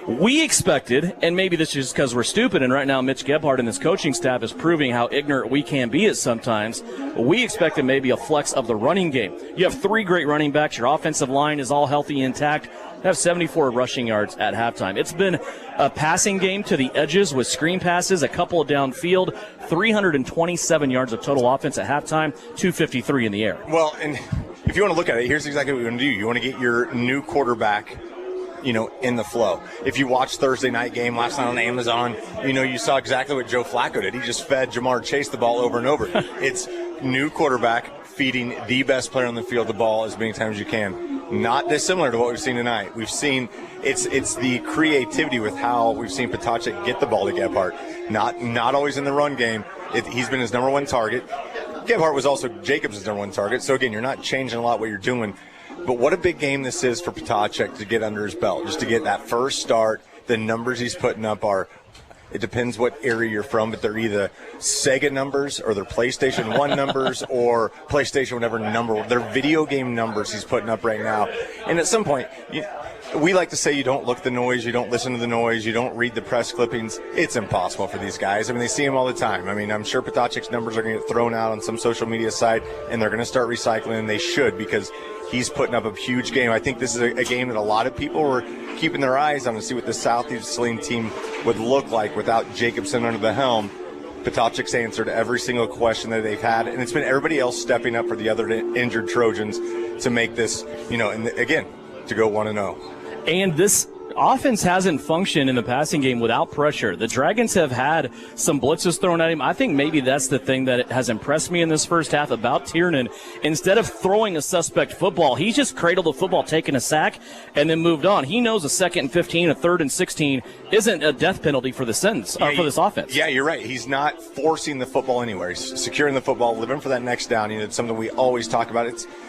We expected, and maybe this is because we're stupid, and right now Mitch Gebhardt and his coaching staff is proving how ignorant we can be at sometimes. We expected maybe a flex of the running game. You have 3 great running backs. Your offensive line is all healthy, intact. You have 74 rushing yards at halftime. It's been a passing game to the edges with screen passes, a couple of downfield, 327 yards of total offense at halftime, 253 in the air. Well, and if you want to look at it, here's exactly what you want to do. You want to get your new quarterback, in the flow. If you watched Thursday night game last night on Amazon, you saw exactly what Joe Flacco did. He just fed Jamar Chase the ball over and over. It's new quarterback feeding the best player on the field the ball as many times as you can. Not dissimilar to what we've seen tonight. We've seen it's the creativity with how we've seen Potocik get the ball to Gebhardt. Not always in the run game. He's been his #1 target. Gebhardt was also Jacobs' #1 target. So again, you're not changing a lot what you're doing. But what a big game this is for Potocik to get under his belt, just to get that first start. The numbers he's putting up it depends what area you're from, but they're either Sega numbers or they're PlayStation 1 numbers or PlayStation whatever number. They're video game numbers he's putting up right now. And at some point, we like to say you don't look at the noise, you don't listen to the noise, you don't read the press clippings. It's impossible for these guys. I mean, they see him all the time. I mean, I'm sure Potocik's numbers are going to get thrown out on some social media site, and they're going to start recycling, and they should, because he's putting up a huge game. I think this is a game that a lot of people were keeping their eyes on to see what the Southeast Saline team would look like without Jacobson under the helm. Potocik's answered every single question that they've had, and it's been everybody else stepping up for the other injured Trojans to make this, and again, to go 1-0. And this offense hasn't functioned in the passing game without pressure. The Dragons have had some blitzes thrown at him. I think maybe that's the thing that has impressed me in this first half about Tiernan. Instead of throwing a suspect football, he just cradled the football, taking a sack, and then moved on. He knows a 2nd and 15, a 3rd and 16 isn't a death penalty for the sentence, for this offense. Yeah, you're right. He's not forcing the football anywhere. He's securing the football, living for that next down. It's something we always talk about.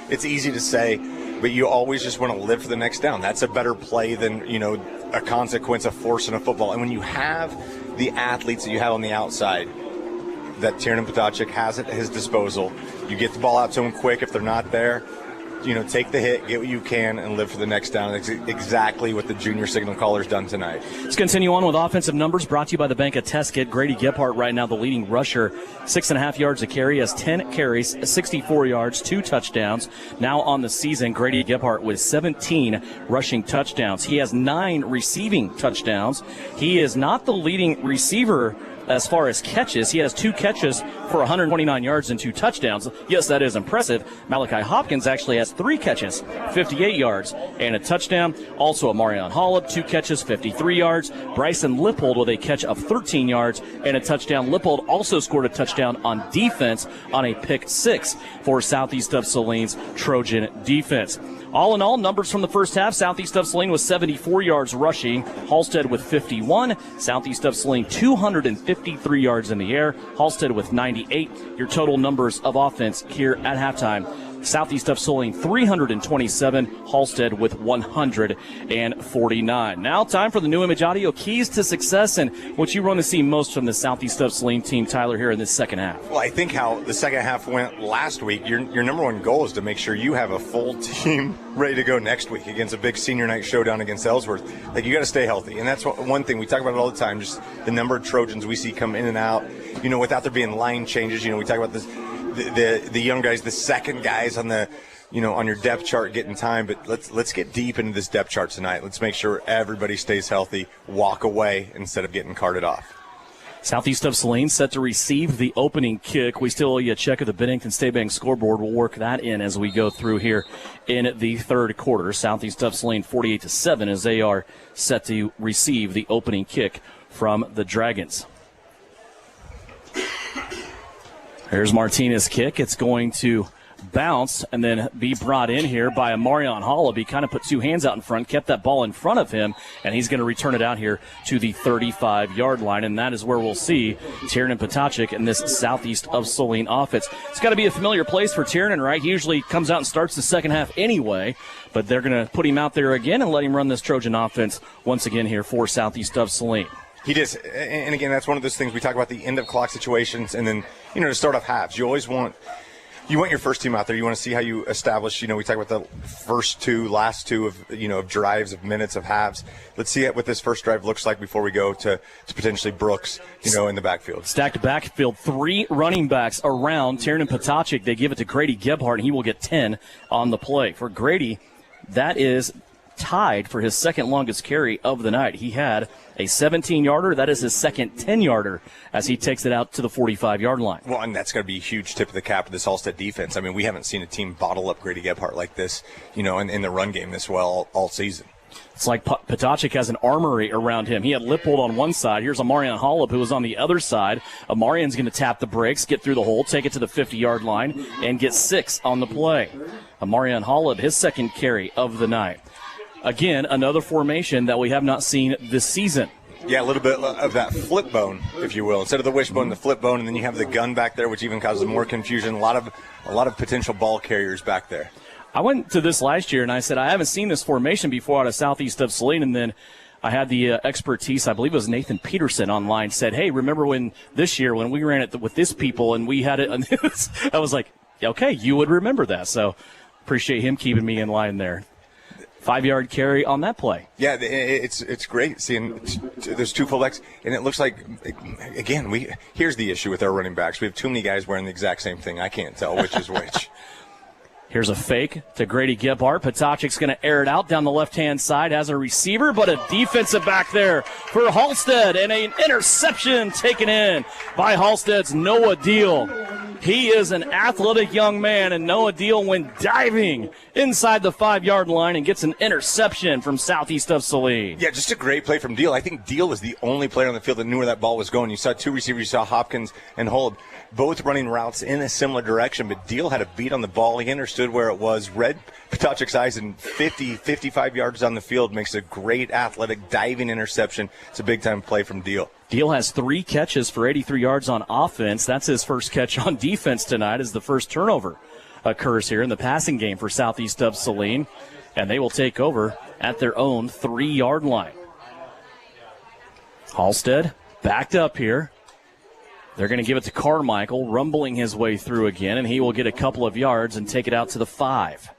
It's easy to say, but you always just want to live for the next down. That's a better play than, a consequence of forcing a football. And when you have the athletes that you have on the outside that Tiernan Potocik has at his disposal, you get the ball out to them quick. If they're not there, take the hit, get what you can, and live for the next down. That's exactly what the junior signal caller's done tonight. Let's continue on with offensive numbers brought to you by the Bank of Teskid. Grady Gebhardt right now the leading rusher, 6.5 yards a carry, has 10 carries, 64 yards, 2 touchdowns. Now on the season, Grady Gebhardt with 17 rushing touchdowns. He has 9 receiving touchdowns. He is not the leading receiver as far as catches. He has 2 catches for 129 yards and 2 touchdowns. Yes, that is impressive. Malachi Hopkins actually has 3 catches, 58 yards, and a touchdown. Also, Amarion Hollop, 2 catches, 53 yards. Bryson Lipold with a catch of 13 yards and a touchdown. Lipold also scored a touchdown on defense on a pick 6 for Southeast of Saline's Trojan defense. All in all, numbers from the first half, Southeast of Saline was 74 yards rushing, Halstead with 51, Southeast of Saline 253 yards in the air, Halstead with 98. Your total numbers of offense here at halftime. Southeast of Saline 327, Halstead with 149. Now time for the New Image Audio Keys to Success and what you want to see most from the Southeast of Saline team, Tyler, here in this second half. Well, I think how the second half went last week, your number one goal is to make sure you have a full team ready to go next week against a big senior night showdown against Ellsworth. Like, you got to stay healthy, and that's one thing we talk about it all the time, just the number of Trojans we see come in and out, without there being line changes. We talk about this, the young guys, the second guys on the on your depth chart getting time, but let's get deep into this depth chart tonight. Let's make sure everybody stays healthy, walk away instead of getting carted off. Southeast of Saline set to receive the opening kick. We still owe you a check of the Bennington State Bank scoreboard. We'll work that in as we go through here in the third quarter. Southeast of Saline 48-7 as they are set to receive the opening kick from the Dragons. Here's Martinez's kick. It's going to bounce and then be brought in here by Amarion Hollab. He kind of put two hands out in front, kept that ball in front of him, and he's going to return it out here to the 35-yard line, and that is where we'll see Tiernan Potachik in this Southeast of Saline offense. It's got to be a familiar place for Tiernan, right? He usually comes out and starts the second half anyway, but they're going to put him out there again and let him run this Trojan offense once again here for Southeast of Saline. He does, and again, that's one of those things we talk about, the end of clock situations, and then, to start off halves, you always want your first team out there. You want to see how you establish, we talk about the last two of drives, of minutes, of halves. Let's see what this first drive looks like before we go to potentially Brooks, in the backfield. Stacked backfield, three running backs around Tiernan Potachik. They give it to Grady Gebhardt, and he will get 10 on the play. For Grady, that is tied for his second longest carry of the night. He had a 17-yarder. That is his second 10-yarder as he takes it out to the 45-yard line. Well, and that's going to be a huge tip of the cap of this Halstead defense. I mean, we haven't seen a team bottle up Grady Gebhardt like this, in the run game this well all season. It's like Potachik has an armory around him. He had Lipold on one side. Here's Amarion Hollab, who was on the other side. Amarion's going to tap the brakes, get through the hole, take it to the 50-yard line, and get 6 on the play. Amarion Hollab, his second carry of the night. Again, another formation that we have not seen this season. Yeah, a little bit of that flip bone, if you will. Instead of the wishbone, the flip bone, and then you have the gun back there, which even causes more confusion. A lot of potential ball carriers back there. I went to this last year, and I said, I haven't seen this formation before out of Southeast of Saline, and then I had the expertise, I believe it was Nathan Peterson online, said, hey, remember when this year when we ran it with this people and we had it on this? I was like, okay, you would remember that. So appreciate him keeping me in line there. 5-yard carry on that play. Yeah, it's great seeing there's two fullbacks, and it looks like, again, here's the issue with our running backs. We have too many guys wearing the exact same thing. I can't tell which is which. Here's a fake to Grady Gebhardt. Potachik's going to air it out down the left-hand side as a receiver, but a defensive back there for Halstead, and an interception taken in by Halstead's Noah Deal. He is an athletic young man, and Noah Deal went diving inside the 5-yard line and gets an interception from Southeast of Saline. Yeah, just a great play from Deal. I think Deal was the only player on the field that knew where that ball was going. You saw two receivers. You saw Hopkins and Hollab both running routes in a similar direction, but Deal had a beat on the ball. He understood where it was, read Potachik's eyes, and 55 yards down the field makes a great athletic diving interception. It's a big-time play from Deal. Deal has 3 catches for 83 yards on offense. That's his first catch on defense tonight as the first turnover occurs here in the passing game for Southeast of Saline, and they will take over at their own 3-yard line. Halstead backed up here. They're going to give it to Carmichael, rumbling his way through again, and he will get a couple of yards and take it out to the 5.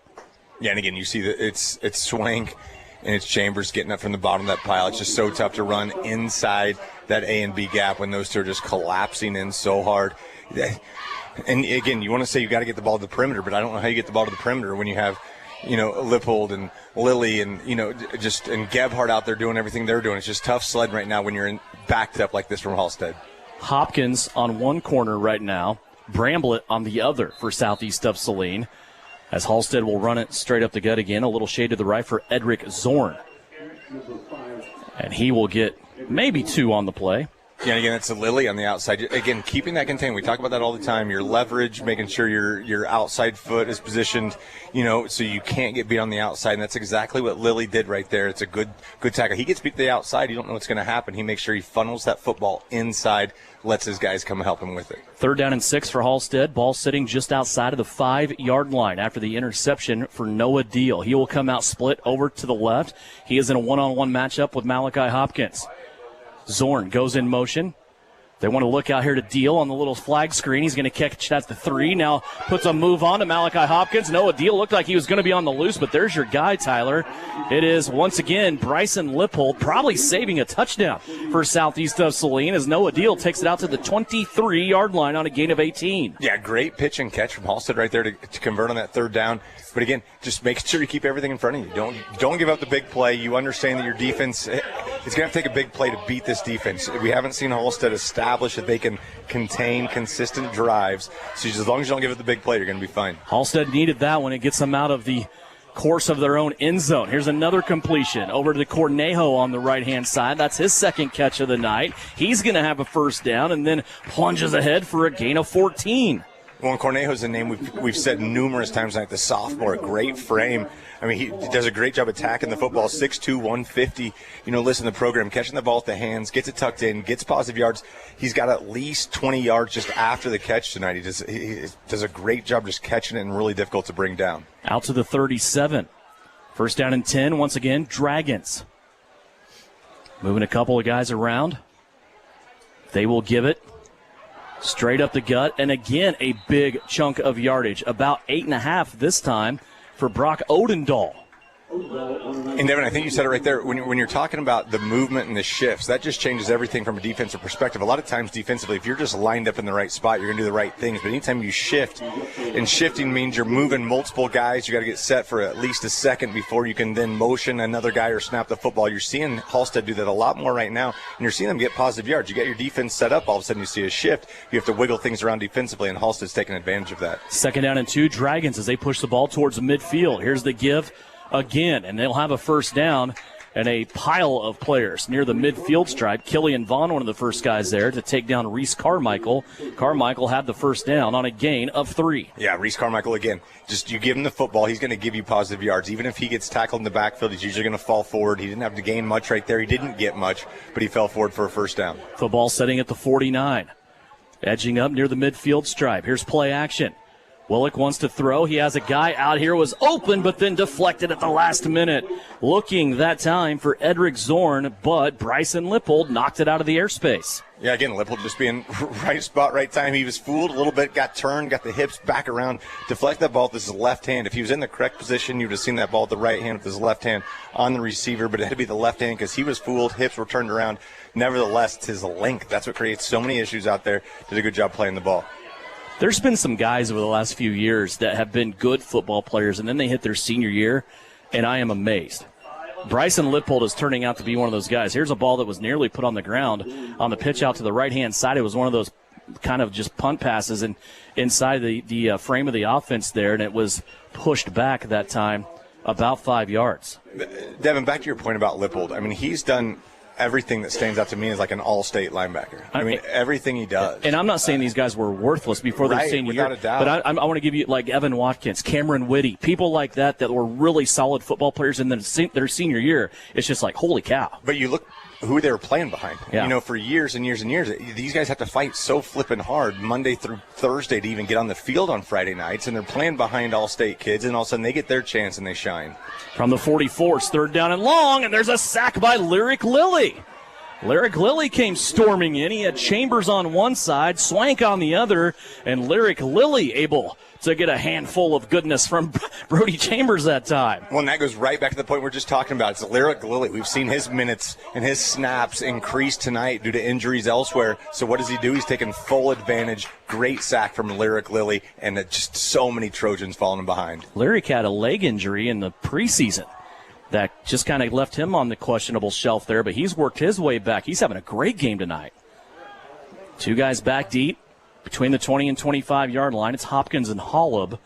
Yeah, and again, you see that it's Swank and it's Chambers getting up from the bottom of that pile. It's just so tough to run inside that A and B gap when those two are just collapsing in so hard. And again, you want to say you got to get the ball to the perimeter, but I don't know how you get the ball to the perimeter when you have, Lipold and Lilly and, and Gebhardt out there doing everything they're doing. It's just tough sledding right now when you're backed up like this from Halstead. Hopkins on one corner right now, Bramblett on the other for Southeast of Saline, as Halstead will run it straight up the gut again. A little shade to the right for Edric Zorn. And he will get maybe 2 on the play. Yeah, again, it's a Lilly on the outside. Again, keeping that contained. We talk about that all the time. Your leverage, making sure your outside foot is positioned, so you can't get beat on the outside. And that's exactly what Lilly did right there. It's a good tackle. He gets beat to the outside. You don't know what's going to happen. He makes sure he funnels that football inside, lets his guys come help him with it. 3rd down and 6 for Halstead. Ball sitting just outside of the 5-yard line after the interception for Noah Deal. He will come out split over to the left. He is in a one-on-one matchup with Malachi Hopkins. Zorn goes in motion. They want to look out here to Deal on the little flag screen. He's going to catch that to 3. Now puts a move on to Malachi Hopkins. Noah Deal looked like he was going to be on the loose, but there's your guy, Tyler. It is, once again, Bryson Lipold probably saving a touchdown for Southeast of Saline as Noah Deal takes it out to the 23-yard line on a gain of 18. Yeah, great pitch and catch from Halstead right there to convert on that 3rd down. But again, just make sure you keep everything in front of you. Don't give up the big play. You understand that your defense, it's going to have to take a big play to beat this defense. We haven't seen Halstead establish that they can contain consistent drives. So as long as you don't give up the big play, you're going to be fine. Halstead needed that when it gets them out of the course of their own end zone. Here's another completion over to Cornejo on the right-hand side. That's his 2nd catch of the night. He's going to have a 1st down and then plunges ahead for a gain of 14. Well, Cornejo's a name we've said numerous times tonight. The sophomore, a great frame. I mean, he does a great job attacking the football. 6'2", 150. Listen to the program, catching the ball with the hands, gets it tucked in, gets positive yards. He's got at least 20 yards just after the catch tonight. He does a great job just catching it and really difficult to bring down. Out to the 37. 1st down and 10. Once again, Dragons. Moving a couple of guys around. They will give it straight up the gut, and again, a big chunk of yardage. About 8.5 this time for Brock Odendahl. And Devin, I think you said it right there. When you're talking about the movement and the shifts, that just changes everything from a defensive perspective. A lot of times defensively, if you're just lined up in the right spot, you're going to do the right things. But anytime you shift, and shifting means you're moving multiple guys, you got to get set for at least a second before you can then motion another guy or snap the football. You're seeing Halstead do that a lot more right now, and you're seeing them get positive yards. You got your defense set up, all of a sudden you see a shift. You have to wiggle things around defensively, and Halstead's taking advantage of that. 2nd down and 2, Dragons as they push the ball towards midfield. Here's the give again, and they'll have a 1st down and a pile of players near the midfield stripe. Killian Vaughn, one of the first guys there to take down Reese Carmichael. Carmichael had the 1st down on a gain of 3. Yeah, Reese Carmichael again. Just you give him the football, he's going to give you positive yards. Even if he gets tackled in the backfield, he's usually going to fall forward. He didn't have to gain much right there. He didn't get much, but he fell forward for a 1st down. Football setting at the 49. Edging up near the midfield stripe. Here's play action. Willick wants to throw. He has a guy out here, was open, but then deflected at the last minute. Looking that time for Edric Zorn, but Bryson Lipold knocked it out of the airspace. Yeah, again, Lipold just being right spot, right time. He was fooled a little bit, got turned, got the hips back around, deflect that ball with his left hand. If he was in the correct position, you would have seen that ball with the right hand with his left hand on the receiver, but it had to be the left hand because he was fooled, hips were turned around. Nevertheless, it's his length. That's what creates so many issues out there. Did a good job playing the ball. There's been some guys over the last few years that have been good football players, and then they hit their senior year, and I am amazed. Bryson Lipold is turning out to be one of those guys. Here's a ball that was nearly put on the ground on the pitch out to the right-hand side. It was one of those kind of just punt passes inside the frame of the offense there, and it was pushed back that time about 5 yards. Devin, back to your point about Lipold. I mean, he's done everything that stands out to me as like an all-state linebacker. I mean, everything he does. And I'm not saying these guys were worthless before their senior year, but I want to give you like Evan Watkins, Cameron Whitty, people like that were really solid football players in their senior year. It's just like, holy cow. But you look who they were playing behind. Yeah. You know, for years and years and years, these guys have to fight so flipping hard Monday through Thursday to even get on the field on Friday nights, and they're playing behind all-state kids, and all of a sudden they get their chance and they shine. From the 44, it's 3rd down and long, and there's a sack by Lyric Lilly. Lyric Lilly came storming in. He had Chambers on one side, Swank on the other, and Lyric Lilly able to get a handful of goodness from Brody Chambers that time. Well, and that goes right back to the point we're just talking about. It's Lyric Lilly. We've seen his minutes and his snaps increase tonight due to injuries elsewhere. So what does he do? He's taking full advantage. Great sack from Lyric Lilly, and just so many Trojans falling behind. Lyric had a leg injury in the preseason that just kind of left him on the questionable shelf there, but he's worked his way back. He's having a great game tonight. 2 guys back deep between the 20 and 25-yard line. It's Hopkins and Holub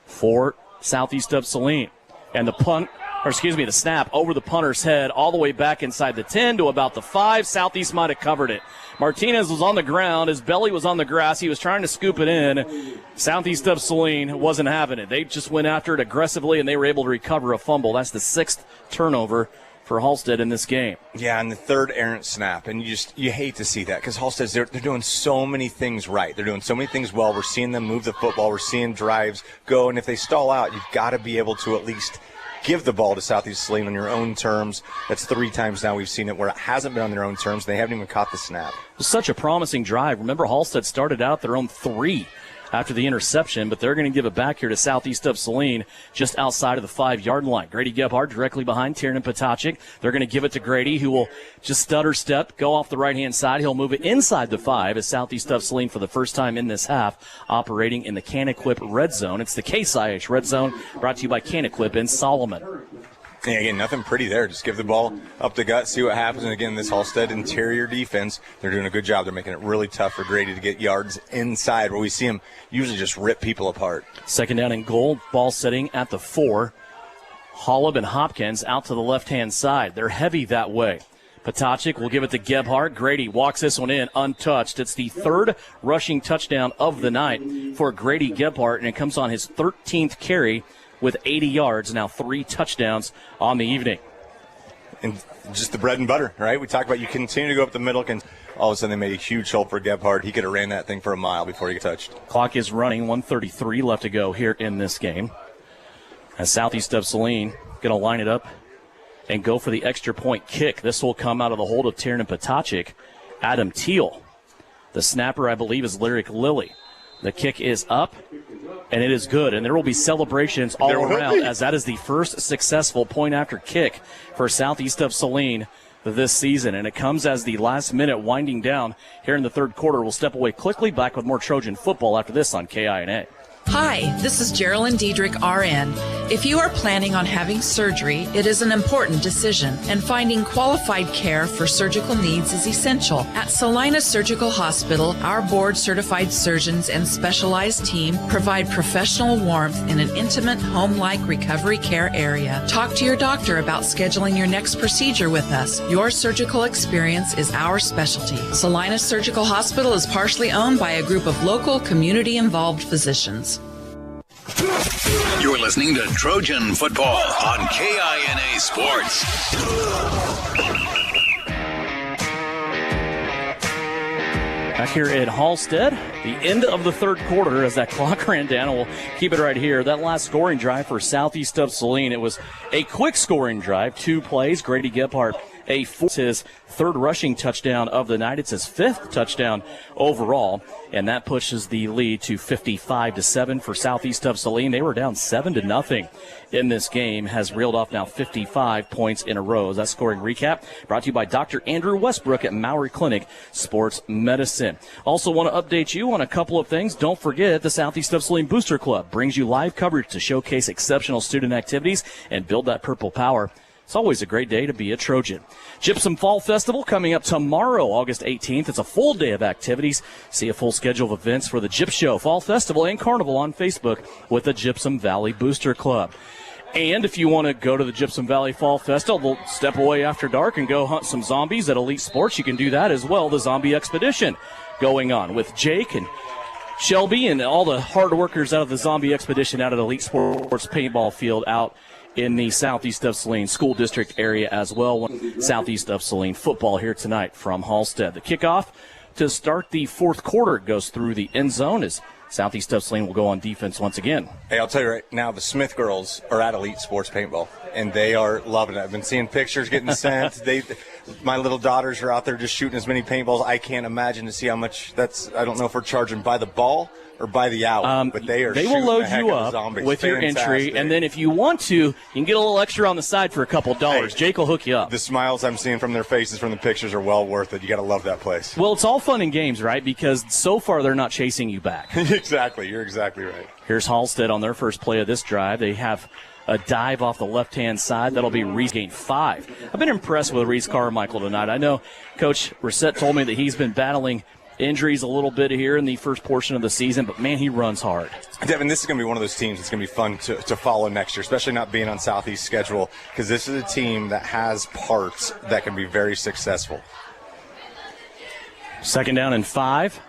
for Southeast of Saline. And the punt the snap over the punter's head all the way back inside the 10 to about the 5. Southeast might have covered it. Martinez was on the ground. His belly was on the grass. He was trying to scoop it in. Southeast of Saline wasn't having it. They just went after it aggressively, and they were able to recover a fumble. That's the 6th turnover for Halstead in this game. Yeah, and the 3rd errant snap, and you hate to see that because Halstead's they're doing so many things right. They're doing so many things well. We're seeing them move the football. We're seeing drives go, and if they stall out, you've got to be able to at least give the ball to Southeast Saline on your own terms. That's 3 times now we've seen it where it hasn't been on their own terms. They haven't even caught the snap. It was such a promising drive. Remember, Halstead started out their own 3 after the interception, but they're going to give it back here to Southeast of Saline just outside of the 5-yard line. Grady Gebhardt directly behind Tiernan Potacek. They're going to give it to Grady, who will just stutter step, go off the right-hand side. He'll move it inside the 5 as Southeast of Saline for the first time in this half operating in the Can-Equip Red Zone. It's the Case IH Red Zone brought to you by Can-Equip in Solomon. Yeah, again, nothing pretty there. Just give the ball up the gut, see what happens. And again, this Halstead interior defense, they're doing a good job. They're making it really tough for Grady to get yards inside where we see him usually just rip people apart. 2nd down and goal, ball sitting at the 4. Holub and Hopkins out to the left-hand side. They're heavy that way. Potacek will give it to Gebhardt. Grady walks this one in untouched. It's the 3rd rushing touchdown of the night for Grady Gebhardt, and it comes on his 13th carry with 80 yards, now 3 touchdowns on the evening. And just the bread and butter, right? We talked about you continue to go up the middle, and all of a sudden they made a huge hole for Gebhardt. He could have ran that thing for a mile before he got touched. Clock is running, 1:33 left to go here in this game. As Southeast of Saline going to line it up and go for the extra point kick. This will come out of the hold of Tiernan Potacek. Adam Teal. The snapper, I believe, is Lyric Lilly. The kick is up, and it is good. And there will be celebrations all around as that is the first successful point-after kick for Southeast of Saline this season. And it comes as the last minute winding down here in the 3rd quarter. We'll step away quickly, back with more Trojan football after this on KINA. Hi, this is Geraldine Diedrich, RN. If you are planning on having surgery, it is an important decision, and finding qualified care for surgical needs is essential. At Salina Surgical Hospital, our board-certified surgeons and specialized team provide professional warmth in an intimate, home-like recovery care area. Talk to your doctor about scheduling your next procedure with us. Your surgical experience is our specialty. Salina Surgical Hospital is partially owned by a group of local, community-involved physicians. You're listening to Trojan Football on KINA Sports. Back here at Halstead, the end of the 3rd quarter as that clock ran down. We'll keep it right here. That last scoring drive for Southeast of Saline, it was a quick scoring drive, 2 plays. Grady Gebhardt, his 3rd rushing touchdown of the night. It's his 5th touchdown overall, and that pushes the lead to 55-7 for Southeast of Saline. They were down 7-0 in this game, has reeled off now 55 points in a row. That scoring recap brought to you by Dr. Andrew Westbrook at Maury Clinic Sports Medicine. Also want to update you on a couple of things. Don't forget the Southeast of Saline Booster Club brings you live coverage to showcase exceptional student activities and build that purple power. It's always a great day to be a Trojan. Gypsum Fall Festival coming up tomorrow, August 18th. It's a full day of activities. See a full schedule of events for the Gyp Show, Fall Festival, and Carnival on Facebook with the Gypsum Valley Booster Club. And if you want to go to the Gypsum Valley Fall Festival, step away after dark and go hunt some zombies at Elite Sports, you can do that as well. The Zombie Expedition going on with Jake and Shelby and all the hard workers out of the Zombie Expedition out at Elite Sports Paintball Field out in the Southeast of Saline School District area as well. Southeast of Saline football here tonight from Halstead. The kickoff to start the 4th quarter goes through the end zone as Southeast of Saline will go on defense once again. Hey, I'll tell you right now, the Smith girls are at Elite Sports Paintball, and they are loving it. I've been seeing pictures getting sent. My little daughters are out there just shooting as many paintballs. I can't imagine to see how much that's. I don't know if we're charging by the ball or by the hour, but they will load you up with your entry, and then if you want to, you can get a little extra on the side for a couple of dollars. Hey, Jake will hook you up. The smiles I'm seeing from their faces from the pictures are well worth it. You got to love that place. Well, it's all fun and games, right? Because so far they're not chasing you back. Exactly. You're exactly right. Here's Halstead on their first play of this drive. They have a dive off the left-hand side. That'll be Reese gain 5. I've been impressed with Reese Carmichael tonight. I know Coach Reset told me that he's been battling injuries a little bit here in the first portion of the season, but, man, he runs hard. Devin, this is going to be one of those teams that's going to be fun to follow next year, especially not being on Southeast schedule, because this is a team that has parts that can be very successful. 2nd down and 5.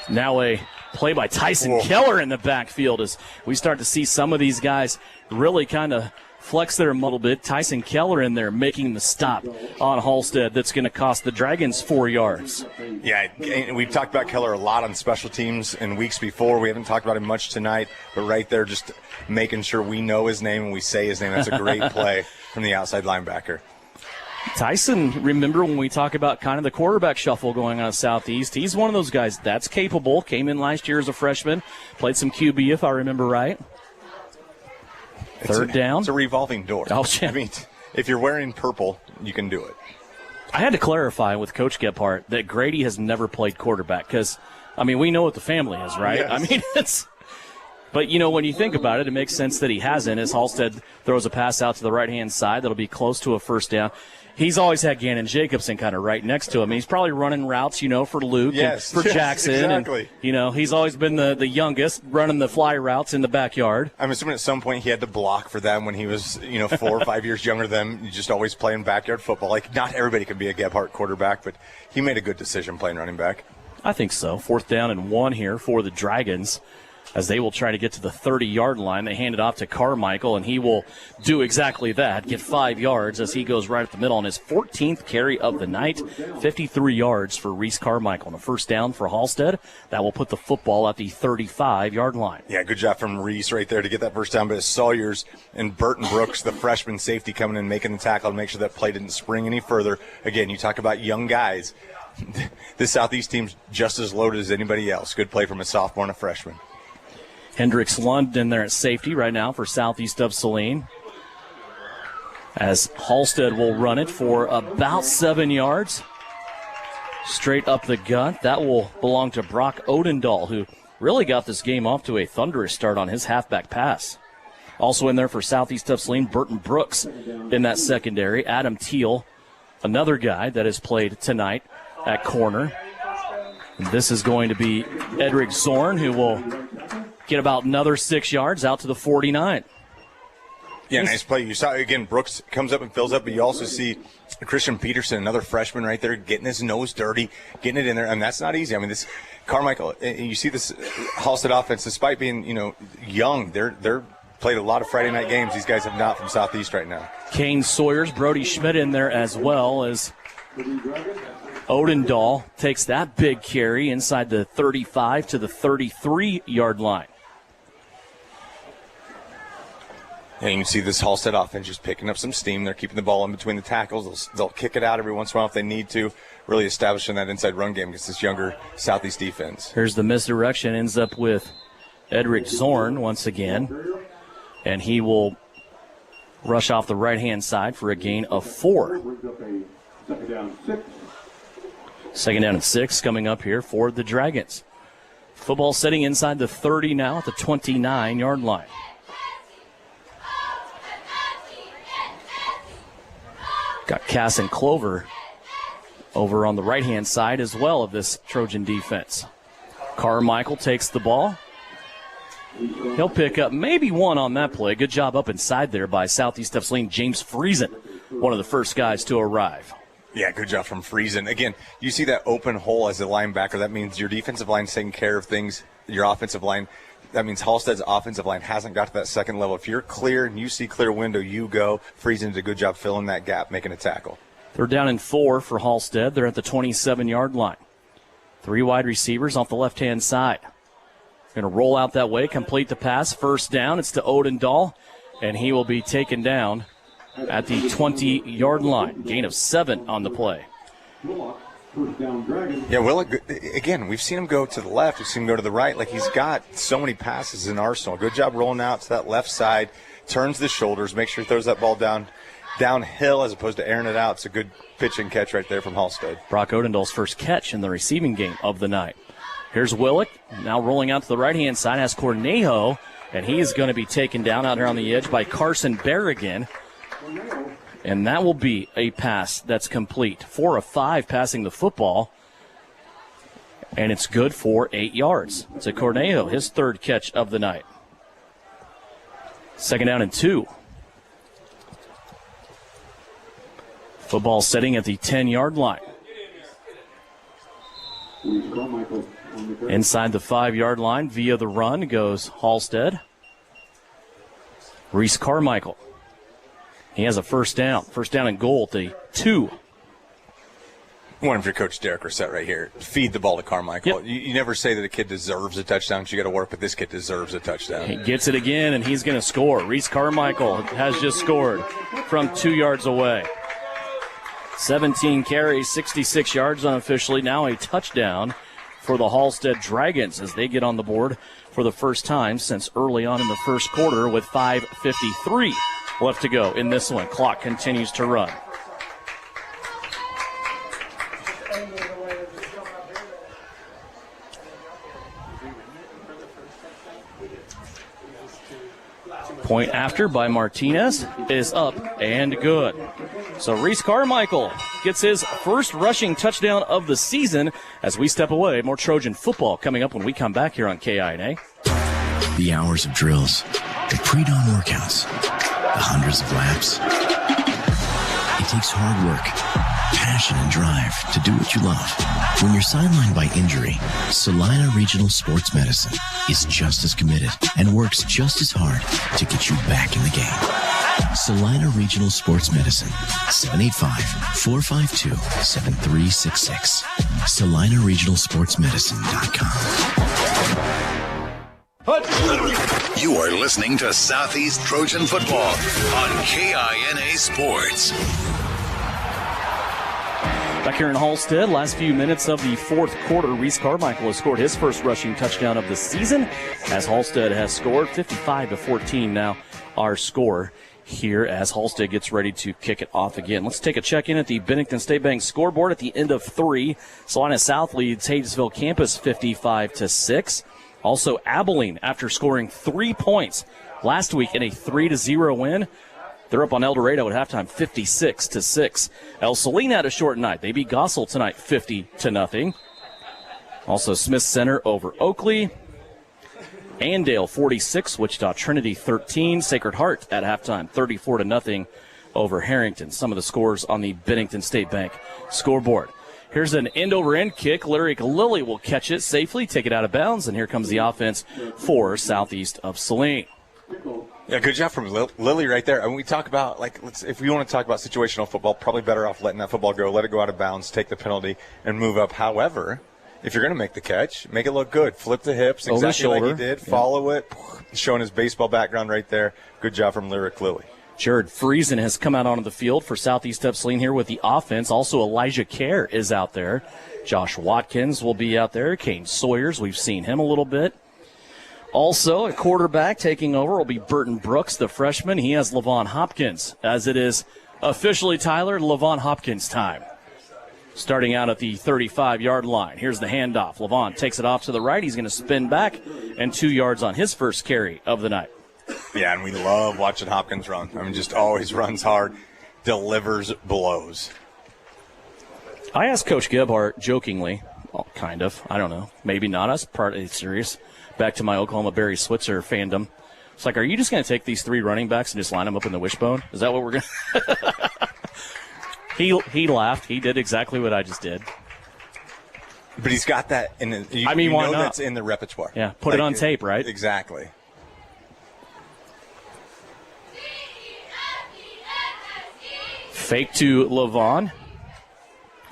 Now a play by Tyson Keller in the backfield as we start to see some of these guys really kind of flex there a little bit. Tyson Keller in there making the stop on Halstead that's going to cost the Dragons 4 yards. Yeah, we've talked about Keller a lot on special teams in weeks before. We haven't talked about him much tonight, but right there just making sure we know his name and we say his name. That's a great play from the outside linebacker. Tyson, remember when we talk about kind of the quarterback shuffle going on at Southeast, he's one of those guys that's capable, came in last year as a freshman, played some QB if I remember right. Third down. It's a revolving door. Oh, yeah. I mean, if you're wearing purple, you can do it. I had to clarify with Coach Gebhardt that Grady has never played quarterback because, I mean, we know what the family is, right? Yes. I mean, it's... But, you know, when you think about it, it makes sense that he hasn't as Halstead throws a pass out to the right-hand side that'll be close to a first down. He's always had Gannon Jacobson kind of right next to him. He's probably running routes, you know, for Luke and for Jackson. Exactly. And, you know, he's always been the youngest running the fly routes in the backyard. I'm assuming at some point he had to block for them when he was, 4 or 5 years younger than them. You just always playing backyard football. Like, not everybody can be a Gebhardt quarterback, but he made a good decision playing running back. I think so. 4th down and 1 here for the Dragons, as they will try to get to the 30-yard line. They hand it off to Carmichael, and he will do exactly that, get 5 yards as he goes right up the middle on his 14th carry of the night. 53 yards for Reese Carmichael. And a first down for Halstead. That will put the football at the 35-yard line. Yeah, good job from Reese right there to get that first down. But it's Sawyers and Burton Brooks, the freshman safety, coming in making the tackle to make sure that play didn't spring any further. Again, you talk about young guys. This Southeast team's just as loaded as anybody else. Good play from a sophomore and a freshman. Hendricks London there at safety right now for Southeast of Saline. As Halstead will run it for about 7 yards. Straight up the gut. That will belong to Brock Odendahl, who really got this game off to a thunderous start on his halfback pass. Also in there for Southeast of Saline, Burton Brooks in that secondary. Adam Teal, another guy that has played tonight at corner. And this is going to be Edric Zorn, who will get about another 6 yards out to the 49. Yeah, nice play. You saw, again, Brooks comes up and fills up, but you also see Christian Peterson, another freshman right there, getting his nose dirty, getting it in there, and that's not easy. I mean, this Carmichael, and you see this Halstead offense, despite being, young, they're played a lot of Friday night games. These guys have not from Southeast right now. Kane Sawyers, Brody Schmidt in there as well as Odendahl takes that big carry inside the 35 to the 33-yard line. And you can see this Halstead offense just picking up some steam. They're keeping the ball in between the tackles. They'll kick it out every once in a while if they need to, really establishing that inside run game against this younger Southeast defense. Here's the misdirection, ends up with Edric Zorn once again, and he will rush off the right-hand side for a gain of 4. Second down and 6 coming up here for the Dragons. Football sitting inside the 30 now at the 29-yard line. Got Cass and Clover over on the right-hand side as well of this Trojan defense. Carmichael takes the ball. He'll pick up maybe 1 on that play. Good job up inside there by Southeast of Saline, James Friesen, one of the first guys to arrive. Yeah, good job from Friesen. Again, you see that open hole as a linebacker. That means your defensive line's taking care of things. Your offensive line, that means Halstead's offensive line hasn't got to that second level. If you're clear and you see clear window, you go. Friesen did a good job filling that gap, making a tackle. 3rd down and 4 for Halstead. They're at the 27-yard line. 3 wide receivers off the left-hand side. Going to roll out that way, complete the pass. First down, it's to Odendahl, and he will be taken down at the 20-yard line. Gain of 7 on the play. Yeah, Willock, again, we've seen him go to the left. We've seen him go to the right. Like, he's got so many passes in arsenal. Good job rolling out to that left side. Turns the shoulders, make sure he throws that ball downhill as opposed to airing it out. It's a good pitch and catch right there from Halstead. Brock Odendahl's first catch in the receiving game of the night. Here's Willock, now rolling out to the right-hand side, has Cornejo, and he is going to be taken down out here on the edge by Carson Berrigan. And that will be a pass that's complete. 4 of 5 passing the football. And it's good for 8 yards to Cornejo, his third catch of the night. 2nd down and 2. Football setting at the 10-yard line. Inside the 5-yard line via the run goes Halstead. Reese Carmichael. He has a first down. First down and goal at the 2. One for Coach Derek Ret right here. Feed the ball to Carmichael. Yep. You never say that a kid deserves a touchdown. You got to work, but this kid deserves a touchdown. He gets it again, and he's going to score. Reese Carmichael has just scored from 2 yards away. 17 carries, 66 yards unofficially. Now a touchdown for the Halstead Dragons as they get on the board for the first time since early on in the first quarter with 5:53 left to go in this one. Clock continues to run. Point after by Martinez is up and good. So Reese Carmichael gets his first rushing touchdown of the season as we step away. More Trojan football coming up when we come back here on KINA. The hours of drills, the pre-dawn workouts, the hundreds of laps. It takes hard work, passion, and drive to do what you love. When you're sidelined by injury, Salina Regional Sports Medicine is just as committed and works just as hard to get you back in the game. Salina Regional Sports Medicine, 785-452-7366. SalinaRegionalSportsMedicine.com. You are listening to Southeast Trojan Football on KINA Sports. Back here in Halstead, last few minutes of the fourth quarter, Reese Carmichael has scored his first rushing touchdown of the season as Halstead has scored 55-14 now our score here as Halstead gets ready to kick it off again. Let's take a check-in at the Bennington State Bank scoreboard at the end of 3. Salina South leads Hayesville Campus 55-6. Also, Abilene, after scoring 3 points last week in a 3-0 win, they're up on El Dorado at halftime, 56-6. El Saline had a short night. They beat Gossel tonight, 50-0. Also, Smith Center over Oakley. Andale, 46. Wichita Trinity, 13. Sacred Heart at halftime, 34-0 over Harrington. Some of the scores on the Bennington State Bank scoreboard. Here's an end-over-end kick. Lyric Lilly will catch it safely, take it out of bounds, and here comes the offense for Southeast of Saline. Yeah, good job from Lily right there. I mean, we talk about, if we want to talk about situational football, probably better off letting that football go, let it go out of bounds, take the penalty, and move up. However, if you're going to make the catch, make it look good. Flip the hips, exactly like he did. Follow it, showing his baseball background right there. Good job from Lyric Lilly. Jared Friesen has come out onto the field for Southeast of Saline here with the offense. Also, Elijah Kerr is out there. Josh Watkins will be out there. Kane Sawyers, we've seen him a little bit. Also, a quarterback taking over will be Burton Brooks, the freshman. He has Levon Hopkins, as it is officially, Tyler, Levon Hopkins time. Starting out at the 35-yard line. Here's the handoff. Levon takes it off to the right. He's going to spin back, and 2 yards on his first carry of the night. Yeah, and we love watching Hopkins run. I mean, just always runs hard, delivers blows. I asked Coach Gebhardt jokingly, well, kind of, I don't know, maybe not, I was partly serious, back to my Oklahoma Barry Switzer fandom. It's like, are you just going to take these 3 running backs and just line them up in the wishbone? Is that what we're going to He laughed. He did exactly what I just did. But he's got that in the, why not? That's in the repertoire. Yeah, put it on tape, right? Exactly. Fake to Levon.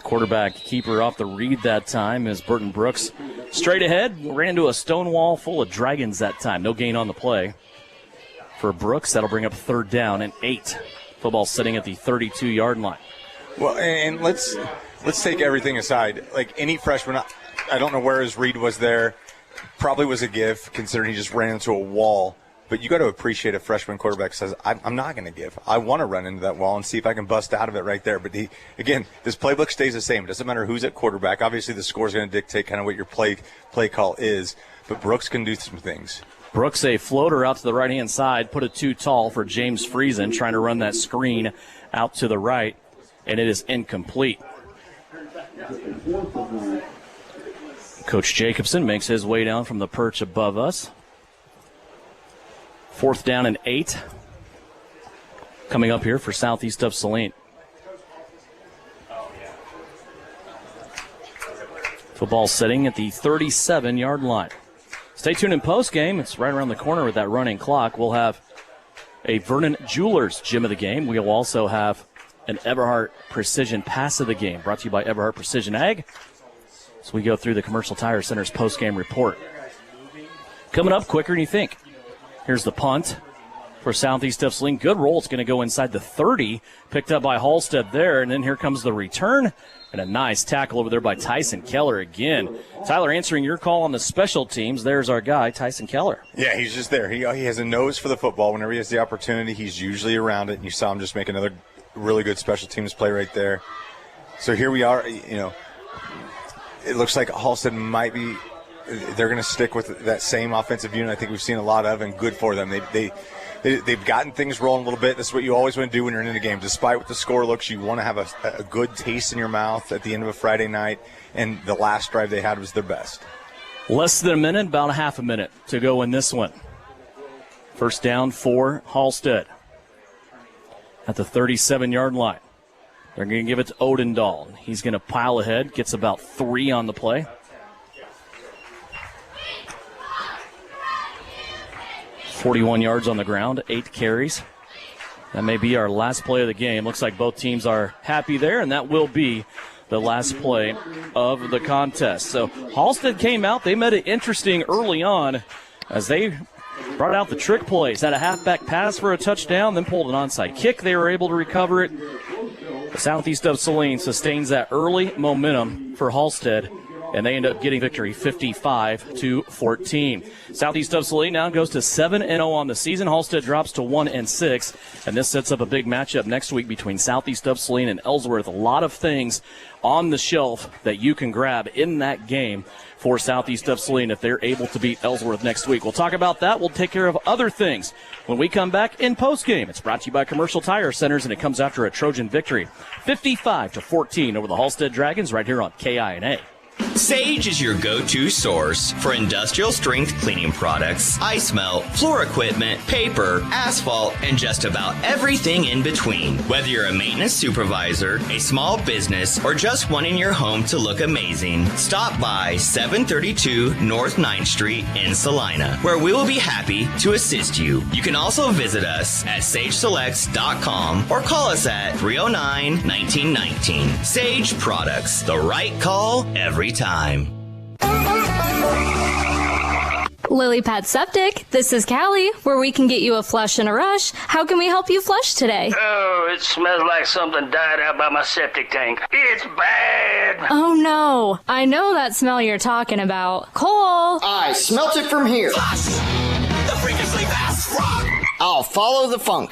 Quarterback keeper off the read that time as Burton Brooks straight ahead. Ran into a stone wall full of Dragons that time. No gain on the play for Brooks. That'll bring up 3rd down and 8. Football sitting at the 32-yard line. Well, and let's take everything aside. Like any freshman, I don't know where his read was there. Probably was a give, considering he just ran into a wall. But you got to appreciate a freshman quarterback says, I'm not going to give. I want to run into that wall and see if I can bust out of it right there. But again, this playbook stays the same. It doesn't matter who's at quarterback. Obviously, the score is going to dictate kind of what your play call is. But Brooks can do some things. Brooks, a floater out to the right-hand side, put it too tall for James Friesen, trying to run that screen out to the right, and it is incomplete. Coach Jacobson makes his way down from the perch above us. 4th down and 8. Coming up here for Southeast of Saline. Football sitting at the 37-yard line. Stay tuned in postgame. It's right around the corner with that running clock. We'll have a Vernon Jewelers Gym of the Game. We'll also have an Everhart Precision Pass of the Game, brought to you by Everhart Precision Ag. So we go through the Commercial Tire Center's postgame report. Coming up quicker than you think. Here's the punt for Southeast of Saline. Good roll. It's going to go inside the 30. Picked up by Halstead there. And then here comes the return. And a nice tackle over there by Tyson Keller again. Tyler, answering your call on the special teams, there's our guy, Tyson Keller. Yeah, he's just there. He has a nose for the football. Whenever he has the opportunity, he's usually around it. And you saw him just make another really good special teams play right there. So here we are. You know, it looks like Halstead might be – they're going to stick with that same offensive unit I think we've seen a lot of, and good for them. They've gotten things rolling a little bit. That's what you always want to do when you're in a game. Despite what the score looks, you want to have a good taste in your mouth at the end of a Friday night, and the last drive they had was their best. Less than a minute, about a half a minute to go in this one. First down for Halstead at the 37-yard line. They're going to give it to Odendahl. He's going to pile ahead, gets about 3 on the play. 41 yards on the ground, 8 carries. That may be our last play of the game. Looks like both teams are happy there, and that will be the last play of the contest. So Halstead came out. They made it interesting early on as they brought out the trick plays. Had a halfback pass for a touchdown, then pulled an onside kick. They were able to recover it. Southeast of Saline sustains that early momentum for Halstead, and they end up getting victory 55-14. Southeast of Saline now goes to 7-0 on the season. Halstead drops to 1-6, and this sets up a big matchup next week between Southeast of Saline and Ellsworth. A lot of things on the shelf that you can grab in that game for Southeast of Saline if they're able to beat Ellsworth next week. We'll talk about that. We'll take care of other things when we come back in postgame. It's brought to you by Commercial Tire Centers, and it comes after a Trojan victory 55-14 over the Halstead Dragons right here on KINA. Sage is your go-to source for industrial strength cleaning products, ice melt, floor equipment, paper, asphalt, and just about everything in between. Whether you're a maintenance supervisor, a small business, or just wanting your home to look amazing, stop by 732 North 9th Street in Salina, where we will be happy to assist you. You can also visit us at sageselects.com or call us at 309-1919. Sage Products, the right call every time. Lily Pad Septic, this is Callie, where we can get you a flush in a rush. How can we help you flush today? Oh, it smells like something died out by my septic tank. It's bad. Oh no, I know that smell you're talking about. Cole! I smelt it from here. Flush the freakishly fast frog. I'll follow the funk.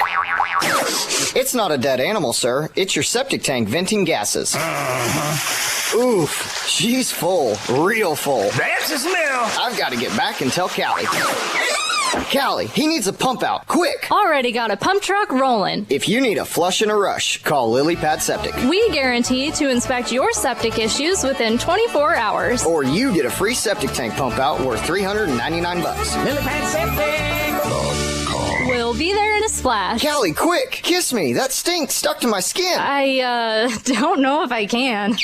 It's not a dead animal, sir. It's your septic tank venting gases. Oof, she's full. Real full. That's the smell. I've got to get back and tell Callie. Callie, he needs a pump out, quick. Already got a pump truck rolling. If you need a flush in a rush, call Lily Pad Septic. We guarantee to inspect your septic issues within 24 hours. Or you get a free septic tank pump out worth $399. Lily Pad Septic. We'll be there in a splash. Callie, quick, kiss me. That stink stuck to my skin. I don't know if I can.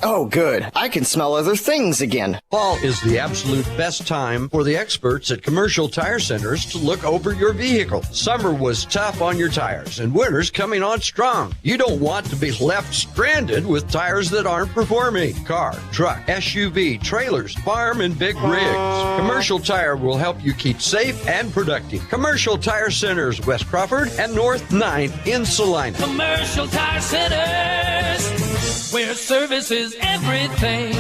Oh, good. I can smell other things again. Fall is the absolute best time for the experts at Commercial Tire Centers to look over your vehicle. Summer was tough on your tires, and winter's coming on strong. You don't want to be left stranded with tires that aren't performing. Car, truck, SUV, trailers, farm, and big rigs. Commercial Tire will help you keep safe and productive. Commercial Tire Centers, West Crawford and North 9th in Salina. Commercial Tire Centers, where service is everything.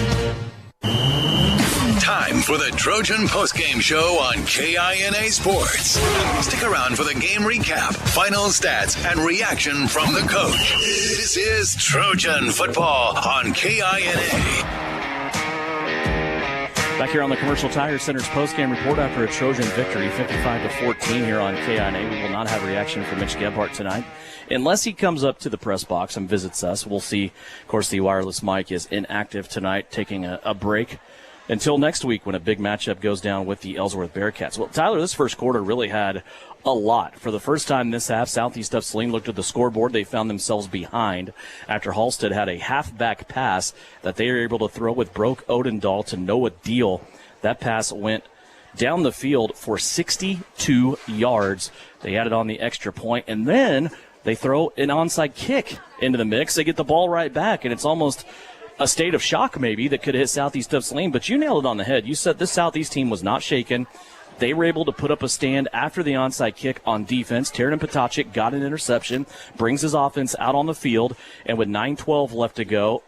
Time for the Trojan postgame show on KINA Sports. Stick around for the game recap, final stats, and reaction from the coach. This is Trojan football on KINA. Back here on the Commercial Tire Center's postgame report after a Trojan victory, 55-14 here on KINA. We will not have a reaction from Mitch Gebhardt tonight. Unless he comes up to the press box and visits us, we'll see. Of course, the wireless mic is inactive tonight, taking a break until next week when a big matchup goes down with the Ellsworth Bearcats. Well, Tyler, this first quarter really had a lot. For the first time this half, Southeast of Saline looked at the scoreboard. They found themselves behind after Halstead had a halfback pass that they were able to throw with Broke Odendahl to Noah Deal. That pass went down the field for 62 yards. They added on the extra point, and then they throw an onside kick into the mix. They get the ball right back, and it's almost a state of shock maybe that could hit Southeast of Saline, but you nailed it on the head. You said this Southeast team was not shaken. They were able to put up a stand after the onside kick on defense. Tiernan Potacek got an interception, brings his offense out on the field, and with 9:12 left to go,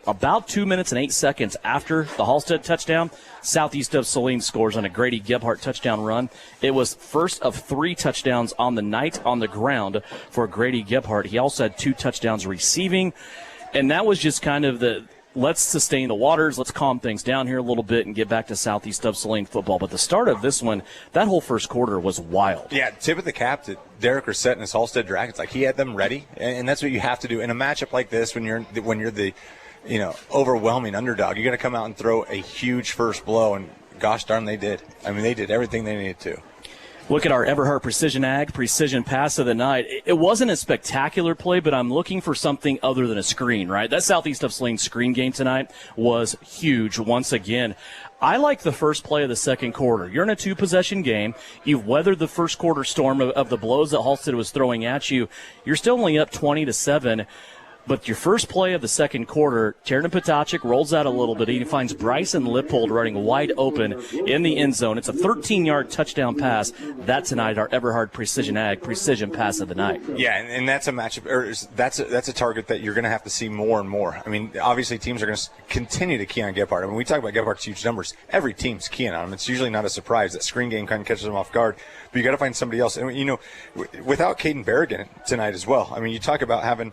about 2 minutes and 8 seconds after the Halstead touchdown, Southeast of Saline scores on a Grady Gebhardt touchdown run. It was first of 3 touchdowns on the night on the ground for Grady Gebhardt. He also had 2 touchdowns receiving, and that was just kind of the let's sustain the waters, let's calm things down here a little bit and get back to Southeast of Saline football. But the start of this one, that whole first quarter was wild. Yeah, tip of the cap to Derek Ret and his Halstead Dragons. Like, he had them ready, and that's what you have to do in a matchup like this when you're the overwhelming underdog. You got to come out and throw a huge first blow, and gosh darn, they did. I mean, they did everything they needed to. Look at our Everhart Precision Ag Precision Pass of the night. It wasn't a spectacular play, but I'm looking for something other than a screen, right? That Southeast of Saline screen game tonight was huge once again. I like the first play of the second quarter. You're in a 2-possession game. You've weathered the first quarter storm of the blows that Halstead was throwing at you. You're still only up 20-7. But your first play of the second quarter, Tiernan Potacek rolls out a little bit. He finds Bryson Lipold running wide open in the end zone. It's a 13-yard touchdown pass. That tonight, our Everhart Precision Ag Precision Pass of the night. Yeah, and that's a matchup, or that's a target that you're going to have to see more and more. I mean, obviously teams are going to continue to key on Gebhardt. I mean, we talk about Gebhardt's huge numbers. Every team's keying on him. It's usually not a surprise. That screen game kind of catches them off guard. But you got to find somebody else. And, without Caden Berrigan tonight as well, I mean, you talk about having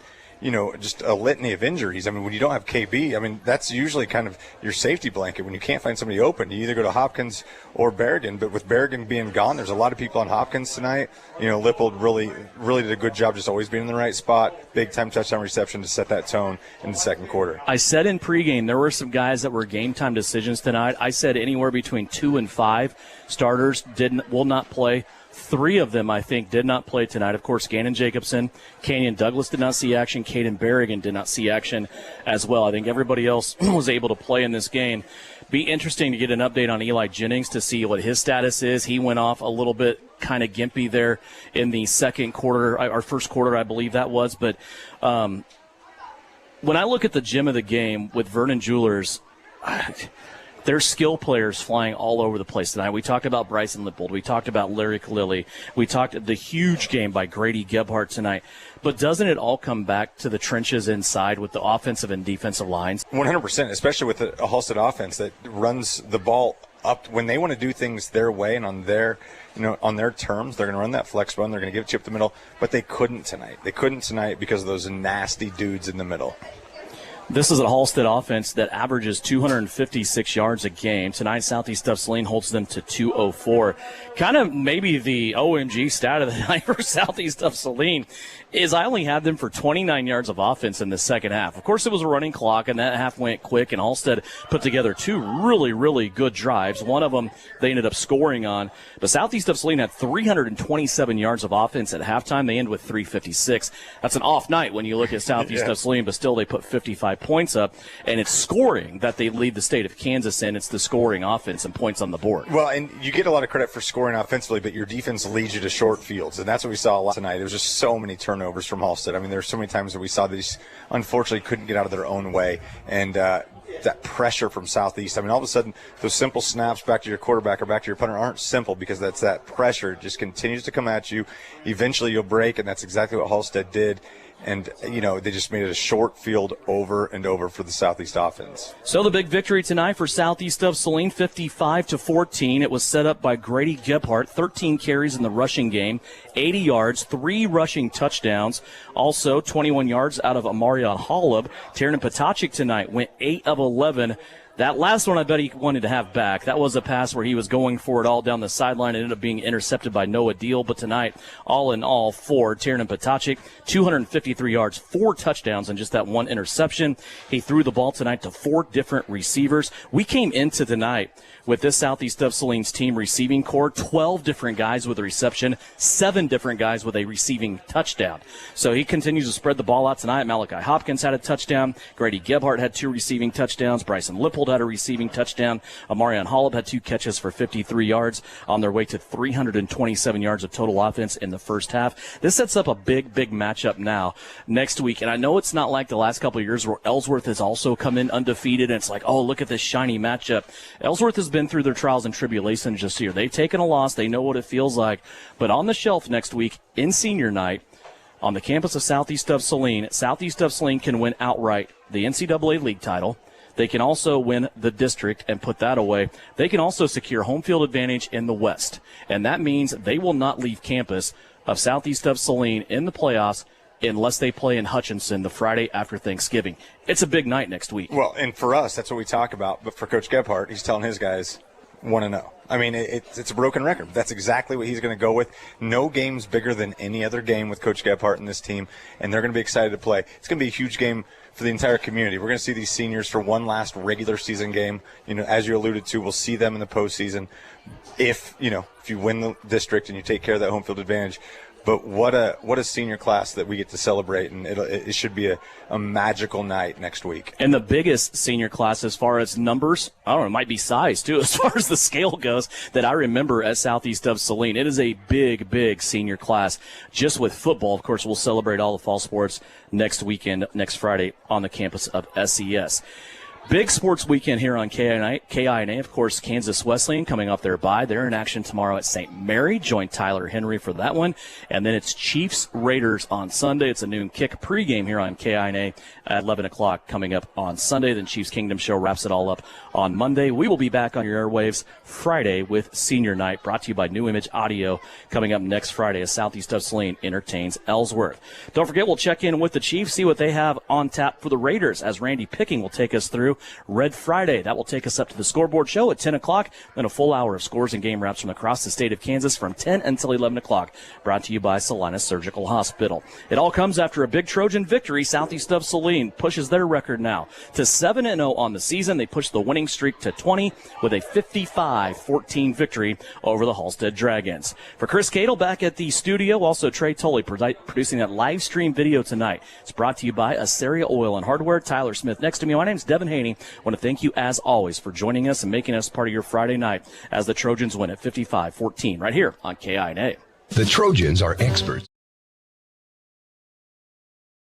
just a litany of injuries. I mean, when you don't have KB, I mean, that's usually kind of your safety blanket. When you can't find somebody open, you either go to Hopkins or Berrigan. But with Berrigan being gone, there's a lot of people on Hopkins tonight. Lipold really did a good job just always being in the right spot. Big-time touchdown reception to set that tone in the second quarter. I said in pregame there were some guys that were game-time decisions tonight. I said anywhere between 2 and 5 starters will not play. 3 of them, I think, did not play tonight. Of course, Gannon Jacobson, Kenyon Douglas did not see action. Caden Berrigan did not see action as well. I think everybody else was able to play in this game. Be interesting to get an update on Eli Jennings to see what his status is. He went off a little bit kind of gimpy there in the second quarter, or first quarter, I believe that was. But when I look at the gem of the game with Vernon Jewelers, there's skill players flying all over the place tonight. We talked about Bryson Lipold. We talked about Larry Kalili. We talked the huge game by Grady Gebhardt tonight. But doesn't it all come back to the trenches inside with the offensive and defensive lines? 100%, especially with a Halstead offense that runs the ball up when they want to do things their way and on their terms. They're going to run that flex run. They're going to give it to you up the middle. But they couldn't tonight. They couldn't tonight because of those nasty dudes in the middle. This is a Halstead offense that averages 256 yards a game. Tonight, Southeast of Saline holds them to 204. Kind of maybe the OMG stat of the night for Southeast of Saline is I only had them for 29 yards of offense in the second half. Of course, it was a running clock, and that half went quick, and Halstead put together 2 really, really good drives. One of them they ended up scoring on. But Southeast of Saline had 327 yards of offense at halftime. They end with 356. That's an off night when you look at Southeast of Saline, but still they put 55 points up, and it's scoring that they lead the state of Kansas in. It's the scoring offense and points on the board. Well, and you get a lot of credit for scoring offensively, but your defense leads you to short fields, and that's what we saw a lot tonight. There was just so many turnovers from Halstead. I mean, there were so many times that we saw these unfortunately couldn't get out of their own way, and that pressure from Southeast. I mean, all of a sudden, those simple snaps back to your quarterback or back to your punter aren't simple because that's that pressure. It just continues to come at you. Eventually, you'll break, and that's exactly what Halstead did. And, they just made it a short field over and over for the Southeast offense. So the big victory tonight for Southeast of Saline, 55-14. It was set up by Grady Gebhardt, 13 carries in the rushing game, 80 yards, 3 rushing touchdowns. Also, 21 yards out of Amarion Holub. Tiernan Potacek tonight went 8 of 11 That last one I bet he wanted to have back. That was a pass where he was going for it all down the sideline. It ended up being intercepted by Noah Deal. But tonight, all in all, for Tiernan Potacek, 253 yards, 4 touchdowns, and just that one interception. He threw the ball tonight to 4 different receivers. We came into tonight with this Southeast of Saline's team receiving core, 12 different guys with a reception, 7 different guys with a receiving touchdown. So he continues to spread the ball out tonight. Malachi Hopkins had a touchdown. Grady Gebhardt had 2 receiving touchdowns. Bryson Lipold had a receiving touchdown. Amarion Hollop had 2 catches for 53 yards on their way to 327 yards of total offense in the first half. This sets up a big matchup now next week. And I know it's not like the last couple of years where Ellsworth has also come in undefeated and it's like, oh, look at this shiny matchup. Ellsworth has been through their trials and tribulations just here. They've taken a loss. They know what it feels like. But on the shelf next week in senior night on the campus of Southeast of Saline can win outright the NCAA league title. They can also win the district and put that away. They can also secure home field advantage in the West. And that means they will not leave campus of Southeast of Saline in the playoffs unless they play in Hutchinson the Friday after Thanksgiving. It's a big night next week. Well, and for us, that's what we talk about. But for Coach Gebhardt, he's telling his guys 1-0. I mean, it's a broken record. That's exactly what he's going to go with. No game's bigger than any other game with Coach Gebhardt and this team, and they're going to be excited to play. It's going to be a huge game for the entire community. We're going to see these seniors for one last regular season game. You know, as you alluded to, we'll see them in the postseason if you win the district and you take care of that home field advantage. But what a senior class that we get to celebrate, and it should be a magical night next week. And the biggest senior class as far as numbers, I don't know, it might be size too, as far as the scale goes, that I remember at Southeast of Saline. It is a big senior class. Just with football, of course, we'll celebrate all the fall sports next weekend, next Friday on the campus of SES. Big sports weekend here on KINA. Of course, Kansas Wesleyan coming off their bye. They're in action tomorrow at St. Mary. Join Tyler Henry for that one. And then it's Chiefs Raiders on Sunday. It's a noon kick pregame here on KINA at 11 o'clock coming up on Sunday. Then Chiefs Kingdom Show wraps it all up on Monday. We will be back on your airwaves Friday with Senior Night, brought to you by New Image Audio, coming up next Friday as Southeast of Saline entertains Ellsworth. Don't forget, we'll check in with the Chiefs, see what they have on tap for the Raiders, as Randy Picking will take us through Red Friday. That will take us up to the Scoreboard Show at 10 o'clock, then a full hour of scores and game wraps from across the state of Kansas from 10 until 11 o'clock, brought to you by Salina Surgical Hospital. It all comes after a big Trojan victory. Southeast of Saline pushes their record now to 7-0 on the season. They push the winning streak to 20 with a 55-14 victory over the Halstead Dragons. For Chris Cadle back at the studio, also Trey Tully producing that live stream video tonight. It's brought to you by Asaria Oil and Hardware. Tyler Smith next to me. My name's Devin Haney. I want to thank you as always for joining us and making us part of your Friday night as the Trojans win at 55-14 right here on KINA. The Trojans are experts.